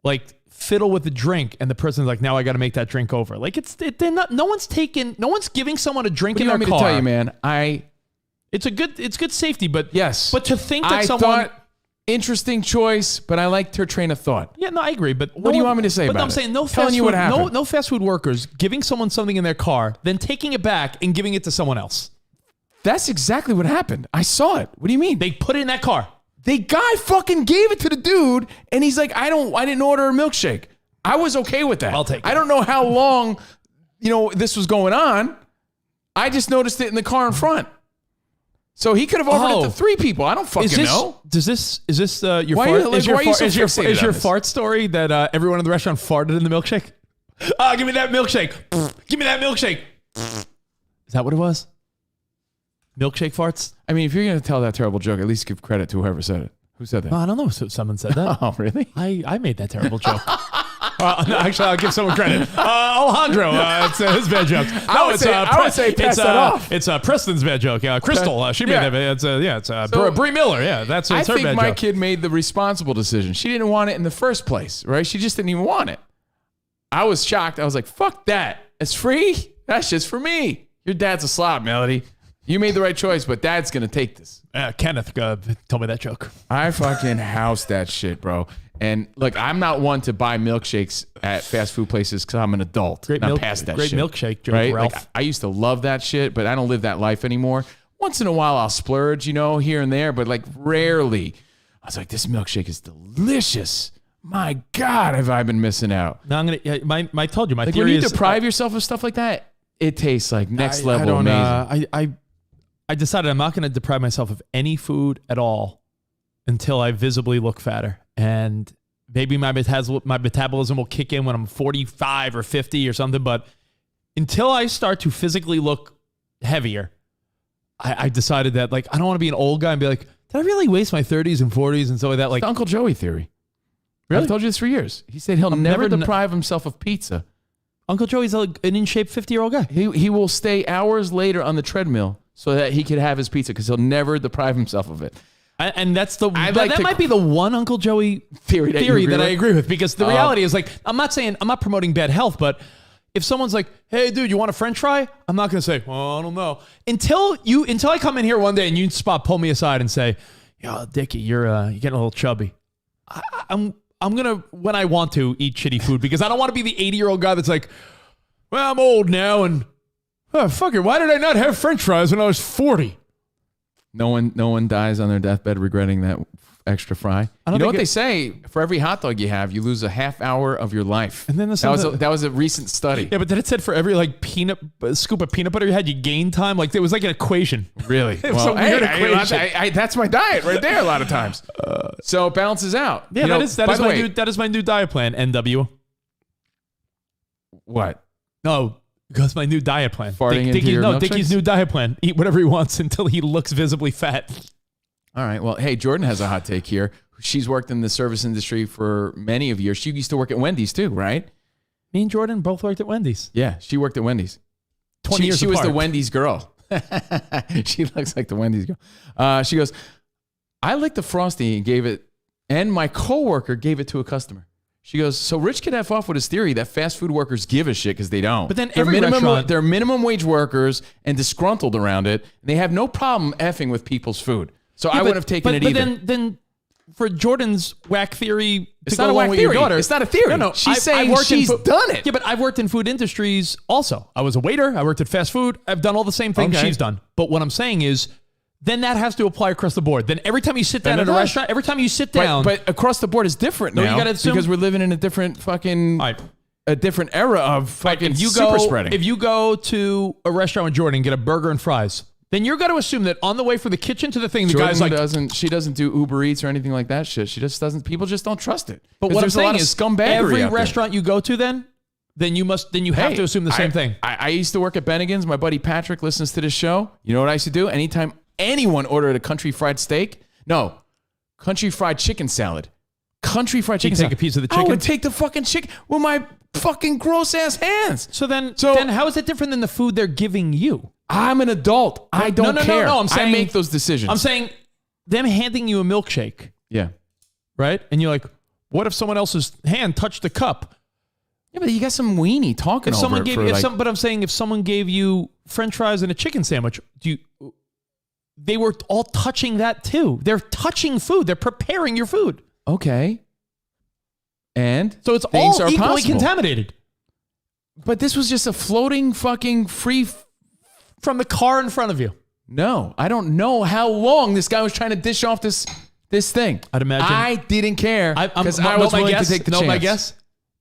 like fiddle with the drink, and the person's like, "Now I got to make that drink over." Like, they're not. No one's giving someone a drink in their car. What do you want me to tell you, man? It's good safety, but yes. But to think that I thought interesting choice, but I liked her train of thought. Yeah, no, I agree. But what do you want me to say about it? I'm saying no fast food workers giving someone something in their car, then taking it back and giving it to someone else. That's exactly what happened. I saw it. What do you mean? They put it in that car. The guy fucking gave it to the dude, and he's like, I didn't order a milkshake. I was okay with that. I'll take it. I don't know how long, this was going on. I just noticed it in the car in front. So he could have offered it to 3 people. I don't fucking know. Is this your fart? Is your fart story that everyone in the restaurant farted in the milkshake? Give me that milkshake. Give me that milkshake. Is that what it was? Milkshake farts? I mean, if you're going to tell that terrible joke, at least give credit to whoever said it. Who said that? No, I don't know. Someone said that. Oh, really? I made that terrible joke. No, actually, I'll give someone credit. Alejandro, it's his bad joke. I would say pass that off. It's Preston's bad joke. Crystal, she made that. It's Brie Miller. Yeah, that's her bad joke. I think my kid made the responsible decision. She didn't want it in the first place, right? She just didn't even want it. I was shocked. I was like, fuck that. It's free? That's just for me. Your dad's a slob, Melody. You made the right choice, but Dad's going to take this. Kenneth told me that joke. I fucking house that shit, bro. And look, I'm not one to buy milkshakes at fast food places because I'm an adult. Great milkshake joke, right? Ralph. Like, I used to love that shit, but I don't live that life anymore. Once in a while, I'll splurge, here and there, but like rarely. I was like, this milkshake is delicious. My God, have I been missing out? No, I'm gonna. I told you my Like theory when you is deprive yourself of stuff like that, it tastes like next level amazing. I decided I'm not going to deprive myself of any food at all until I visibly look fatter, and maybe my metabolism will kick in when I'm 45 or 50 or something. But until I start to physically look heavier, I decided that like I don't want to be an old guy and be like, did I really waste my 30s and 40s and stuff like that? Like the Uncle Joey theory. Really? I've told you this for years. He said he'll never deprive himself of pizza. Uncle Joey's an in-shape 50-year-old guy. He will stay hours later on the treadmill so that he could have his pizza because he'll never deprive himself of it. And that's that might be the one Uncle Joey theory that I agree with, because the reality is, like, I'm not promoting bad health, but if someone's like, hey dude, you want a French fry? I'm not gonna say, well, I don't know. Until I come in here one day and you pull me aside and say, yo, Dickie, you're getting a little chubby. I'm gonna, when I want to, eat shitty food, because I don't want to be the 80-year-old guy that's like, well, I'm old now and fuck it, why did I not have French fries when I was 40? No one dies on their deathbed regretting that extra fry. You know what they say? For every hot dog you have, you lose a half hour of your life. And then that was a recent study. Yeah, but then it said for every like scoop of peanut butter you had, you gain time. Like it was like an equation. Really? It was a weird equation. That's my diet right there. A lot of times. So it balances out. Yeah, that is my new diet plan. NW. What? No. That's my new diet plan. Dickie's new diet plan. Eat whatever he wants until he looks visibly fat. All right. Well, hey, Jordan has a hot take here. She's worked in the service industry for many of years. She used to work at Wendy's too, right? Me and Jordan both worked at Wendy's. Yeah, she worked at Wendy's. 20 years She apart. was the Wendy's girl. She looks like the Wendy's girl. She goes, I licked the Frosty and gave it, and my coworker gave it to a customer. She goes, so Rich could have off with his theory that fast food workers give a shit because they don't. But then they're minimum wage workers and disgruntled around it. And they have no problem effing with people's food. So I wouldn't have taken it either. But then for Jordan's whack theory it's not a whack theory. It's not a theory. No. She's saying she's done it. Yeah, but I've worked in food industries also. I was a waiter. I worked at fast food. I've done all the same things she's done. But what I'm saying is, then that has to apply across the board. Then every time you sit down at a restaurant, every time you sit down. But across the board is different now. You gotta assume, because we're living in a different fucking, a different era of fucking super spreading. If you go to a restaurant with Jordan and get a burger and fries, then you're going to assume that on the way from the kitchen to the thing, the guy's like, she doesn't do Uber Eats or anything like that shit. She just doesn't. People just don't trust it. But what I'm saying is, every out restaurant you go to, then you have to assume the same thing. I used to work at Bennigan's. My buddy Patrick listens to this show. You know what I used to do? Anytime anyone ordered a country fried chicken salad. Country fried chicken salad. Take a piece of the chicken? I would take the fucking chicken with my fucking gross ass hands. So then how is it different than the food they're giving you? I'm an adult. I don't care. No. I'm saying, I make those decisions. I'm saying them handing you a milkshake. Yeah. Right? And you're like, what if someone else's hand touched the cup? Yeah, but you got some weenie talking over it. But I'm saying if someone gave you French fries and a chicken sandwich, they were all touching that too. They're touching food. They're preparing your food. Okay. And so it's all equally contaminated. But this was just a floating fucking free from the car in front of you. No, I don't know how long this guy was trying to dish off this thing. I'd imagine. I didn't care because I was willing to take the chance. My guess?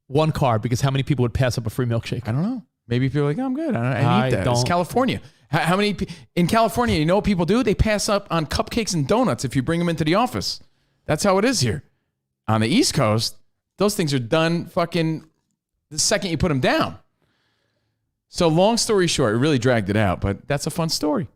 One car, because how many people would pass up a free milkshake? I don't know. Maybe people are like, oh, I'm good. I need that. It's California. How many in California? You know what people do? They pass up on cupcakes and donuts if you bring them into the office. That's how it is here. On the East Coast, those things are done fucking the second you put them down. So long story short, it really dragged it out, but that's a fun story.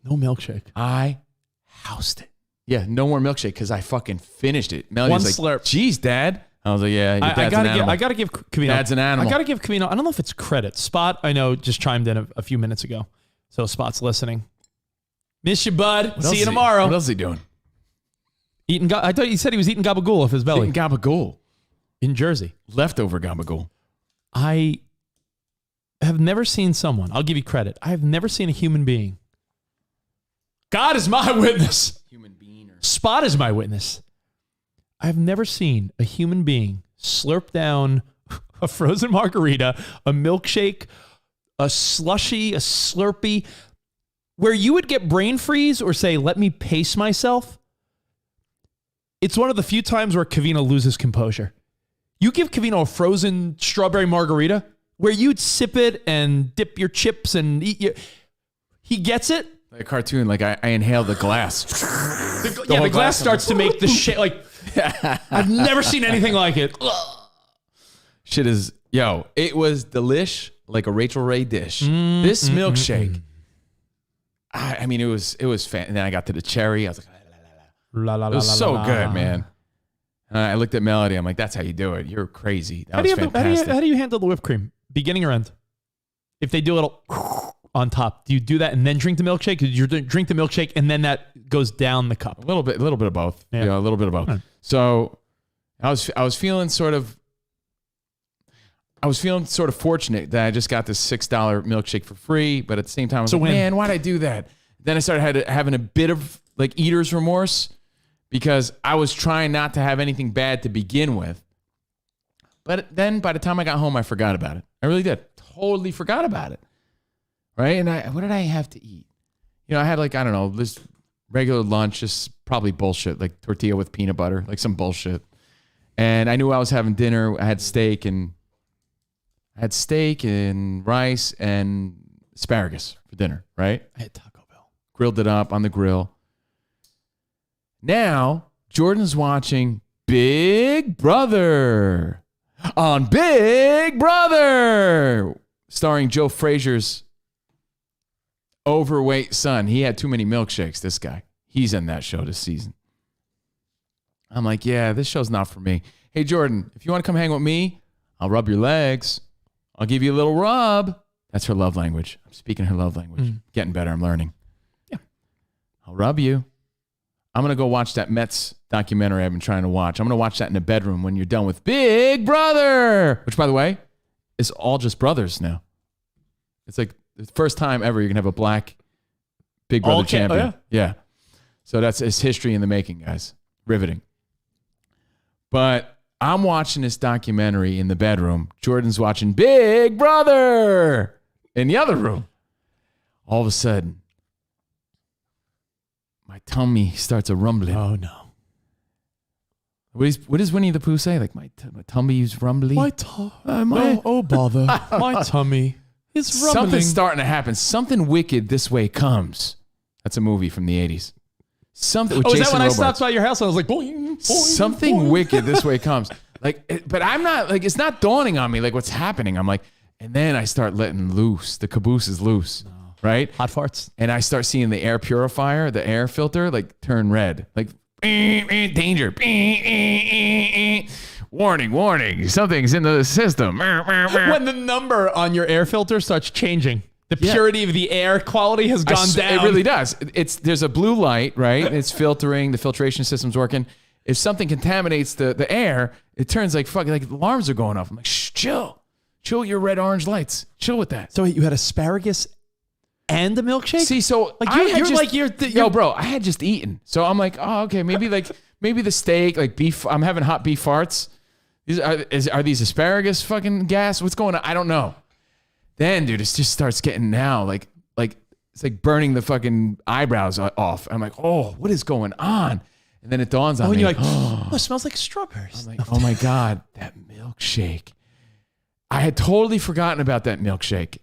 No milkshake. I housed it. Yeah, no more milkshake because I fucking finished it. Melody's One like, slurp. geez, Dad. I was like, yeah, your dad's an animal. I got to give Covino. Dad's an animal. I got to give Covino, I don't know if it's credit. Spot, I know, just chimed in a few minutes ago. So Spot's listening. Miss you, bud. See you tomorrow. What else is he doing? I thought he said he was eating gabagool off his belly. Eating gabagool. In Jersey. Leftover gabagool. I have never seen someone, I'll give you credit, I have never seen a human being. God is my witness. Human being. Spot is my witness. I've never seen a human being slurp down a frozen margarita, a milkshake, a slushy, a Slurpee, where you would get brain freeze or say, let me pace myself. It's one of the few times where Covino loses composure. You give Covino a frozen strawberry margarita where you'd sip it and dip your chips and eat your... He gets it. Like a cartoon, like I inhale the glass. The glass starts to make the shit like... I've never seen anything like it. Shit is... Yo, it was delish like a Rachel Ray dish. This milkshake... I mean, it was fan. And then I got to the cherry. I was like, it was so good, man. And I looked at Melody. I'm like, that's how you do it. You're crazy. That was fantastic. How do you handle the whipped cream? Beginning or end? If they do a little on top, do you do that and then drink the milkshake? Did you drink the milkshake and then that goes down the cup? A little bit of both. Yeah, a little bit of both. Right. So I was feeling sort of fortunate that I just got this $6 milkshake for free, but at the same time, I was like, man, why'd I do that? Then I started having a bit of like eater's remorse because I was trying not to have anything bad to begin with. But then by the time I got home, I forgot about it. I really did. Totally forgot about it. Right? And what did I have to eat? You know, I had like, I don't know, this regular lunch, just probably bullshit, like tortilla with peanut butter, like some bullshit. And I knew I was having dinner. I had steak and rice and asparagus for dinner, right? I had Taco Bell. Grilled it up on the grill. Now, Jordan's watching Big Brother on Big Brother, starring Joe Frazier's overweight son. He had too many milkshakes, this guy. He's in that show this season. I'm like, yeah, this show's not for me. Hey, Jordan, if you want to come hang with me, I'll rub your legs. I'll give you a little rub. That's her love language. I'm speaking her love language. Getting better. I'm learning. Yeah. I'll rub you. I'm going to go watch that Mets documentary I've been trying to watch. I'm going to watch that in the bedroom when you're done with Big Brother, which, by the way, is all just brothers now. It's like the first time ever you're going to have a black Big Brother champion. Oh, yeah? Yeah. So it's history in the making, guys. Riveting. But I'm watching this documentary in the bedroom. Jordan's watching Big Brother in the other room. All of a sudden, my tummy starts a rumbling. Oh, no. What does Winnie the Pooh say? Like, my tummy's rumbling? Oh, bother. My tummy is rumbling. Something's starting to happen. Something wicked this way comes. That's a movie from the 80s. Something with is Jason that when Robards. I stopped by your house and I was like, boing, boing, something boing. wicked this way comes. But I'm not, like, it's not dawning on me, like, what's happening. I'm like, and then I start letting loose. The caboose is loose, right? Hot farts. And I start seeing the air purifier, the air filter, like, turn red. Like, danger. Warning. Something's in the system. When the number on your air filter starts changing. The purity of the air quality has gone down. It really does. There's a blue light, right? It's filtering. The filtration system's working. If something contaminates the air, it turns like fucking like alarms are going off. I'm like, shh, chill with your red orange lights. Chill with that. So you had asparagus and a milkshake? See, so like you're yo, bro. I had just eaten, so I'm like, oh, okay, maybe the steak, like beef. I'm having hot beef farts. Are these asparagus fucking gas? What's going on? I don't know. Then, dude, it just starts getting now like it's like burning the fucking eyebrows off. I'm like, oh, what is going on? And then it dawns on me. And you're like, oh, it smells like strawberries. I'm like, oh my God, that milkshake. I had totally forgotten about that milkshake.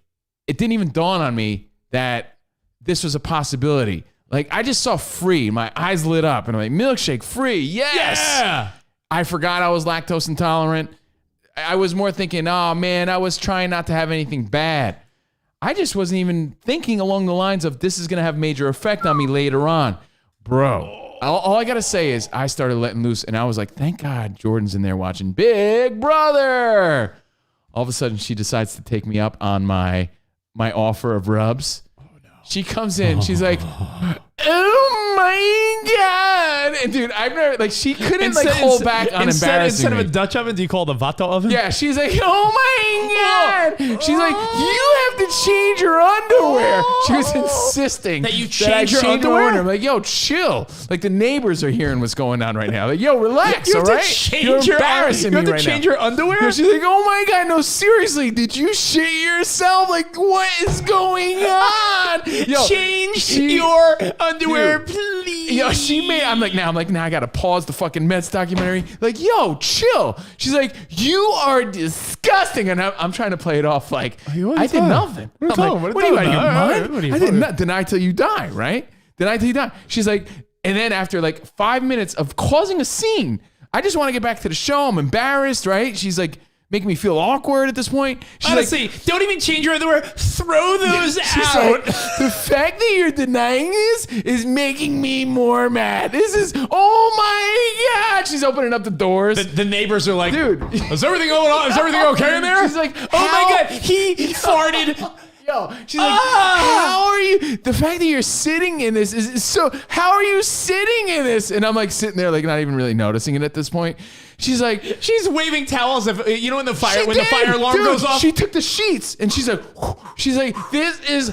It didn't even dawn on me that this was a possibility. Like, I just saw free. My eyes lit up and I'm like, milkshake free. Yes. Yeah. I forgot I was lactose intolerant. I was more thinking, oh man, I was trying not to have anything bad. I just wasn't even thinking along the lines of this is going to have major effect on me later on. Bro, all I got to say is I started letting loose and I was like, thank God Jordan's in there watching Big Brother. All of a sudden she decides to take me up on my offer of rubs. Oh no. She comes in, she's like, oh my God. And dude, I've never, like, she couldn't hold back on embarrassing Instead of me. a Dutch oven, do you call it a Vato oven? Yeah, she's like, oh my God. She's like, you have to change your underwear. She was insisting That you I change your my underwear? I'm like, yo, chill. Like, the neighbors are hearing what's going on right now. Like, yo, relax, You all have right? to change You're your embarrassing You me have to right change now. your underwear? No, she's like, oh my God, no, seriously, did you shit yourself? Like, what is going on? Yo, Change your underwear, Dude. please. Yo, I'm like, now I gotta pause the fucking Mets documentary. Like, yo, chill. She's like, you are disgusting. And I'm trying to play it off like, Hey, what are I you did talking- nothing. what are you I'm talking- like, what what are are you you out of your talking about? mind? What are you I did talking not deny till you die, right? Deny till you die. She's like, and then after like 5 minutes of causing a scene, I just want to get back to the show. I'm embarrassed, right? She's like, making me feel awkward at this point. She's Honestly, don't even change your underwear. Throw those She's out. like, the fact that you're denying this is making me more mad. This is, oh my God. She's opening up the doors. The neighbors are like, Dude. is everything going on? Is everything okay in there? She's like, oh my God, he farted. Yo, she's like, how are you? The fact that you're sitting in this is so, how are you sitting in this? And I'm like sitting there, like not even really noticing it at this point. She's like, She's waving towels. If you know when the fire she the did. fire alarm Dude, goes off. She took the sheets and she's like, this is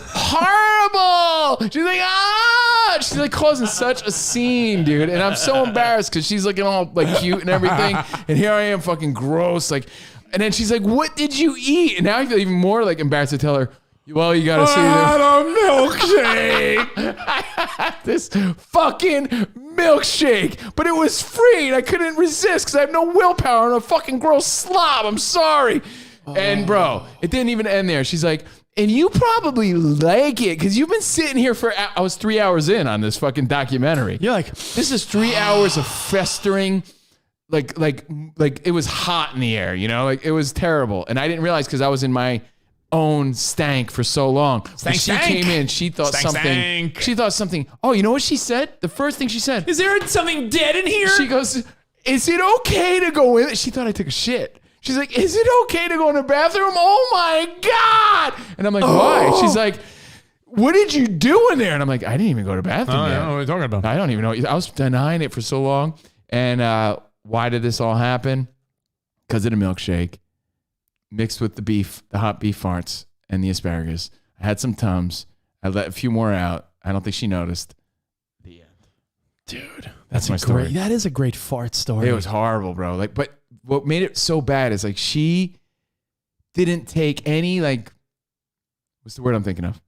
horrible. She's like, she's like causing such a scene, dude. And I'm so embarrassed because she's looking all like cute and everything. And here I am fucking gross. Like, and then she's like, what did you eat? And now I feel even more like embarrassed to tell her, well, you gotta see a milkshake. I had this fucking milkshake, but it was free and I couldn't resist because I have no willpower. I'm a fucking gross slob. I'm sorry. And bro, it didn't even end there. She's like, and you probably like it because you've been sitting here for, I was 3 hours in on this fucking documentary. You're like, This is 3 hours of festering. Like it was hot in the air, you know, like it was terrible. And I didn't realize because I was in my own stank for so long. When she came in, she thought something. She thought something. Oh, you know what she said? The first thing she said. is there something dead in here? She goes, is it okay to go in? She thought I took a shit. She's like, is it okay to go in the bathroom? Oh my God. And I'm like, why? She's like, what did you do in there? And I'm like, I didn't even go to the bathroom I yet. don't know what you're talking about. I don't even know. I was denying it for so long. And why did this all happen? Because of the milkshake mixed with the beef, the hot beef farts, and the asparagus. I had some Tums. I let a few more out. I don't think she noticed. The end. Dude, that's my story. That is a great fart story. It was horrible, bro. Like, but what made it so bad is like she didn't take any like, what's the word I'm thinking of?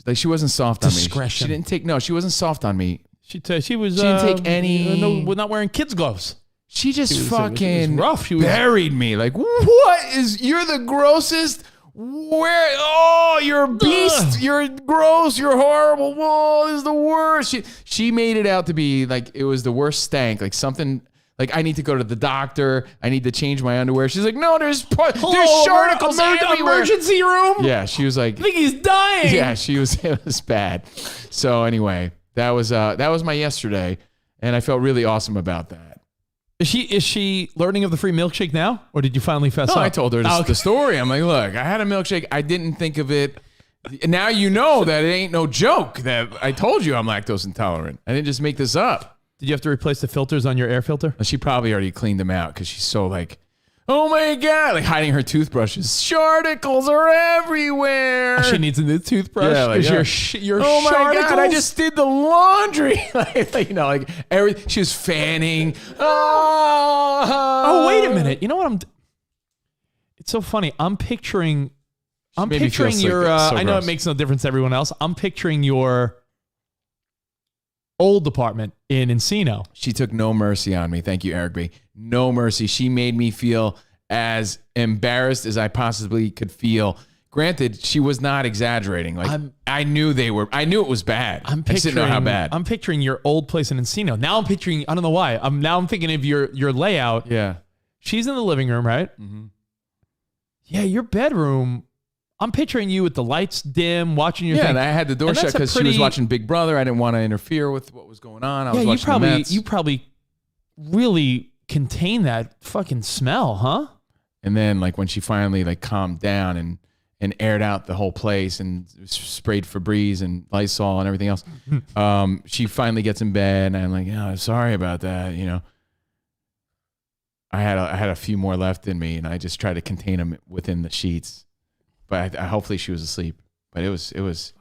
Like she wasn't soft on me. Discretion. She didn't take, no, she wasn't soft on me. She was. She didn't take any- we're not wearing kids' gloves. She just It was fucking rough. She was buried me. Like, what is, you're the grossest. Where, oh, you're a beast. Ugh. You're gross. You're horrible. Whoa, this is the worst. She made it out to be like, it was the worst stank. Like something, like I need to go to the doctor. I need to change my underwear. She's like, no, there's sharticles everywhere. Emergency room. Yeah, she was like, I think he's dying. yeah, she was, it was bad. So anyway, that was my yesterday. And I felt really awesome about that. Is she learning of the free milkshake now, or did you finally fess up? I told her the story. I'm like, look, I had a milkshake. I didn't think of it. Now you know that it ain't no joke that I told you I'm lactose intolerant. I didn't just make this up. Did you have to replace the filters on your air filter? She probably already cleaned them out because she's so like, oh my God, like hiding her toothbrushes. Sharticles are everywhere. She needs a new toothbrush. Yeah, like, your oh my God, I sharticles? just did the laundry. Like, you know, like she was fanning. Oh, wait a minute. You know what it's so funny. I'm picturing made me feel your, so I know gross. it makes no difference to everyone else. I'm picturing your old apartment in Encino. She took no mercy on me. Thank you, Eric B. No mercy. She made me feel as embarrassed as I possibly could feel. Granted, she was not exaggerating. Like I knew it was bad. I just didn't know how bad. I'm picturing your old place in Encino. Now I'm picturing, I don't know why. I'm thinking of your layout. Yeah. She's in the living room, right? Mm-hmm. Yeah, your bedroom. I'm picturing you with the lights dim, watching your Yeah, thing. and I had the door And shut that's a because she was pretty- watching Big Brother. I didn't want to interfere with what was going on. I was watching the Mets. you probably really contain that fucking smell, huh? And then like when she finally like calmed down and and aired out the whole place and sprayed Febreze and Lysol and everything else. She finally gets in bed, and I'm like, oh, sorry about that. You know, I had a few more left in me, and I just tried to contain them within the sheets. But hopefully she was asleep. But it was.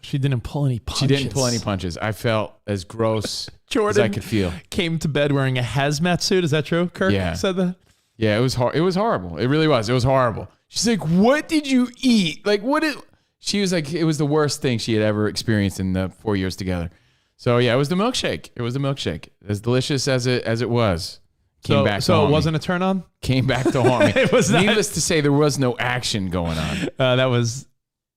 She didn't pull any punches. She didn't pull any punches. I felt as gross Jordan as I could feel. Came to bed wearing a hazmat suit. Is that true? Kirk said that? Yeah, it was it was horrible. It really was. It was horrible. She's like, what did you eat? Like, she was like, it was the worst thing she had ever experienced in the 4 years together. So yeah, it was the milkshake. It was the milkshake. As delicious as it was. Came back to haunt it me. wasn't a turn on? Came back to haunt me. It was not. Needless to say, there was no action going on. That was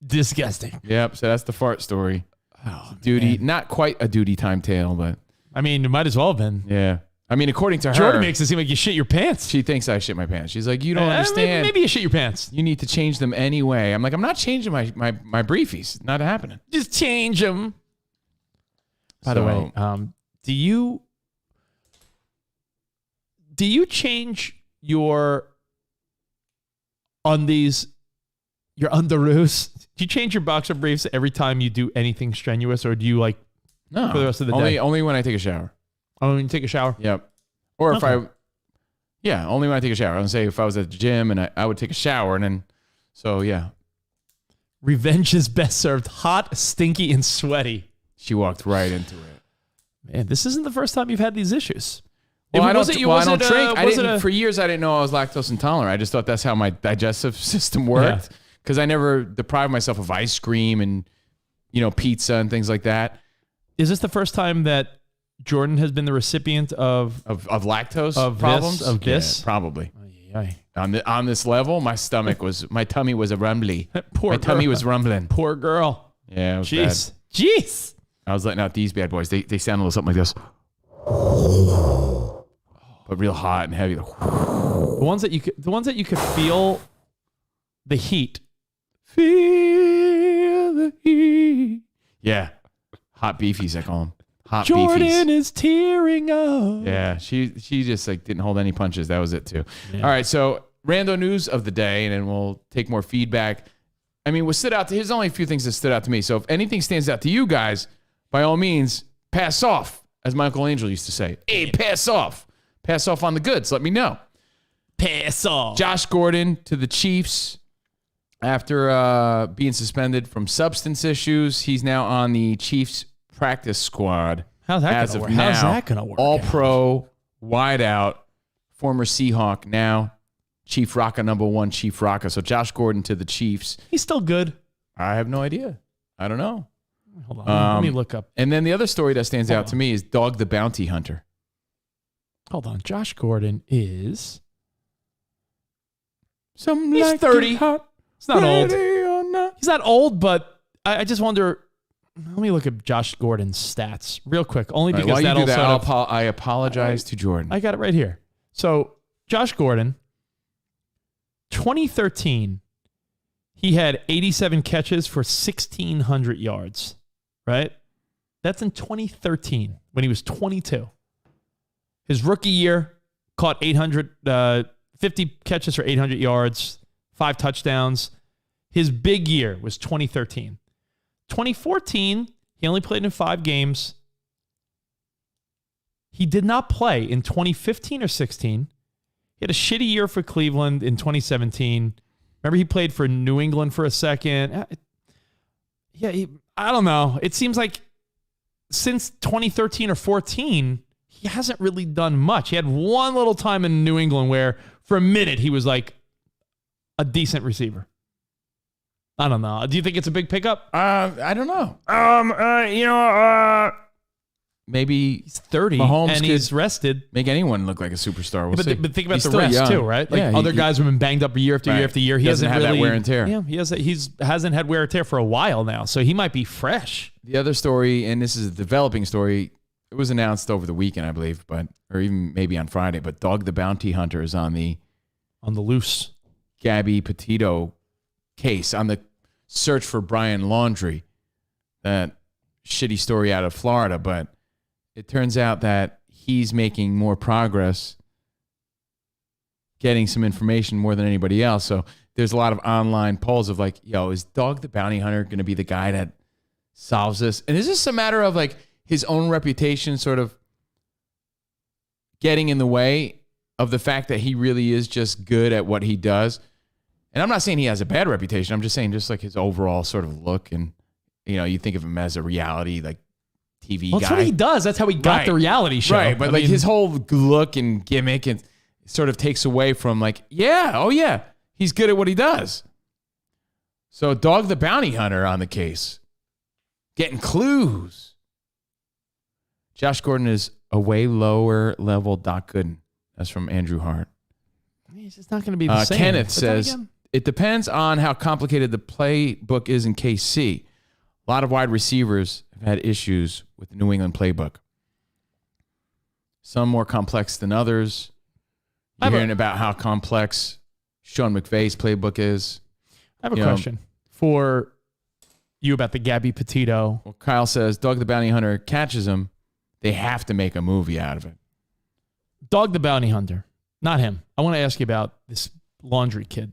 disgusting. Yep. So that's the fart story. Oh, duty, man. not quite a duty time tale, but I mean, it might as well have been. yeah. I mean, according to her, Jordan makes it seem like you shit your pants. she thinks I shit my pants. She's like, you don't understand. Maybe you shit your pants. You need to change them anyway. I'm like, I'm not changing my briefies. It's not happening. Just change them. By the way, do you change your undies, your underoos? Do you change your boxer briefs every time you do anything strenuous, or do you like No, for the rest of the day? Only when I take a shower. Oh, when you take a shower? Yep. Or if Okay. only when I take a shower. I would say if I was at the gym and I would take a shower and then, so yeah. Revenge is best served hot, stinky, and sweaty. She walked right into it. Man, this isn't the first time you've had these issues. Well, I don't drink. For years, I didn't know I was lactose intolerant. I just thought that's how my digestive system worked because I never deprived myself of ice cream and, pizza and things like that. Is this the first time that Jordan has been the recipient of lactose of problems? This? Yeah, probably. Ay. On this level, my tummy was a rumbly. Poor my tummy girl. was rumbling. Poor girl. Yeah, it was Jeez. bad. I was letting out these bad boys. They sound a little something like this. But real hot and heavy. The ones that you could feel the heat. Feel the heat. Yeah. Hot beefies, I call them. Hot Jordan beefies. is tearing up. Yeah, she just didn't hold any punches. That was it too. Yeah. All right, so rando news of the day, and then we'll take more feedback. I mean, what stood out here's only a few things that stood out to me. So if anything stands out to you guys, by all means, pass off, as my Uncle Angel used to say. Hey, pass off. Pass off on the goods. Let me know. Pass off. Josh Gordon to the Chiefs after being suspended from substance issues. He's now on the Chiefs practice squad. How's that as gonna of work? now. How's that gonna work? All pro, wideout, former Seahawk, now Chief Rocka #1, Chief Rocka. So Josh Gordon to the Chiefs. He's still good. I have no idea. I don't know. Hold on. Let me look up. And then the other story that stands out to me is Dog the Bounty Hunter. Hold on. Josh Gordon is... He's 30. He's not old. He's not old, but I just wonder... Let me look at Josh Gordon's stats real quick, only because while you that'll do that, sort of... I apologize to Jordan. I got it right here. So, Josh Gordon, 2013, he had 87 catches for 1,600 yards, right? That's in 2013 when he was 22. His rookie year, caught 50 catches for 800 yards, 5 touchdowns. His big year was 2013. 2014, he only played in 5 games. He did not play in 2015 or 16. He had a shitty year for Cleveland in 2017. Remember, he played for New England for a second. I don't know. It seems like since 2013 or 14, he hasn't really done much. He had one little time in New England where for a minute he was like a decent receiver. I don't know. Do you think it's a big pickup? I don't know. Maybe He's 30 Mahomes and could he's rested. make anyone look like a superstar. We'll see. But think about He's the still rest young. too, right? Like Yeah, other guys have been banged up year after Right. year after year. He Doesn't hasn't have that really wear and tear. Yeah, hasn't had wear and tear for a while now, so he might be fresh. The other story, and this is a developing story, it was announced over the weekend, I believe, or even maybe on Friday, but Dog the Bounty Hunter is on the Loose. Gabby Petito case, on the search for Brian Laundrie, that shitty story out of Florida. But it turns out that he's making more progress getting some information more than anybody else. So there's a lot of online polls of like, yo, is Dog the Bounty Hunter going to be the guy that solves this? And is this a matter of like his own reputation sort of getting in the way of the fact that he really is just good at what he does? And I'm not saying he has a bad reputation. I'm just saying just like his overall sort of look, and you think of him as a reality like TV guy. That's what he does. That's how he got the reality show. Right, but his whole look and gimmick and sort of takes away from like, he's good at what he does. So Dog the Bounty Hunter on the case. Getting clues. Josh Gordon is a way lower level Doc Gooden. That's from Andrew Hart. He's just not going to be the same. Kenneth says, it depends on how complicated the playbook is in KC. A lot of wide receivers have had issues with the New England playbook. Some more complex than others. You're hearing about how complex Sean McVay's playbook is. I have a question for you about the Gabby Petito. Well, Kyle says, Dog the Bounty Hunter catches him. They have to make a movie out of it. Dog the Bounty Hunter. Not him. I want to ask you about this laundry kid.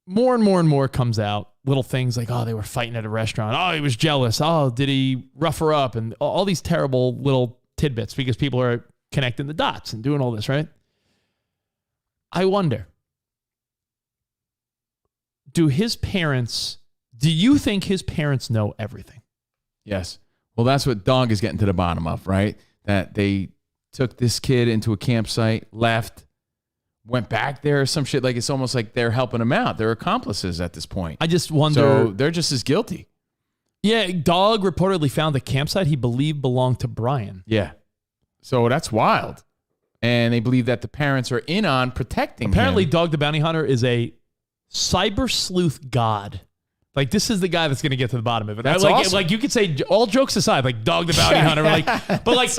More and more and more comes out. Little things like, oh, they were fighting at a restaurant. Oh, he was jealous. Oh, did he rough her up? And all these terrible little tidbits because people are connecting the dots and doing all this, right? I wonder, do you think his parents know everything? Yes. Well, that's what Dog is getting to the bottom of, right? That they took this kid into a campsite, left, went back there, some shit. Like, it's almost like they're helping him out. They're accomplices at this point. I just wonder. So they're just as guilty. Yeah, Dog reportedly found the campsite he believed belonged to Brian. Yeah. So that's wild. And they believe that the parents are in on protecting Apparently, him. Dog the Bounty Hunter is a cyber sleuth god. Like, this is the guy that's going to get to the bottom of it. That's like, awesome. Like, you could say, all jokes aside, like Dog the Bounty Hunter. Like, but like,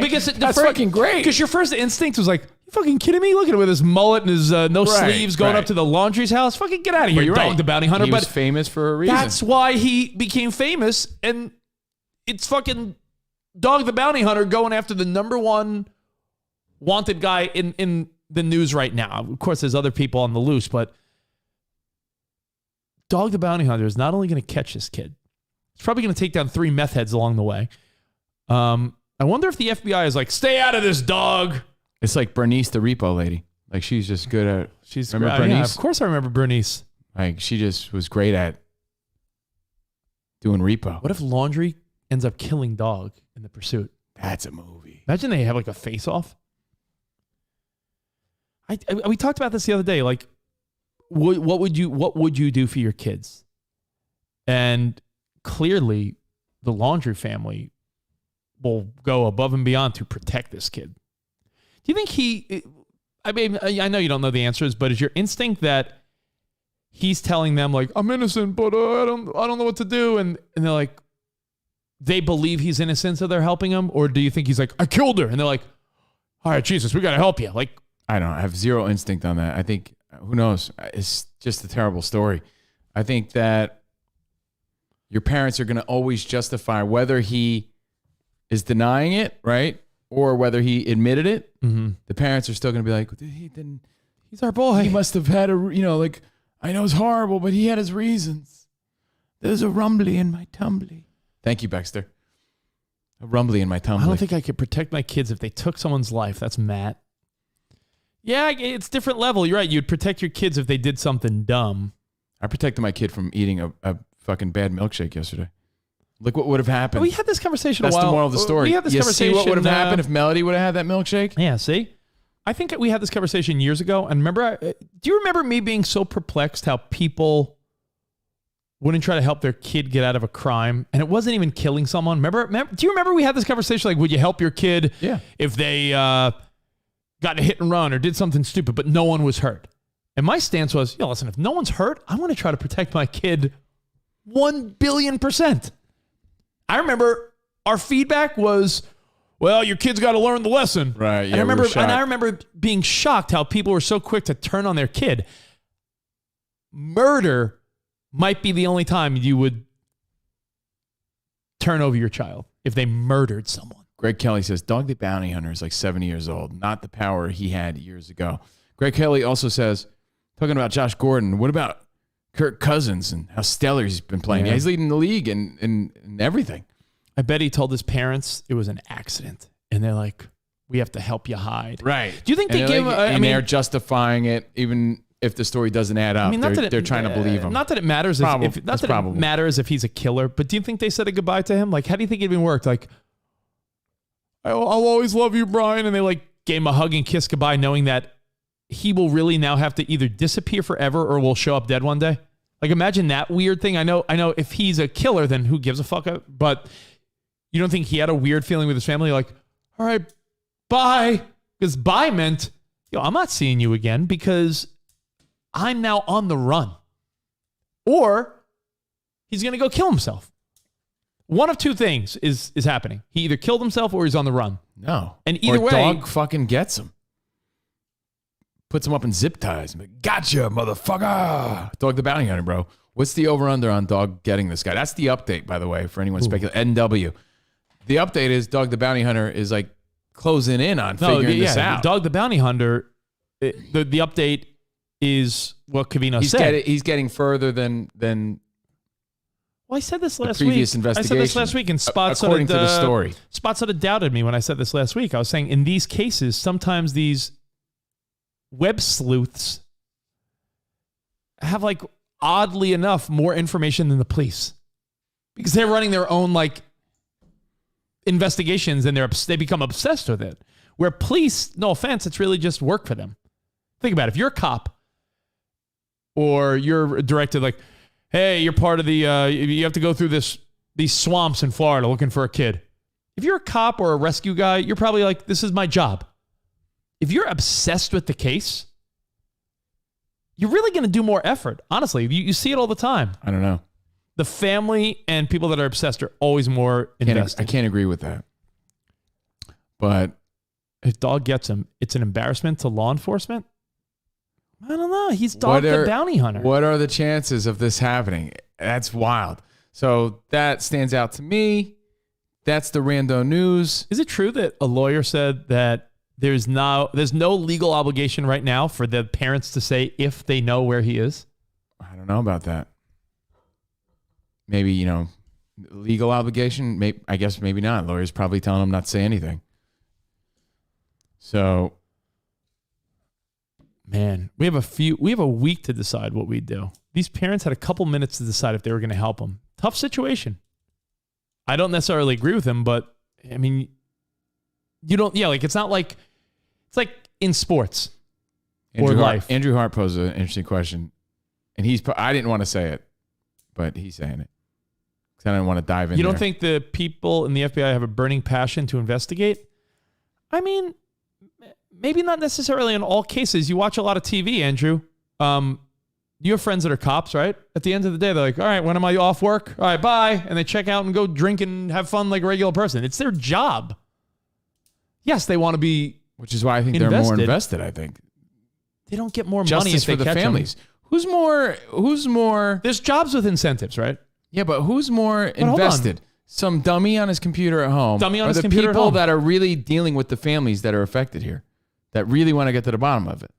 because that's fucking great. Because your first instinct was like, you fucking kidding me? Look at him with his mullet and his no sleeves going up to the laundry's house. Fucking get out of here, Dog the Bounty Hunter. He was famous for a reason. That's why he became famous. And it's fucking Dog the Bounty Hunter going after the number one wanted guy in the news right now. Of course, there's other people on the loose, but Dog the Bounty Hunter is not only going to catch this kid, he's probably going to take down 3 meth heads along the way. I wonder if the FBI is like, stay out of this, Dog. It's like Bernice, the repo lady. Like, she's just good at. Remember Bernice? Yeah, of course I remember Bernice. Like, she just was great at doing repo. What if Laundry ends up killing Dog in the pursuit? That's a movie. Imagine they have like a face-off. We talked about this the other day. Like, what would you do for your kids? And clearly, the Laundry family will go above and beyond to protect this kid. Do you think I mean, I know you don't know the answers, but is your instinct that he's telling them like, I'm innocent, but I don't know what to do, and they're like, they believe he's innocent, so they're helping him, or do you think he's like, I killed her, and they're like, all right, Jesus, we got to help you? Like, I don't know. I have zero instinct on that. I think, who knows? It's just a terrible story. I think that your parents are going to always justify whether he is denying it, right? Or whether he admitted it. Mm-hmm. The parents are still going to be like, he's our boy. He must have had like, I know it's horrible, but he had his reasons. There's a rumbly in my tumbly. Thank you, Baxter. A rumbly in my tumbly. I don't think I could protect my kids if they took someone's life. That's Matt. Yeah, it's different level. You're right. You'd protect your kids if they did something dumb. I protected my kid from eating a fucking bad milkshake yesterday. Look what would have happened. We had this conversation That's a while. the moral of the story. We had this conversation. See what would have happened if Melody would have had that milkshake? Yeah, see? I think we had this conversation years ago. And remember, do you remember me being so perplexed how people wouldn't try to help their kid get out of a crime? And it wasn't even killing someone. Remember? Do you remember we had this conversation? Like, would you help your kid if they got in a hit and run or did something stupid, but no one was hurt? And my stance was, listen, if no one's hurt, I'm going to try to protect my kid 1 billion%. I remember our feedback was, well, your kid's got to learn the lesson. Right. Yeah, and I remember being shocked how people were so quick to turn on their kid. Murder might be the only time you would turn over your child if they murdered someone. Greg Kelly says, Dog the Bounty Hunter is like 70 years old, not the power he had years ago. Greg Kelly also says, talking about Josh Gordon, what about Kirk Cousins and how stellar he's been playing? Yeah, he's leading the league in everything. I bet he told his parents it was an accident. And they're like, we have to help you hide. Right. Do you think they gave... they're justifying it even if the story doesn't add up. They're trying to believe him. Not that it matters it matters if he's a killer, but do you think they said a goodbye to him? Like, how do you think it even worked? Like, I'll always love you, Brian. And they like gave him a hug and kiss goodbye, knowing that he will really now have to either disappear forever or will show up dead one day. Like, imagine that weird thing. I know if he's a killer, then who gives a fuck? But you don't think he had a weird feeling with his family? Like, all right, bye. Because bye meant, I'm not seeing you again because I'm now on the run. Or he's going to go kill himself. One of two things is happening. He either killed himself or he's on the run. No. And either way... Dog fucking gets him. Puts him up in zip ties. Gotcha, motherfucker. Dog the Bounty Hunter, bro. What's the over-under on Dog getting this guy? That's the update, by the way, for anyone speculating. NW. The update is Dog the Bounty Hunter is like closing in on figuring this out. Dog the Bounty Hunter, the update is what Covino said. He's getting further than well, I said this last previous week. investigation. I said this last week, and Spot according to the story. Spot sort of doubted me when I said this last week. I was saying in these cases, sometimes these web sleuths have, like, oddly enough, more information than the police because they're running their own like investigations and they become obsessed with it. Where police, no offense, it's really just work for them. Think about it. If you're a cop or you're directed like, hey, you're part of the, you have to go through these swamps in Florida looking for a kid. If you're a cop or a rescue guy, you're probably like, this is my job. If you're obsessed with the case, you're really going to do more effort. Honestly, you see it all the time. I don't know. The family and people that are obsessed are always more invested. I can't agree with that. But if Dog gets him, it's an embarrassment to law enforcement. I don't know. He's Dog the Bounty Hunter. What are the chances of this happening? That's wild. So that stands out to me. That's the rando news. Is it true that a lawyer said that there's no legal obligation right now for the parents to say if they know where he is? I don't know about that. Maybe, legal obligation. I guess maybe not. Lawyers probably telling them not to say anything. So, man, we have a week to decide what we do. These parents had a couple minutes to decide if they were going to help him. Tough situation. I don't necessarily agree with him, but I mean, it's not like, it's like in sports or life. Andrew Hart posed an interesting question, and I didn't want to say it, but he's saying it. Because I don't want to dive in. You don't think the people in the FBI have a burning passion to investigate? I mean, maybe not necessarily in all cases. You watch a lot of TV, Andrew. You have friends that are cops, right? At the end of the day, they're like, all right, when am I off work? All right, bye. And they check out and go drink and have fun like a regular person. It's their job. Yes, they want to be Which is why I think they're more invested, I think. They don't get more Justice money if they for the catch families. them. Who's more... There's jobs with incentives, right? Yeah, but who's more invested? Some dummy on his computer at home? Or the people that are really dealing with the families that are affected here, that really want to get to the bottom of it?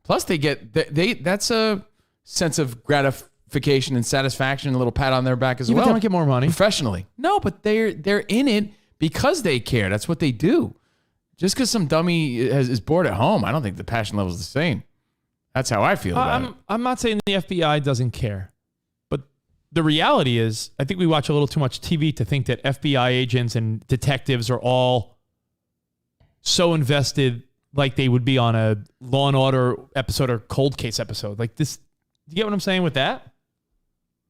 Plus, that's a sense of gratification and satisfaction, and a little pat on their back as well. But they don't get more money professionally. No, but they're in it because they care. That's what they do. Just because some dummy is bored at home, I don't think the passion level is the same. That's how I feel about it. I'm not saying the FBI doesn't care, but the reality is, I think we watch a little too much TV to think that FBI agents and detectives are all so invested like they would be on a Law and Order episode or Cold Case episode. Like this, do you get what I'm saying with that?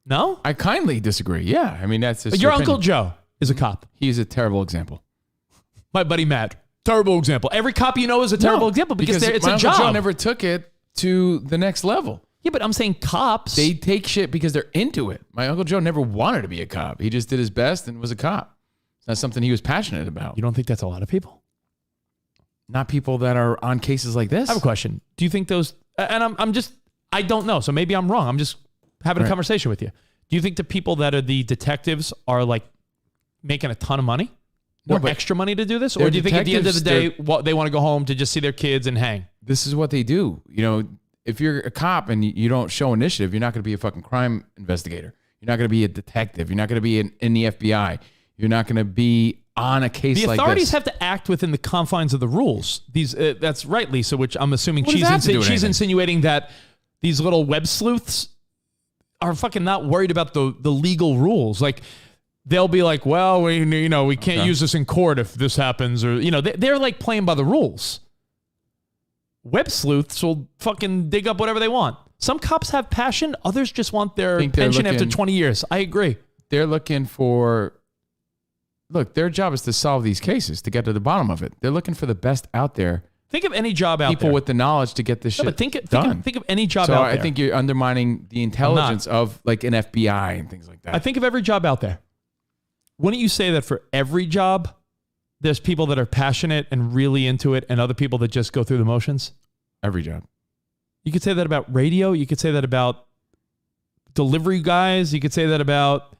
No? I kindly disagree. Yeah. I mean, that's just your Uncle Joe is a cop. He's a terrible example. My buddy Matt, terrible example. Every cop you know is a terrible example because it's a job. Uncle Joe never took it to the next level. Yeah, but I'm saying cops. They take shit because they're into it. My Uncle Joe never wanted to be a cop. He just did his best and was a cop. It's not something he was passionate about. You don't think that's a lot of people? Not people that are on cases like this. I have a question. Do you think those, and I don't know, so maybe I'm wrong. I'm just having a conversation with you. Do you think the people that are the detectives are like making a ton of money No, or but extra money to do this? Or they're do you think at the end of the detectives, day, they want to go home to just see their kids and hang? This is what they do. You know, if you're a cop and you don't show initiative, you're not going to be a fucking crime investigator. You're not going to be a detective. You're not going to be in the FBI. You're not going to be on a case like this. The authorities have to act within the confines of the rules. That's right, Lisa, which I'm assuming What does that have to do with she's anything? insinuating that these little web sleuths are fucking not worried about the legal rules. Like, they'll be like, well, we can't use this in court if this happens, or they're like playing by the rules. Web sleuths will fucking dig up whatever they want. Some cops have passion, others just want their pension after 20 years. I agree. They're looking for. Look, their job is to solve these cases, to get to the bottom of it. They're looking for the best out there. Think of any job out there. People with the knowledge to get this shit but think done. Think of any job so out there. I think you're undermining the intelligence of like an FBI and things like that. I think of every job out there. Wouldn't you say that for every job, there's people that are passionate and really into it and other people that just go through the motions? Every job. You could say that about radio. You could say that about delivery guys. You could say that about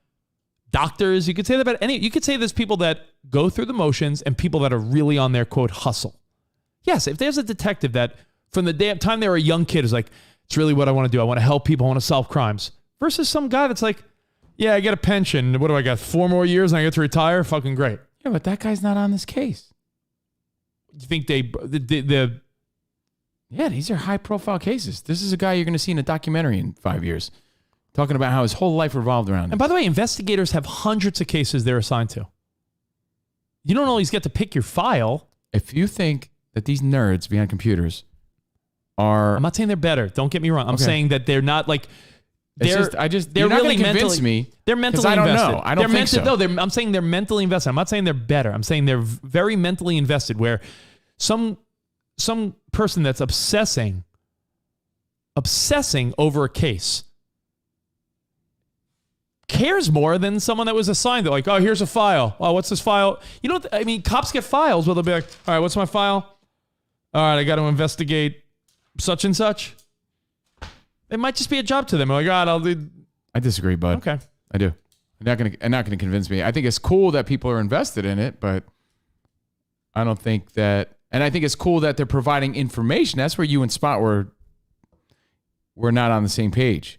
doctors. You could say that about you could say there's people that go through the motions and people that are really on their, quote, hustle. Yes, if there's a detective that from the time they were a young kid is like, it's really what I want to do. I want to help people. I want to solve crimes. Versus some guy that's like, yeah, I get a pension. What do I got? 4 more years and I get to retire? Fucking great. Yeah, but that guy's not on this case. You think Yeah, these are high-profile cases. This is a guy you're going to see in a documentary in 5 years, talking about how his whole life revolved around him. And by the way, investigators have hundreds of cases they're assigned to. You don't always get to pick your file. If you think that these nerds behind computers are... I'm not saying they're better. Don't get me wrong. I'm saying that they're not like... They're you're not really going to convince me. They're mentally I don't invested. know. I don't think so. No, I'm saying they're mentally invested. I'm not saying they're better. I'm saying they're very mentally invested, where some person that's obsessing over a case cares more than someone that was assigned. They're like, oh, here's a file. Oh, what's this file? You know, I mean, cops get files where they'll be like, all right, what's my file? All right, I got to investigate such and such. It might just be a job to them. Like, God, I'll do. I disagree, bud. Okay, I do. You're not gonna convince me. I think it's cool that people are invested in it, but I don't think that. And I think it's cool that they're providing information. That's where you and Spot were not on the same page.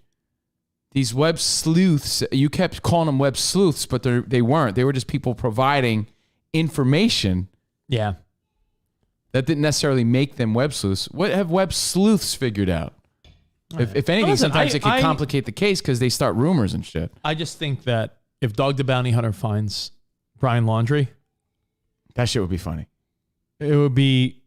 These web sleuths, you kept calling them web sleuths, but they weren't. They were just people providing information. Yeah. That didn't necessarily make them web sleuths. What have web sleuths figured out? If anything, Listen, sometimes it can complicate the case because they start rumors and shit. I just think that if Dog the Bounty Hunter finds Brian Laundrie, that shit would be funny. It would be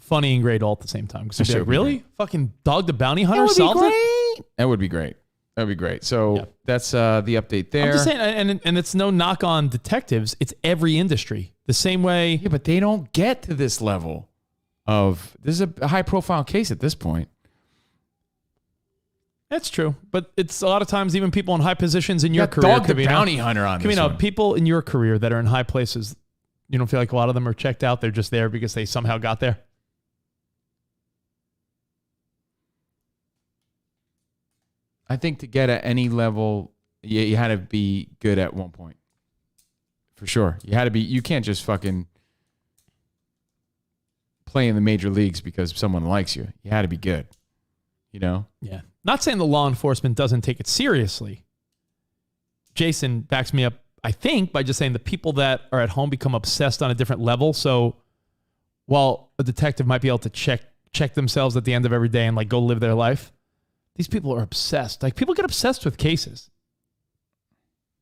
funny and great all at the same time. Because like, really? Fucking Dog the Bounty Hunter solved it? That would be great. That would be great. So that's the update there. I'm just saying, and it's no knock on detectives. It's every industry. The same way. Yeah, but they don't get to this level of... This is a high-profile case at this point. That's true. But it's a lot of times even people in high positions in your career. Dog the Bounty Hunter on this one. People in your career that are in high places, you don't feel like a lot of them are checked out? They're just there because they somehow got there? I think to get at any level, you had to be good at one point. For sure. You had to be... You can't just fucking play in the major leagues because someone likes you. You had to be good. You know? Yeah. Not saying the law enforcement doesn't take it seriously. Jason backs me up, I think, by just saying the people that are at home become obsessed on a different level. So while a detective might be able to check themselves at the end of every day and like go live their life, these people are obsessed. Like, people get obsessed with cases.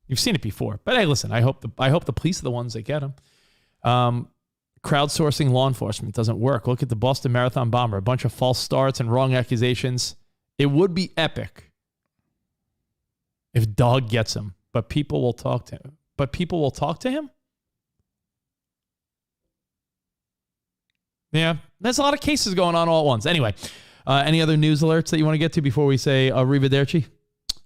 You've seen it before. But hey, listen, I hope the police are the ones that get them. Crowdsourcing law enforcement doesn't work. Look at the Boston Marathon bomber. A bunch of false starts and wrong accusations. It would be epic if Dog gets him, but people will talk to him. But people will talk to him? Yeah, there's a lot of cases going on all at once. Anyway, any other news alerts that you want to get to before we say arrivederci?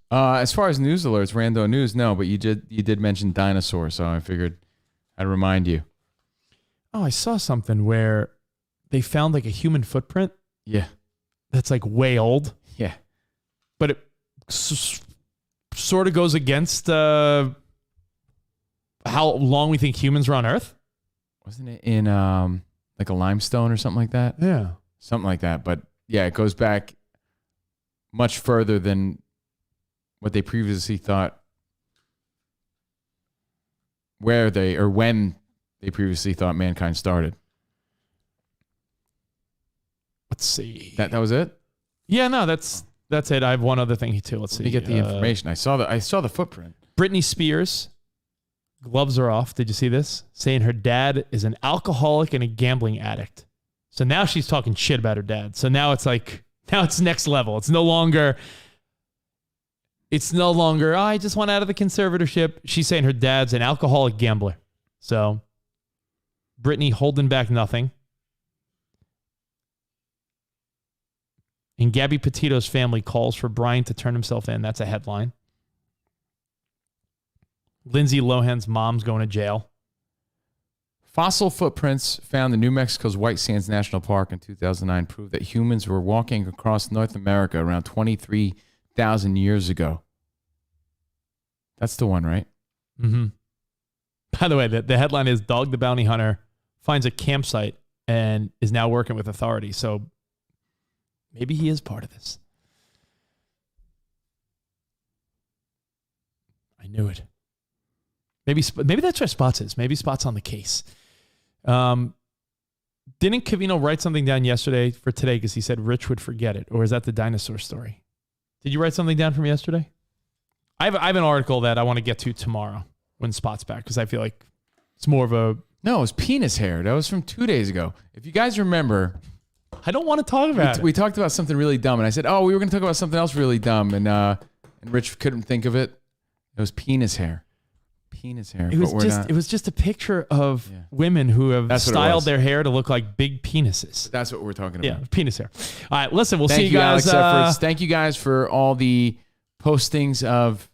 As far as news alerts, rando news, no, but you did mention dinosaurs, so I figured I'd remind you. Oh, I saw something where they found like a human footprint. Yeah. That's like way old. Yeah. But it sort of goes against, I how long we think humans were on Earth? Wasn't it in like a limestone or something like that? Yeah. Something like that. But yeah, it goes back much further than what they previously thought. When they previously thought mankind started. Let's see. That was it? Yeah, no, that's it. I have one other thing too. Let's see. Let me get the information. I saw the footprint. Britney Spears, gloves are off. Did you see this? Saying her dad is an alcoholic and a gambling addict. So now she's talking shit about her dad. So now it's next level. It's no longer, oh, I just want out of the conservatorship. She's saying her dad's an alcoholic gambler. So Britney holding back nothing. And Gabby Petito's family calls for Brian to turn himself in. That's a headline. Lindsay Lohan's mom's going to jail. Fossil footprints found in New Mexico's White Sands National Park in 2009 prove that humans were walking across North America around 23,000 years ago. That's the one, right? Mm-hmm. By the way, the headline is Dog the Bounty Hunter finds a campsite and is now working with authorities. So maybe he is part of this. I knew it. Maybe that's where Spots is. Maybe Spots on the case. Didn't Covino write something down yesterday for today because he said Rich would forget it? Or is that the dinosaur story? Did you write something down from yesterday? I have an article that I want to get to tomorrow when Spot's back because I feel like it's more of a... No, it was penis hair. That was from 2 days ago. If you guys remember... I don't want to talk about it. We talked about something really dumb, and I said, oh, we were going to talk about something else really dumb, and Rich couldn't think of it. It was penis hair. Penis hair. It was just a picture of women who have styled their hair to look like big penises. That's what we're talking about. Yeah, penis hair. All right, listen, we'll see you guys. guys. Alex Efforts. Thank you guys for all the postings of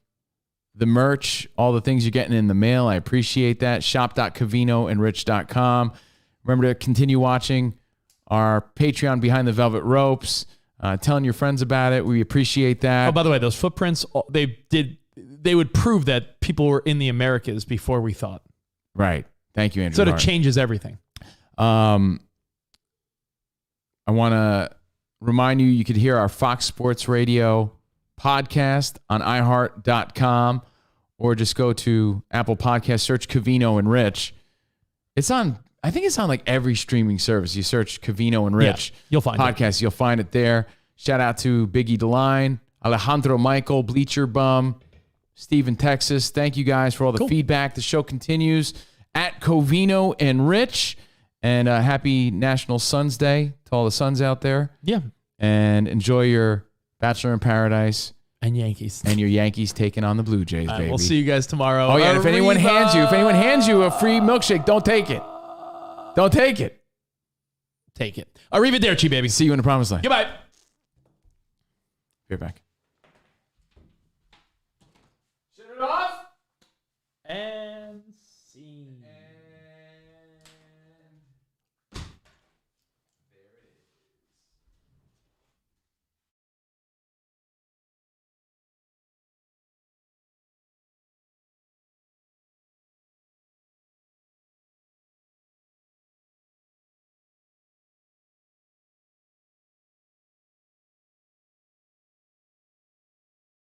the merch, all the things you're getting in the mail. I appreciate that. Shop.covinoandrich.com. Remember to continue watching our Patreon Behind the Velvet Ropes, telling your friends about it. We appreciate that. Oh, by the way, those footprints, they would prove that people were in the Americas before we thought. Right. Thank you, Andrew. So it changes everything. I want to remind you, you could hear our Fox Sports Radio podcast on iHeart.com or just go to Apple Podcasts, search Covino and Rich. I think it's on like every streaming service. You search Covino and Rich you'll find podcast. You'll find it there. Shout out to Biggie DeLine, Alejandro Michael, Bleacher Bum, Steve in Texas. Thank you guys for all the feedback. The show continues at Covino and Rich. And happy National Sons Day to all the sons out there. Yeah. And enjoy your Bachelor in Paradise. And Yankees. And your Yankees taking on the Blue Jays, baby. We'll see you guys tomorrow. Oh, yeah. And if anyone hands you a free milkshake, don't take it. Don't take it. Take it. Arrivederci, baby. See you in the promised land. Goodbye. Be right back.